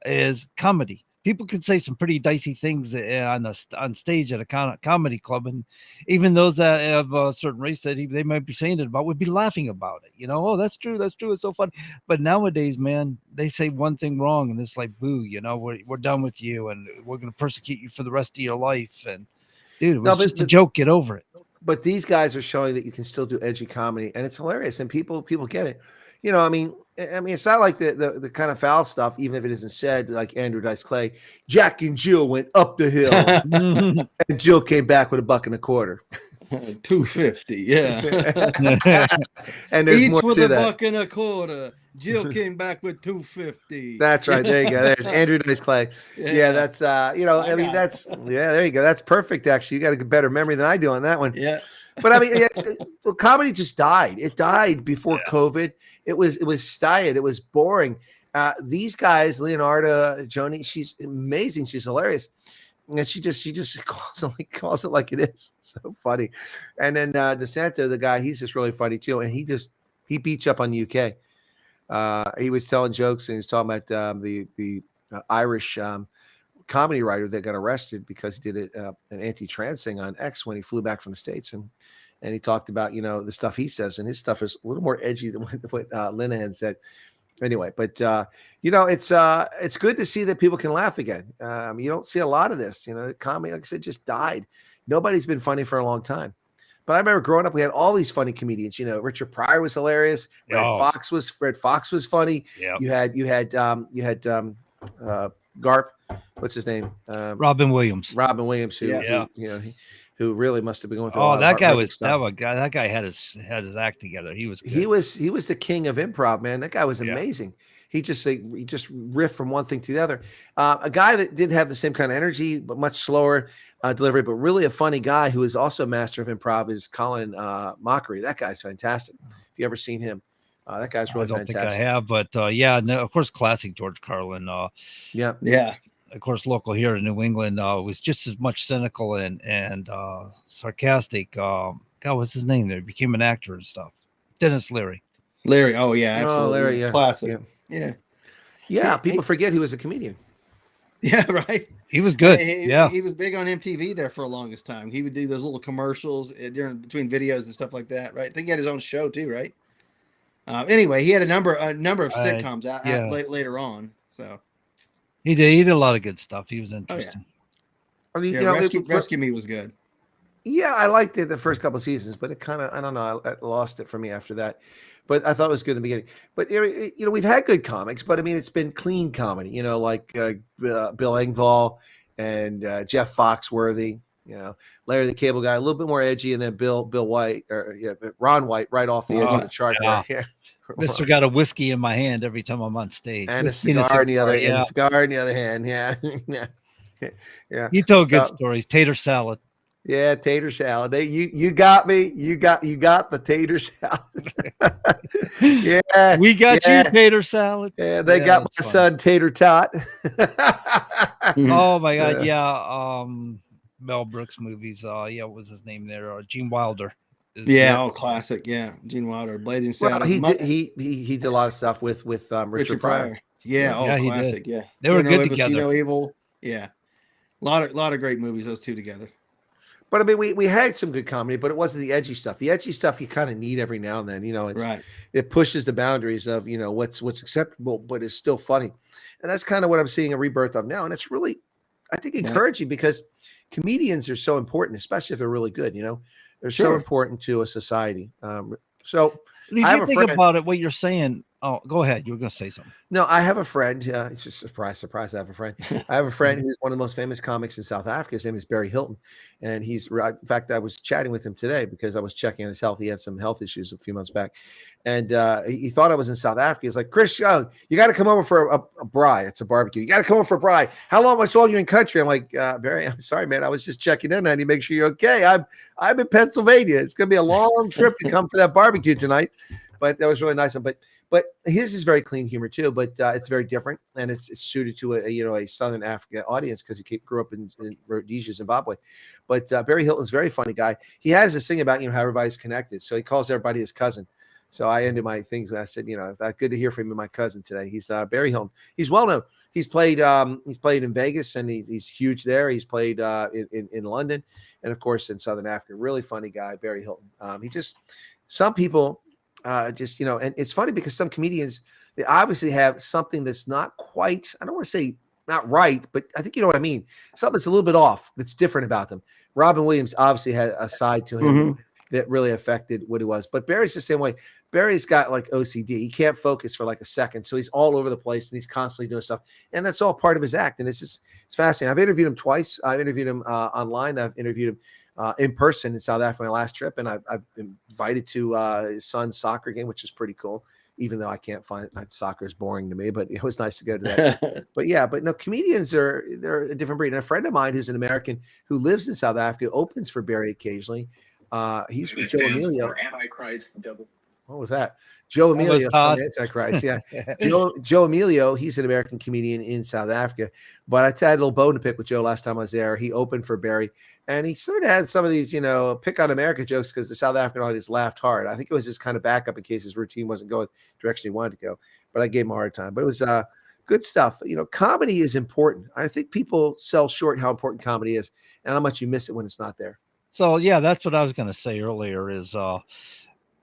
[SPEAKER 9] is comedy. People could say some pretty dicey things on stage at a comedy club, and even those that have a certain race that they might be saying it about would be laughing about it. Oh, that's true, it's so funny. But nowadays, man, they say one thing wrong, and it's like, boo, we're done with you, and we're going to persecute you for the rest of your life. And dude, it was just a joke. Get over it.
[SPEAKER 8] But these guys are showing that you can still do edgy comedy, and it's hilarious, and people get it. I mean, it's not like the kind of foul stuff, even if it isn't said, like Andrew Dice Clay. Jack and Jill went up the hill, and Jill came back with $1.25.
[SPEAKER 10] $2.50, yeah.
[SPEAKER 8] And there's
[SPEAKER 10] each
[SPEAKER 8] more
[SPEAKER 10] with
[SPEAKER 8] to
[SPEAKER 10] a
[SPEAKER 8] that.
[SPEAKER 10] $1.25. Jill came back with $2.50.
[SPEAKER 8] That's right. There you go. There's Andrew Dice Clay. Yeah, that's there you go. That's perfect. Actually, you got a better memory than I do on that one.
[SPEAKER 10] Yeah.
[SPEAKER 8] But I mean, comedy just died. It died before COVID. It was tired. It was boring. These guys, Leonardo, Joni, she's amazing. She's hilarious. And she just calls it like it is. So funny. And then DeSanto, the guy, he's just really funny too. And he beats up on the UK. He was telling jokes, and he's talking about the Irish comedy writer that got arrested because he did an anti-trans thing on X when he flew back from the States, and he talked about the stuff he says, and his stuff is a little more edgy than what Linehan said. Anyway, but it's good to see that people can laugh again. You don't see a lot of this. Comedy, like I said, just died. Nobody's been funny for a long time. But I remember growing up, we had all these funny comedians. Richard Pryor was hilarious. Red Fox was funny. Yep. You had Garp. What's his name?
[SPEAKER 9] Robin Williams.
[SPEAKER 8] Robin Williams, who really must have been going through. A lot
[SPEAKER 9] that
[SPEAKER 8] of
[SPEAKER 9] guy was
[SPEAKER 8] stuff.
[SPEAKER 9] that guy had his act together. He was good.
[SPEAKER 8] He was the king of improv, man. That guy was amazing. He just riffed from one thing to the other. A guy that didn't have the same kind of energy, but much slower delivery, but really a funny guy who is also a master of improv is Colin Mockery. That guy's fantastic. If you ever seen him, that guy's really fantastic.
[SPEAKER 9] I don't think I have, but no, of course, classic George Carlin.
[SPEAKER 8] Yeah.
[SPEAKER 9] Of course, local here in New England was just as much cynical and sarcastic. God, what's his name? There, he became an actor and stuff. Dennis Leary.
[SPEAKER 10] Oh yeah, absolutely.
[SPEAKER 8] Oh, Larry, yeah.
[SPEAKER 10] Classic.
[SPEAKER 8] Yeah. People forget he was a comedian.
[SPEAKER 10] Yeah, right.
[SPEAKER 9] He was good.
[SPEAKER 10] He was big on MTV there for the longest time. He would do those little commercials between videos and stuff like that, right? I think he had his own show too, right? Anyway, he had a number of sitcoms later on. So
[SPEAKER 9] he did a lot of good stuff. He was interesting.
[SPEAKER 10] Oh, yeah. I mean, Rescue Me was good.
[SPEAKER 8] Yeah, I liked it the first couple of seasons, but it kind of, I don't know, I lost it for me after that. But I thought it was good in the beginning. But, we've had good comics, but I mean, it's been clean comedy, like Bill Engvall and Jeff Foxworthy, Larry the Cable Guy, a little bit more edgy, and then Bill White, Ron White right off the edge of the chart there.
[SPEAKER 9] Mr. Got a whiskey in my hand every time I'm on stage.
[SPEAKER 8] And a cigar in the other hand. Yeah.
[SPEAKER 9] He told good stories. Tater salad.
[SPEAKER 8] Yeah, tater salad. You got me. You got the tater salad. Yeah,
[SPEAKER 9] we got you, tater salad.
[SPEAKER 8] Yeah, they got my son Tater Tot.
[SPEAKER 9] Oh my God, Mel Brooks movies. What was his name there? Gene Wilder.
[SPEAKER 10] Classic. Yeah, Gene Wilder, Blazing Saddles.
[SPEAKER 8] Well, he did a lot of stuff with Richard Pryor.
[SPEAKER 10] Classic. Yeah,
[SPEAKER 9] they were good together.
[SPEAKER 10] Evil. Yeah, a lot of great movies. Those two together.
[SPEAKER 8] But I mean, we had some good comedy, but it wasn't the edgy stuff. The edgy stuff you kind of need every now and then. It pushes the boundaries of what's acceptable, but it's still funny, and that's kind of what I'm seeing a rebirth of now. And it's really, I think, encouraging because comedians are so important, especially if they're really good. They're so important to a society. So
[SPEAKER 9] if you think about it, what you're saying, Oh, go ahead. You were going to say something.
[SPEAKER 8] No, I have a friend. It's just surprise. I have a friend. I have a friend who's one of the most famous comics in South Africa. His name is Barry Hilton, and in fact, I was chatting with him today because I was checking on his health. He had some health issues a few months back, and he thought I was in South Africa. He's like, Chris, you got to come over for a braai. It's a barbecue. You got to come over for a braai. How much longer are you in country? I'm like, Barry, I'm sorry, man. I was just checking in. I need to make sure you're okay. I'm in Pennsylvania. It's going to be a long trip to come for that barbecue tonight. But that was really nice. But his is very clean humor too. But it's very different, and it's suited to a Southern Africa audience because he grew up in Rhodesia, Zimbabwe. But Barry Hilton's a very funny guy. He has this thing about how everybody's connected, so he calls everybody his cousin. So I ended my things when I said, good to hear from you, my cousin today. He's Barry Hilton. He's well known. He's played in Vegas, and he's huge there. He's played in London, and of course in Southern Africa. Really funny guy, Barry Hilton. Some people. And it's funny because some comedians, they obviously have something that's not quite, I don't want to say not right, but I think you know what I mean. Something that's a little bit off, that's different about them. Robin Williams obviously had a side to him that really affected what he was. But Barry's the same way. Barry's got like OCD. He can't focus for like a second. So he's all over the place and he's constantly doing stuff. And that's all part of his act. And it's fascinating. I've interviewed him twice. I've interviewed him online. I've interviewed him in person in South Africa my last trip, and I've been invited to his son's soccer game, which is pretty cool. Even though I can't find soccer is boring to me, but it was nice to go to that. but no, comedians they're a different breed. And a friend of mine who's an American who lives in South Africa opens for Barry occasionally. He's from Joe Emilio.
[SPEAKER 15] Antichrist double.
[SPEAKER 8] What was that? Joe Emilio, Antichrist. Yeah. Joe Emilio, he's an American comedian in South Africa. But I had a little bone to pick with Joe last time I was there. He opened for Barry, and he sort of had some of these, pick on America jokes because the South African audience laughed hard. I think it was just kind of backup in case his routine wasn't going the direction he wanted to go. But I gave him a hard time. But it was good stuff. Comedy is important. I think people sell short how important comedy is and how much you miss it when it's not there.
[SPEAKER 9] So, yeah, that's what I was going to say earlier is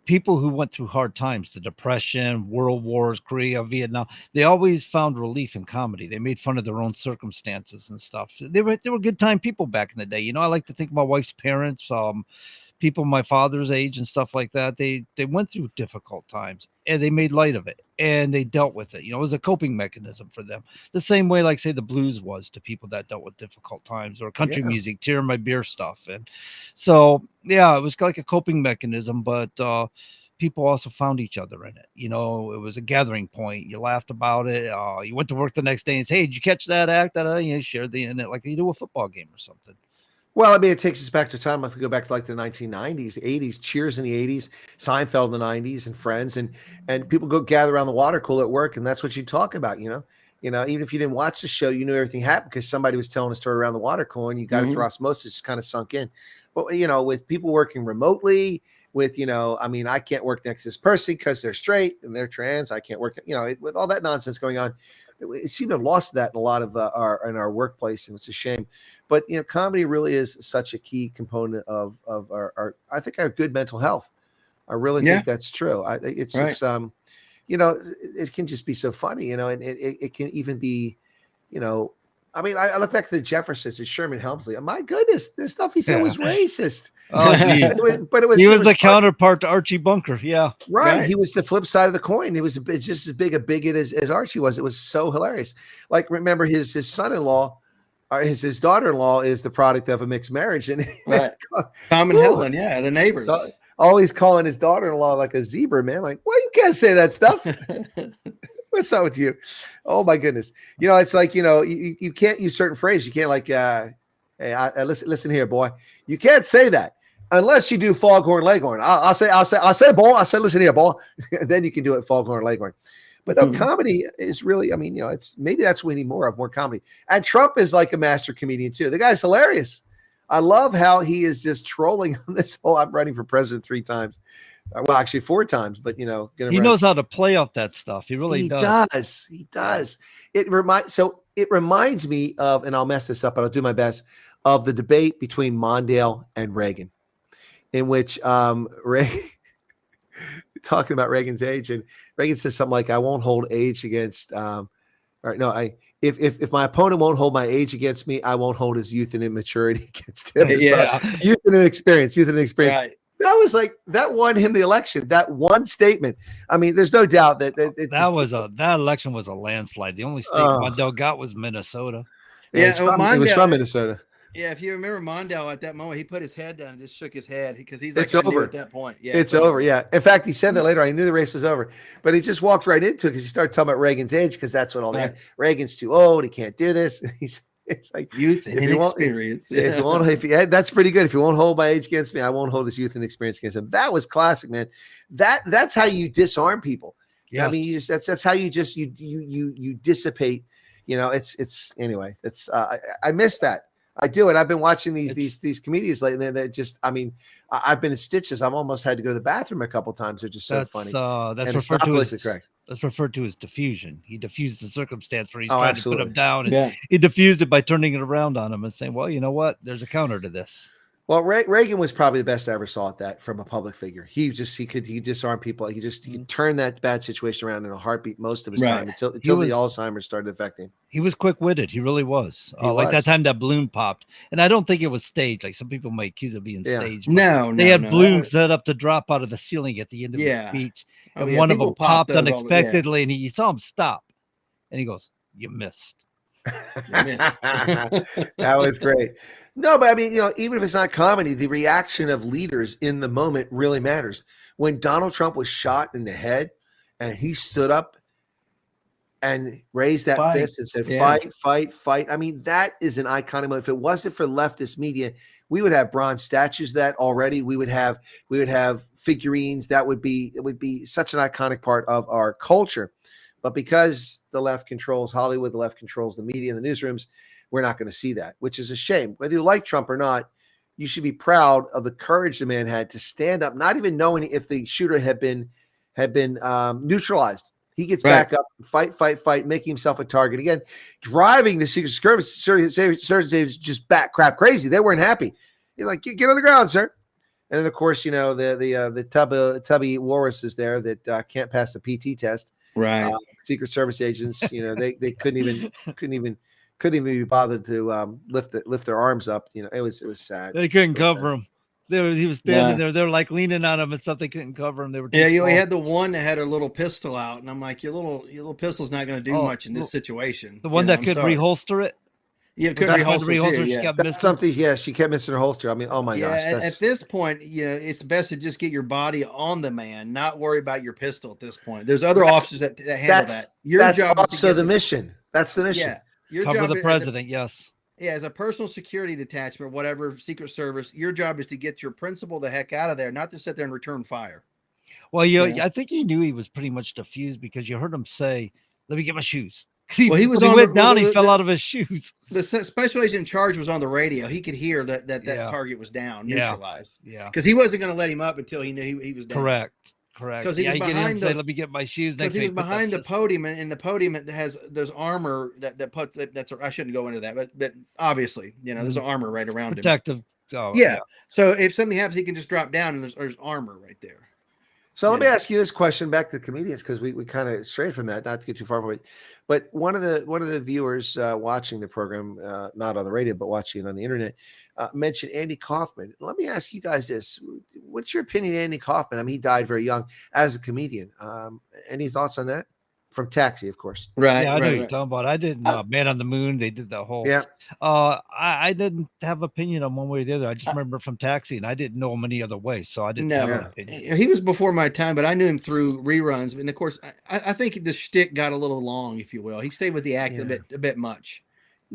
[SPEAKER 9] people who went through hard times, the Depression, World Wars, Korea, Vietnam, they always found relief in comedy. They made fun of their own circumstances and stuff. They were good time people back in the day. I like to think of my wife's parents, people my father's age and stuff like that. They went through difficult times and they made light of it and they dealt with it. It was a coping mechanism for them. The same way, like say the blues was to people that dealt with difficult times, or country music, Tear My Beer stuff. And so, yeah, it was like a coping mechanism, but people also found each other in it. It was a gathering point. You laughed about it. You went to work the next day and said, hey, did you catch that act? You shared the internet like you do a football game or something.
[SPEAKER 8] Well, I mean, it takes us back to time. If we go back to like the 1990s, 80s, Cheers in the 80s, Seinfeld in the 90s, and Friends, and people go gather around the water cooler at work, and that's what you talk about. Even if you didn't watch the show, you knew everything happened because somebody was telling a story around the water cooler, and you got it through osmosis, just kind of sunk in. But with people working remotely, I can't work next to this person because they're straight and they're trans. I can't work. With all that nonsense going on, it seemed to have lost that in a lot of our workplace, and it's a shame. But comedy really is such a key component of our I think our good mental health. I really think that's true. It's right. Just it can just be so funny, and it can even be, I look back to the Jeffersons and Sherman Helmsley. My goodness, this stuff he said was racist.
[SPEAKER 9] Oh,
[SPEAKER 8] but it was.
[SPEAKER 9] He was the counterpart to Archie Bunker. Yeah,
[SPEAKER 8] right. He was the flip side of the coin. It was just as big a bigot as Archie was. It was so hilarious. Like, remember his son-in-law, or his daughter-in-law is the product of a mixed marriage, and
[SPEAKER 10] Tom and Helen, the neighbors.
[SPEAKER 8] Always calling his daughter-in-law like a zebra, man. Like, well, you can't say that stuff. What's up with you? Oh my goodness. It's like, you can't use certain phrases. You can't like, hey, listen here, boy. You can't say that unless you do Foghorn Leghorn. I'll say, boy. I said, listen here, boy. Then you can do it Foghorn Leghorn. But no, comedy is really, it's maybe that's what we need more comedy. And Trump is like a master comedian too. The guy's hilarious. I love how he is just trolling on this whole, I'm running for president 3 times. Well, actually 4 times, but he
[SPEAKER 9] knows how to play off that stuff. He really does.
[SPEAKER 8] He does. It reminds me of, and I'll mess this up, but I'll do my best, of the debate between Mondale and Reagan, in which Reagan talking about Reagan's age, and Reagan says something like, "I won't hold age against." If my opponent won't hold my age against me, I won't hold his youth and immaturity against him.
[SPEAKER 10] Yeah,
[SPEAKER 8] youth and inexperience.
[SPEAKER 10] Right.
[SPEAKER 8] That was like that won him the election. That one statement. I mean, there's no doubt that
[SPEAKER 9] that election was a landslide. The only state Mondale got was Minnesota.
[SPEAKER 8] Yeah, it was from Minnesota.
[SPEAKER 10] Yeah, if you remember Mondale at that moment, he put his head down and just shook his head because he's
[SPEAKER 8] it's
[SPEAKER 10] like,
[SPEAKER 8] over
[SPEAKER 10] at that point. Yeah,
[SPEAKER 8] it's over. Yeah. In fact, he said that later. I knew the race was over, but he just walked right into it because he started talking about Reagan's age because that's what all that. Reagan's too old. He can't do this. It's like
[SPEAKER 10] youth and inexperience.
[SPEAKER 8] That's pretty good. If you won't hold my age against me, I won't hold his youth and experience against him. That was classic, man. That's how you disarm people. Yeah, I mean, that's how you just you dissipate. You know, it's anyway. It's I miss that. I do, and I've been watching these comedians lately. That just, I mean, I've been in stitches. I've almost had to go to the bathroom a couple times. They're just so funny.
[SPEAKER 9] That's referred to as correct. That's referred to as diffusion. He diffused the circumstance where he's trying to put him down, and he diffused it by turning it around on him and saying, "Well, you know what? There's a counter to this."
[SPEAKER 8] Well, Reagan was probably the best I ever saw at that from a public figure. He could disarm people. He could turn that bad situation around in a heartbeat most of his time until the Alzheimer's started affecting him.
[SPEAKER 9] He was quick-witted. He really was. Like that time that balloon popped. And I don't think it was staged. Like some people might accuse it of being staged.
[SPEAKER 10] They
[SPEAKER 9] had balloons set up to drop out of the ceiling at the end of the speech. And one of them popped unexpectedly, and you saw him stop. And he goes, "You missed."
[SPEAKER 8] That was great. No, but I mean, even if it's not comedy, the reaction of leaders in the moment really matters. When Donald Trump was shot in the head and he stood up and raised that fist and said, fight, fight, fight. I mean, that is an iconic moment. If it wasn't for leftist media, we would have bronze statues of that already. We would have figurines. It would be such an iconic part of our culture. But because the left controls Hollywood, the left controls the media and the newsrooms, we're not going to see that, which is a shame. Whether you like Trump or not, you should be proud of the courage the man had to stand up, not even knowing if the shooter had been neutralized. He gets back up, fight, making himself a target again, driving the Secret Service just bat crap crazy. They weren't happy. He's like, get on the ground, sir. And then, of course, the tubby walrus is there that can't pass the PT test.
[SPEAKER 10] Right.
[SPEAKER 8] Secret Service agents, they couldn't even be bothered to lift their arms up. It was sad.
[SPEAKER 9] They couldn't cover him. He was standing there. They're like leaning on him and stuff. They couldn't cover him. They were
[SPEAKER 10] you had the one that had a little pistol out, and I'm like, your little pistol's not going to do much in this situation.
[SPEAKER 9] The one that could reholster it.
[SPEAKER 10] Yeah, couldn't reholster.
[SPEAKER 8] She kept something. Yeah, she kept missing her holster. I mean, oh my gosh.
[SPEAKER 10] At this point, it's best to just get your body on the man, not worry about your pistol at this point. There's other officers that handle that.
[SPEAKER 8] That's also the mission. That's the mission.
[SPEAKER 10] Yeah, your
[SPEAKER 9] cover
[SPEAKER 10] job
[SPEAKER 9] the president. Yes.
[SPEAKER 10] Yeah, as a personal security detachment, whatever, Secret Service, your job is to get your principal the heck out of there, not to sit there and return fire.
[SPEAKER 9] Well, I think he knew he was pretty much defused because you heard him say, "Let me get my shoes."
[SPEAKER 10] He was
[SPEAKER 9] he fell out of his shoes.
[SPEAKER 10] The special agent in charge was on the radio. He could hear that target was down, neutralized.
[SPEAKER 9] Yeah,
[SPEAKER 10] because he wasn't going to let him up until he knew he was down.
[SPEAKER 9] Correct.
[SPEAKER 10] Because he was behind
[SPEAKER 9] let me get my shoes.
[SPEAKER 10] Because he was behind the podium, and the podium there's armor that's I shouldn't go into that, but obviously there's armor right around
[SPEAKER 9] him.
[SPEAKER 10] Yeah. So if something happens, he can just drop down, and there's armor right there.
[SPEAKER 8] So let me ask you this question back to the comedians, because we kind of strayed from that, not to get too far from it. But one of the viewers watching the program, not on the radio, but watching it on the internet, mentioned Andy Kaufman. Let me ask you guys this. What's your opinion of Andy Kaufman? I mean, he died very young as a comedian. Any thoughts on that? From Taxi, of course.
[SPEAKER 10] Right.
[SPEAKER 9] Yeah, I know what you're talking about. I didn't Man on the Moon. They did the whole.
[SPEAKER 8] Yeah.
[SPEAKER 9] I didn't have opinion on one way or the other. I just remember from Taxi, and I didn't know him any other way, so I didn't have an opinion.
[SPEAKER 10] He was before my time, but I knew him through reruns. And of course, I think the shtick got a little long, if you will. He stayed with the act a bit much.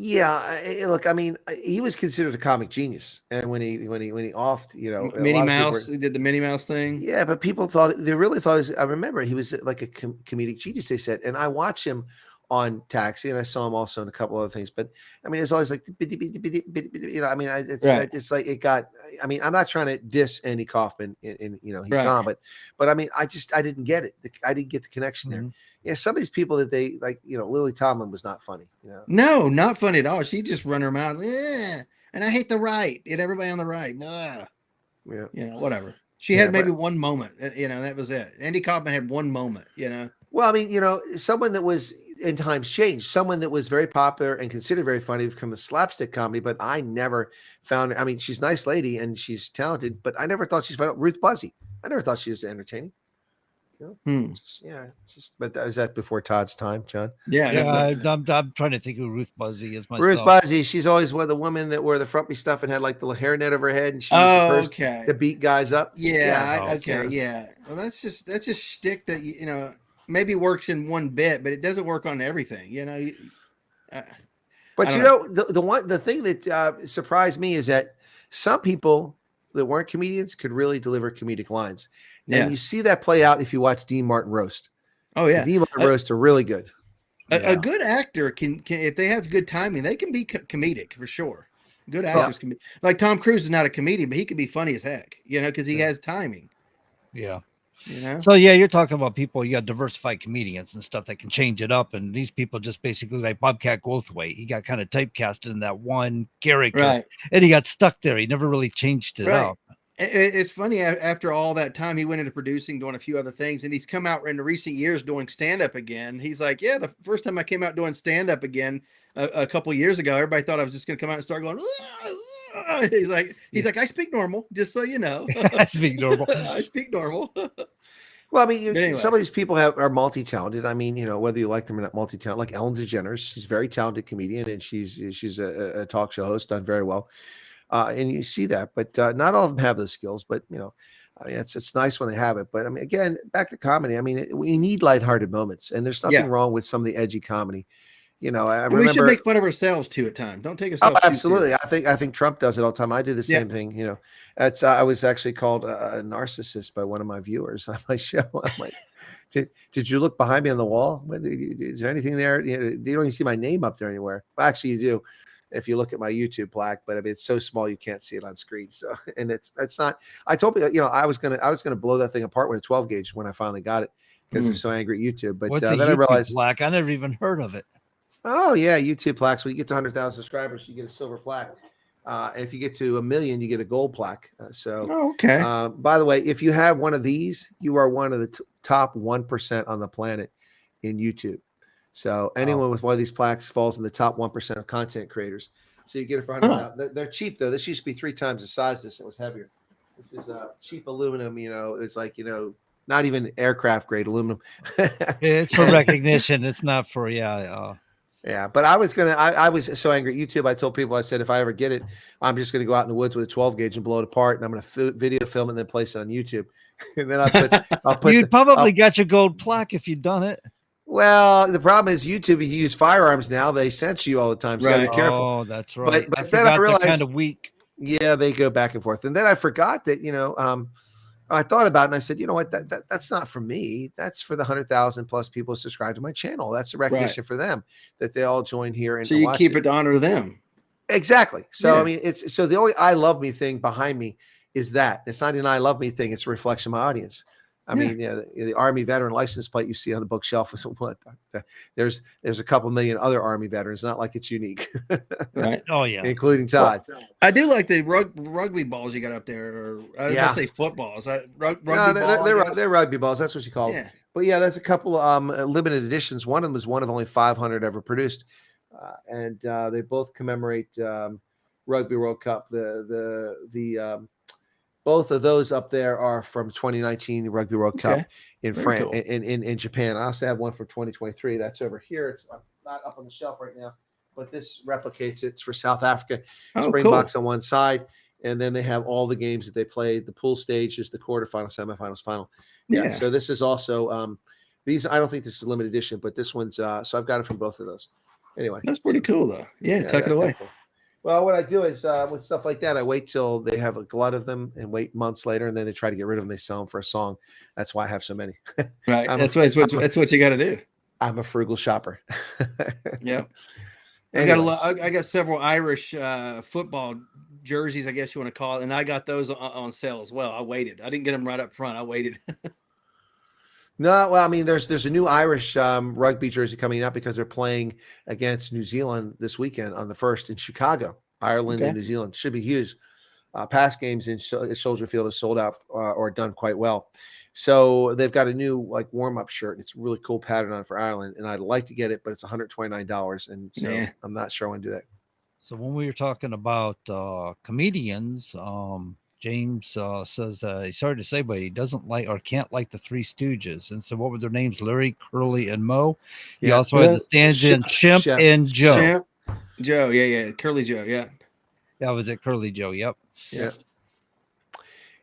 [SPEAKER 8] Yeah, look, I mean, he was considered a comic genius, and when he offed,
[SPEAKER 10] Minnie Mouse, he did the Minnie Mouse thing.
[SPEAKER 8] Yeah, but people really thought. I remember he was like a comedic genius. They said, and I watched him on Taxi, and I saw him also in a couple other things. But I mean, it's always like, I mean, it's like it got. I mean, I'm not trying to diss Andy Kaufman, and he's gone, but I mean, I didn't get it. I didn't get the connection there. Yeah, some of these people that they like, Lily Tomlin was not funny.
[SPEAKER 10] No, not funny at all. She just run her mouth, and I hate the right, and everybody on the right. Whatever. She had maybe one moment. That was it. Andy Kaufman had one moment.
[SPEAKER 8] Well, I mean, someone that was in times changed. Someone that was very popular and considered very funny become a slapstick comedy, but I never found her. I mean, she's a nice lady and she's talented, but I never thought she's funny. Ruth Buzzy. I never thought she was entertaining. But was that before Todd's time, John?
[SPEAKER 9] I'm trying to think who Ruth Buzzy is myself.
[SPEAKER 8] Ruth Buzzy, she's always the woman that wore the frumpy stuff and had like the hairnet over her head, and she used to beat guys up.
[SPEAKER 10] Well, that's just shtick that maybe works in one bit, but it doesn't work on everything.
[SPEAKER 8] But the thing that surprised me is that some people that weren't comedians could really deliver comedic lines. And you see that play out if you watch Dean Martin roast.
[SPEAKER 10] Oh yeah.
[SPEAKER 8] The Dean Martin roasts are really good.
[SPEAKER 10] A good actor can, if they have good timing, they can be comedic for sure. Good actors can be, like Tom Cruise is not a comedian, but he can be funny as heck, because he has timing.
[SPEAKER 9] Yeah. So you're talking about people, you got diversified comedians and stuff that can change it up, and these people just basically like Bobcat Goldthwait. He got kind of typecasted in that one character, and he got stuck there. He never really changed it up.
[SPEAKER 10] It's funny, after all that time, he went into producing, doing a few other things, and he's come out in the recent years doing stand-up again. He's like, the first time I came out doing stand-up again a couple of years ago, everybody thought I was just going to come out and start going, he's like, I speak normal, just so you know.
[SPEAKER 9] I speak normal.
[SPEAKER 10] I speak normal.
[SPEAKER 8] Well, I mean, some of these people are multi-talented. I mean, whether you like them or not, multi-talented. Like Ellen DeGeneres, she's a very talented comedian, and she's a talk show host, done very well. And you see that, but not all of them have those skills. But I mean, it's nice when they have it. But I mean, again, back to comedy. I mean, we need lighthearted moments, and there's nothing wrong with some of the edgy comedy. I remember
[SPEAKER 10] we should make fun of ourselves too at times. Don't take ourselves.
[SPEAKER 8] Oh, absolutely. I think Trump does it all the time. I do the same thing. I was actually called a narcissist by one of my viewers on my show. I'm like, did you look behind me on the wall? Is there anything there? You don't even see my name up there anywhere. Well, actually, you do. If you look at my YouTube plaque, but I mean, it's so small you can't see it on screen. So, and it's not. I told people, I was gonna blow that thing apart with a 12 gauge when I finally got it because I was so angry at YouTube. But then I realized,
[SPEAKER 9] plaque? I never even heard of it.
[SPEAKER 8] Oh yeah, YouTube plaques. When you get to 100,000 subscribers, you get a silver plaque, and if you get to 1 million, you get a gold plaque. By the way, if you have one of these, you are one of the top 1% on the planet in YouTube. So anyone with one of these plaques falls in the top 1% of content creators. So you get it for $100. They're cheap though. This used to be 3 times the size. It was heavier. This is cheap aluminum. It's like not even aircraft grade aluminum.
[SPEAKER 9] It's for recognition. It's not for
[SPEAKER 8] Yeah, but I was so angry at YouTube. I told people, I said, if I ever get it, I'm just going to go out in the woods with a 12 gauge and blow it apart, and I'm going to video film it and then place it on YouTube. And then I'll put.
[SPEAKER 9] You'd probably got your gold plaque if you'd done it.
[SPEAKER 8] Well, the problem is YouTube. You use firearms now; they censor you all the time. So you got to be careful.
[SPEAKER 9] Oh, that's right.
[SPEAKER 8] But then I realized
[SPEAKER 9] kind of weak.
[SPEAKER 8] Yeah, they go back and forth, and then I forgot that I thought about it and I said, you know what, that's not for me. That's for the 100,000 plus people subscribe to my channel. That's a recognition for them that they all join here. And
[SPEAKER 10] so you keep it to honor them.
[SPEAKER 8] Exactly. So, I mean, so the only I love me thing behind me is that. It's not an I love me thing. It's a reflection of my audience. I mean, the Army veteran license plate you see on the bookshelf is what there's a couple million other Army veterans. Not like it's unique,
[SPEAKER 10] right?
[SPEAKER 9] Oh yeah,
[SPEAKER 8] including Todd.
[SPEAKER 10] Well, I do like the rugby balls you got up there. Or let's say footballs. Rugby
[SPEAKER 8] they're rugby balls. That's what you call them.
[SPEAKER 10] Yeah.
[SPEAKER 8] But yeah, there's a couple limited editions. One of them is one of only 500 ever produced, and they both commemorate Rugby World Cup. Both of those up there are from 2019 Rugby World Cup in France, cool. in Japan. I also have one from 2023. That's over here. It's not up on the shelf right now, but this replicates it. It's for South Africa. Springboks on one side, and then they have all the games that they played, the pool stages, the quarterfinals, semifinals, final. Yeah. So this is also these. I don't think this is a limited edition, but this one's. So I've got it from both of those. Anyway,
[SPEAKER 10] that's pretty cool though. Yeah, tuck it away.
[SPEAKER 8] Cool. Well, what I do is with stuff like that, I wait till they have a glut of them and wait months later, and then they try to get rid of them. They sell them for a song. That's why I have so many.
[SPEAKER 10] Right. That's what you got to do.
[SPEAKER 8] I'm a frugal shopper.
[SPEAKER 10] Yeah. I got several Irish football jerseys, I guess you want to call it, and I got those on sale as well. I waited. I didn't get them right up front. I waited.
[SPEAKER 8] No, well, I mean, there's a new Irish rugby jersey coming out because they're playing against New Zealand this weekend on the 1st in Chicago, Ireland and New Zealand. Should be huge. past games in Soldier Field have sold out or done quite well. So they've got a new like warm-up shirt. And it's a really cool pattern on it for Ireland, and I'd like to get it, but it's $129, and so I'm not sure I want to do that.
[SPEAKER 9] So when we were talking about comedians, James says he's sorry to say, but he doesn't like or can't like the Three Stooges. And so what were their names? Larry, Curly, and Moe. He also had the stand-in Shemp and Joe.
[SPEAKER 10] Shemp, Joe, yeah, Curly Joe, yeah.
[SPEAKER 9] That was it, Curly Joe. Yep.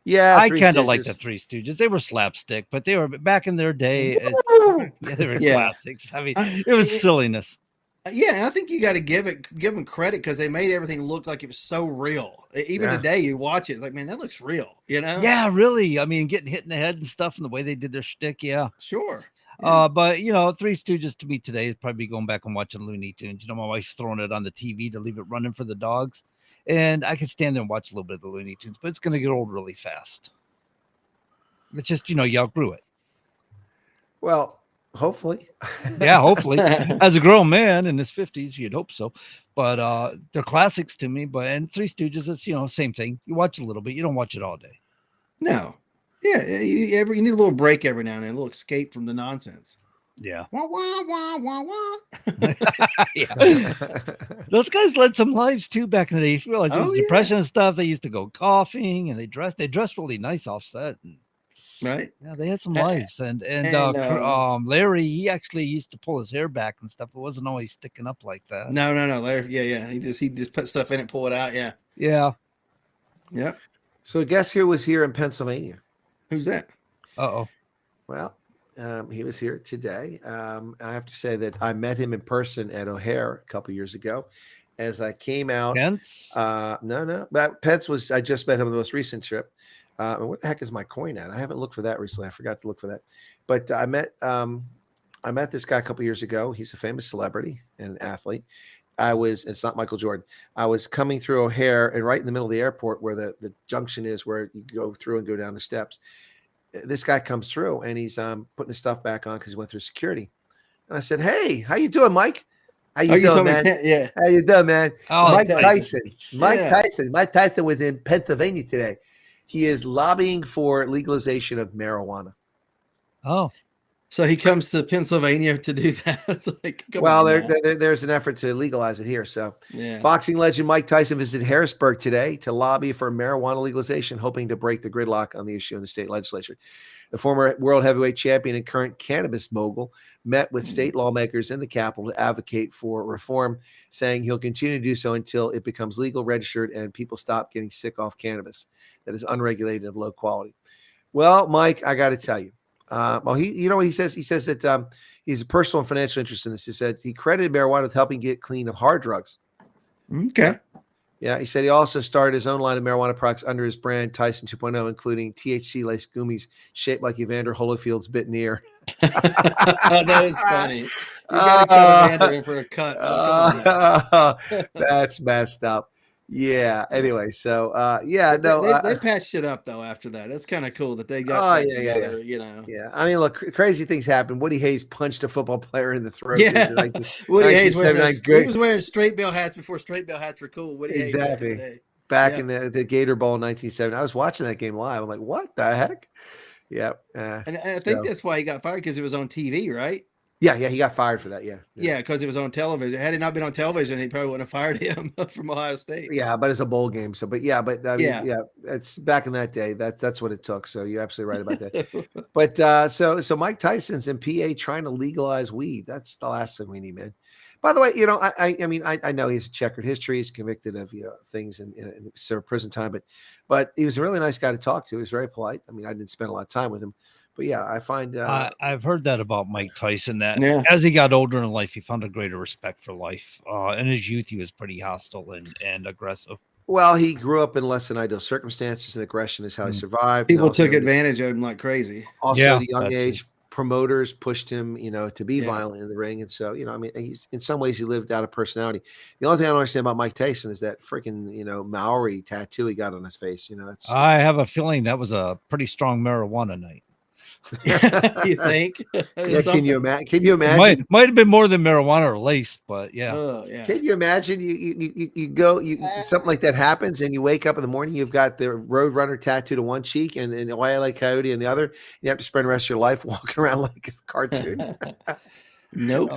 [SPEAKER 8] Yeah,
[SPEAKER 9] I kind of like the Three Stooges. They were slapstick, but they were back in their day. They were classics. I mean, it was silliness.
[SPEAKER 10] Yeah, and I think you got to give them credit because they made everything look like it was so real. Even today, you watch it, it's like, man, that looks real. You know?
[SPEAKER 9] Yeah, really. I mean, getting hit in the head and stuff, and the way they did their shtick. Yeah,
[SPEAKER 10] sure.
[SPEAKER 9] But Three Stooges to me today is probably going back and watching Looney Tunes. My wife's throwing it on the TV to leave it running for the dogs, and I can stand there and watch a little bit of the Looney Tunes, but it's going to get old really fast. It's just you outgrew it.
[SPEAKER 8] Well. Hopefully.
[SPEAKER 9] Yeah, hopefully. As a grown man in his 50s, you'd hope so. But they're classics to me. And Three Stooges, it's same thing. You watch a little bit, you don't watch it all day.
[SPEAKER 10] No. Yeah, you need a little break every now and then, a little escape from the nonsense.
[SPEAKER 9] Yeah.
[SPEAKER 10] Wah, wah, wah, wah, wah.
[SPEAKER 9] Yeah. Those guys led some lives too back in the day. You realize it was depression and stuff. They used to go golfing, and they dressed really nice offset.
[SPEAKER 10] Right.
[SPEAKER 9] Yeah, they had some lives, and Larry, he actually used to pull his hair back and stuff. It wasn't always sticking up like that.
[SPEAKER 10] No, Larry. Yeah. He just put stuff in it, pull it out. Yeah.
[SPEAKER 8] Yep. So guess who was here in Pennsylvania?
[SPEAKER 10] Who's that?
[SPEAKER 8] Well, he was here today. I have to say that I met him in person at O'Hare a couple years ago. As I came out,
[SPEAKER 9] Pence?
[SPEAKER 8] No. But Pence I just met him on the most recent trip. What the heck is my coin at? I haven't looked for that recently. I forgot to look for that. But I met this guy a couple years ago. He's a famous celebrity and an athlete. It's not Michael Jordan. I was coming through O'Hare, and right in the middle of the airport where the junction is where you go through and go down the steps. This guy comes through, and he's putting his stuff back on because he went through security. And I said, "Hey, how you doing, Mike? How you doing, man?
[SPEAKER 10] Yeah.
[SPEAKER 8] How you doing, man? Mike Tyson.
[SPEAKER 10] Yeah.
[SPEAKER 8] Mike Tyson was in Pennsylvania today. He is lobbying for legalization of marijuana."
[SPEAKER 9] Oh,
[SPEAKER 10] so he comes to Pennsylvania to do that. It's like,
[SPEAKER 8] there's an effort to legalize it here. So,
[SPEAKER 10] yeah.
[SPEAKER 8] Boxing legend Mike Tyson visited Harrisburg today to lobby for marijuana legalization, hoping to break the gridlock on the issue in the state legislature. The former world heavyweight champion and current cannabis mogul met with state lawmakers in the Capitol to advocate for reform, saying he'll continue to do so until it becomes legal, registered, and people stop getting sick off cannabis that is unregulated and of low quality. Well, Mike, I got to tell you, he says? He says that he's a personal and financial interest in this. He said he credited marijuana with helping get clean of hard drugs.
[SPEAKER 10] Okay.
[SPEAKER 8] Yeah, he said he also started his own line of marijuana products under his brand Tyson 2.0, including THC-laced gummies shaped like Evander Holyfield's bitten ear.
[SPEAKER 10] That is funny. You got to cut Evander in for a cut.
[SPEAKER 8] That's messed up. Yeah. Anyway, so
[SPEAKER 10] they patched shit up though after that. That's kind of cool that they got together,
[SPEAKER 8] Yeah. I mean, look, crazy things happen. Woody Hayes punched a football player in the throat.
[SPEAKER 10] Yeah. Woody Hayes was wearing straight bill hats before straight bill hats were cool. Woody
[SPEAKER 8] exactly.
[SPEAKER 10] Hayes
[SPEAKER 8] back in the Gator Bowl in 1970. I was watching that game live. I'm like, what the heck? Yeah.
[SPEAKER 10] And I think that's why he got fired, because it was on TV, right?
[SPEAKER 8] Yeah, he got fired for that.
[SPEAKER 10] Yeah, because it was on television. Had it not been on television, he probably wouldn't have fired him from Ohio State.
[SPEAKER 8] Yeah, but it's a bowl game. So, it's back in that day. That's what it took. So you're absolutely right about that. But so Mike Tyson's in PA trying to legalize weed. That's the last thing we need, man. By the way, I know he's a checkered history. He's convicted of things in prison time, but he was a really nice guy to talk to. He was very polite. I mean, I didn't spend a lot of time with him. But yeah, I find
[SPEAKER 9] I've heard that about Mike Tyson, that as he got older in life, he found a greater respect for life. In his youth, he was pretty hostile and aggressive.
[SPEAKER 8] Well, he grew up in less than ideal circumstances, and aggression is how he survived.
[SPEAKER 10] People took advantage of him like crazy.
[SPEAKER 8] Also, at a young age, promoters pushed him, to be violent in the ring. And so, he's in some ways he lived out of personality. The only thing I don't understand about Mike Tyson is that freaking, Maori tattoo he got on his face.
[SPEAKER 9] I have a feeling that was a pretty strong marijuana night.
[SPEAKER 10] You think?
[SPEAKER 8] Yeah, can you imagine?
[SPEAKER 9] Might have been more than marijuana or laced, but yeah.
[SPEAKER 10] Yeah.
[SPEAKER 8] Can you imagine you go something like that happens and you wake up in the morning, you've got the Roadrunner tattooed on one cheek and Wile E. Coyote on the other. You have to spend the rest of your life walking around like a cartoon.
[SPEAKER 10] Nope.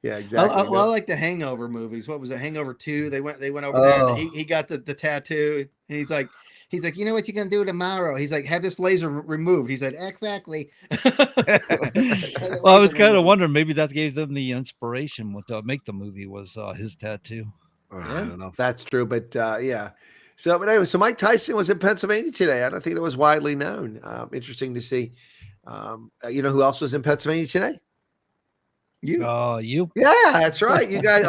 [SPEAKER 8] Yeah, exactly.
[SPEAKER 10] I like the Hangover movies. What was it? Hangover 2. They went over there and he got the tattoo and he's like, you know what you're gonna do tomorrow? He's like, have this laser removed. He said, exactly.
[SPEAKER 9] Well, I was kind of wondering, maybe that gave them the inspiration to make the movie was his tattoo.
[SPEAKER 8] I don't know if that's true, but yeah. So, but anyway, so Mike Tyson was in Pennsylvania today. I don't think it was widely known. Interesting to see. You know who else was in Pennsylvania today?
[SPEAKER 9] You.
[SPEAKER 8] Yeah, that's right. You guys.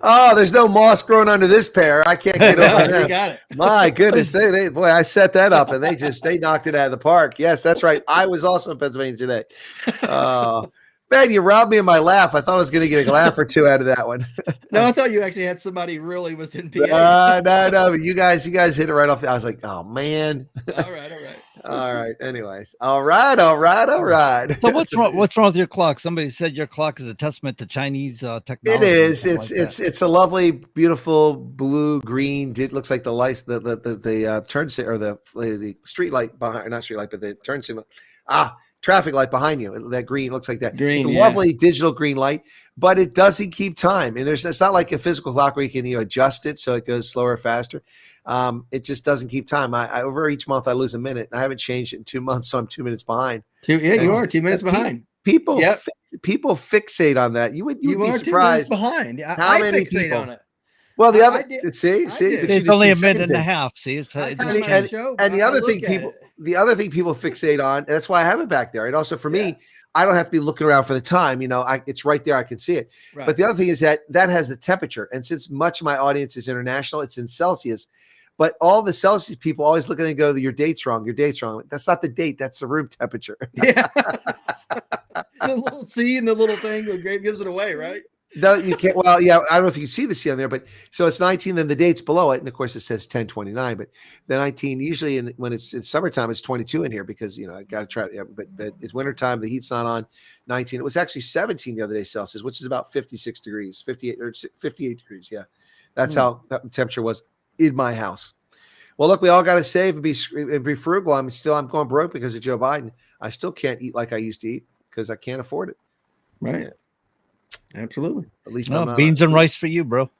[SPEAKER 8] Oh, there's no moss growing under this pair. I can't get over that.
[SPEAKER 10] You got it.
[SPEAKER 8] My goodness, they boy, I set that up and they knocked it out of the park. Yes, that's right. I was also in Pennsylvania today. Man, you robbed me of my laugh. I thought I was going to get a laugh or two out of that one.
[SPEAKER 10] No, I thought you actually had somebody really was in PA.
[SPEAKER 8] No. But you guys hit it right off. I was like, oh man.
[SPEAKER 10] All right.
[SPEAKER 8] All right. Anyways. All right.
[SPEAKER 9] So what's wrong with your clock? Somebody said your clock is a testament to Chinese technology.
[SPEAKER 8] It is. It's a lovely, beautiful blue green. It looks like the lights, the turn signal or the street light behind, not street light, but the turn signal. Traffic light behind you. That green looks like that.
[SPEAKER 10] Green,
[SPEAKER 8] it's a lovely digital green light, but it doesn't keep time. And it's not like a physical clock where you can adjust it so it goes slower or faster. It just doesn't keep time. I over each month I lose a minute. And I haven't changed it in 2 months, so I'm 2 minutes behind.
[SPEAKER 10] You are 2 minutes behind.
[SPEAKER 8] People fixate on that. You would be surprised
[SPEAKER 10] 2 minutes behind.
[SPEAKER 8] How many
[SPEAKER 10] fixate
[SPEAKER 8] people
[SPEAKER 10] on it.
[SPEAKER 8] Well, the other
[SPEAKER 10] see,
[SPEAKER 9] it's only a minute and a half. See, it's
[SPEAKER 8] and the other thing people fixate on. And that's why I have it back there. And also for me, I don't have to be looking around for the time. It's right there. I can see it. Right. But the other thing is that has the temperature. And since much of my audience is international, it's in Celsius. But all the Celsius people always look at it and go, your date's wrong. Your date's wrong. That's not the date. That's the room temperature.
[SPEAKER 10] Yeah. The little C and the little thing gives it away, right?
[SPEAKER 8] No, you can't. Well, yeah, I don't know if you can see the C on there, but so it's 19, then the date's below it. And of course it says 10/29, but the 19, usually when it's summertime, it's 22 in here because, I got to try it. But it's wintertime. The heat's not on. 19. It was actually 17 the other day Celsius, which is about 56 degrees, 58 degrees. Yeah. That's how the temperature was in my house. Well, look, we all got to save and be frugal. I'm going broke because of Joe Biden. I still can't eat like I used to eat because I can't afford it.
[SPEAKER 10] Right. Yeah. Absolutely.
[SPEAKER 8] At least
[SPEAKER 9] beans and rice for you, bro.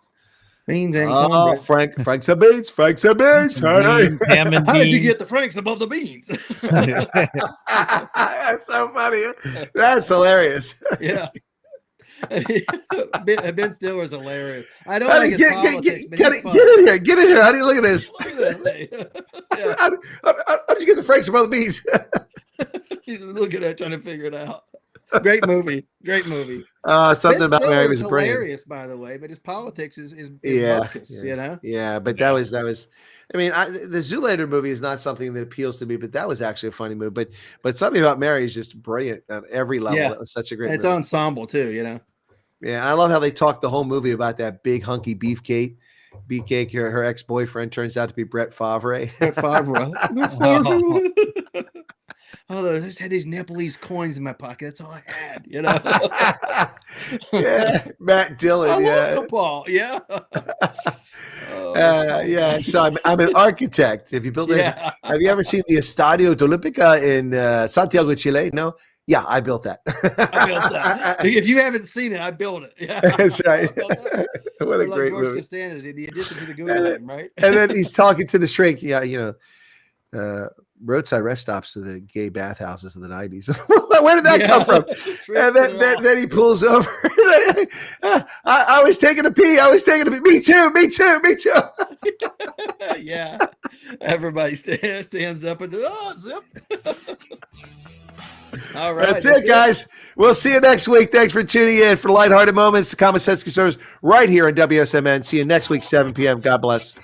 [SPEAKER 10] Beans and
[SPEAKER 8] cornbread. Frank's and beans. Frank's and beans.
[SPEAKER 9] Ham and
[SPEAKER 10] How did you
[SPEAKER 9] beans.
[SPEAKER 10] get the Franks above the beans?
[SPEAKER 8] That's so funny. That's hilarious.
[SPEAKER 10] Yeah. Ben Stiller's hilarious. I don't like his politics, but
[SPEAKER 8] get in here. Get in here. How do you look at this?
[SPEAKER 10] Yeah.
[SPEAKER 8] How did you get the Franks above the beans?
[SPEAKER 10] He's looking at trying to figure it out. Great movie.
[SPEAKER 8] Something
[SPEAKER 10] Ben
[SPEAKER 8] about
[SPEAKER 10] Stiller
[SPEAKER 8] Mary
[SPEAKER 10] is
[SPEAKER 8] was brilliant.
[SPEAKER 10] hilarious, by the way, but his politics is bogus,
[SPEAKER 8] Yeah, but that was. I mean, the Zoolander movie is not something that appeals to me, but that was actually a funny movie. But something about Mary is just brilliant on every level.
[SPEAKER 10] Yeah.
[SPEAKER 8] That was such a great.
[SPEAKER 10] And it's
[SPEAKER 8] movie.
[SPEAKER 10] ensemble too,
[SPEAKER 8] Yeah, and I love how they talked the whole movie about that big hunky beefcake. Her ex-boyfriend turns out to be Brett Favre.
[SPEAKER 10] Brett Favre. I just had these Nepalese coins in my pocket. That's all I had,
[SPEAKER 8] Yeah, Matt Dillon.
[SPEAKER 10] I love Nepal. Yeah.
[SPEAKER 8] Yeah. So I'm an architect. Have you built it? Have you ever seen the Estadio de Olímpica in Santiago, Chile? No. Yeah, I built that.
[SPEAKER 10] I built that. If you haven't seen it, I built it. Yeah,
[SPEAKER 8] that's right. What a great
[SPEAKER 10] George
[SPEAKER 8] movie.
[SPEAKER 10] Costanza, the addition to the Google name, right?
[SPEAKER 8] And then he's talking to the shrink. Yeah, roadside rest stops to the gay bathhouses in the 90s. Where did that come from? And then he pulls over. I was taking a pee. Me too.
[SPEAKER 10] Yeah. Everybody stands up and zip. All right.
[SPEAKER 8] That's it, guys. We'll see you next week. Thanks for tuning in for Lighthearted Moments, the Common Sense Conservatives, right here on WSMN. See you next week, 7 p.m. God bless.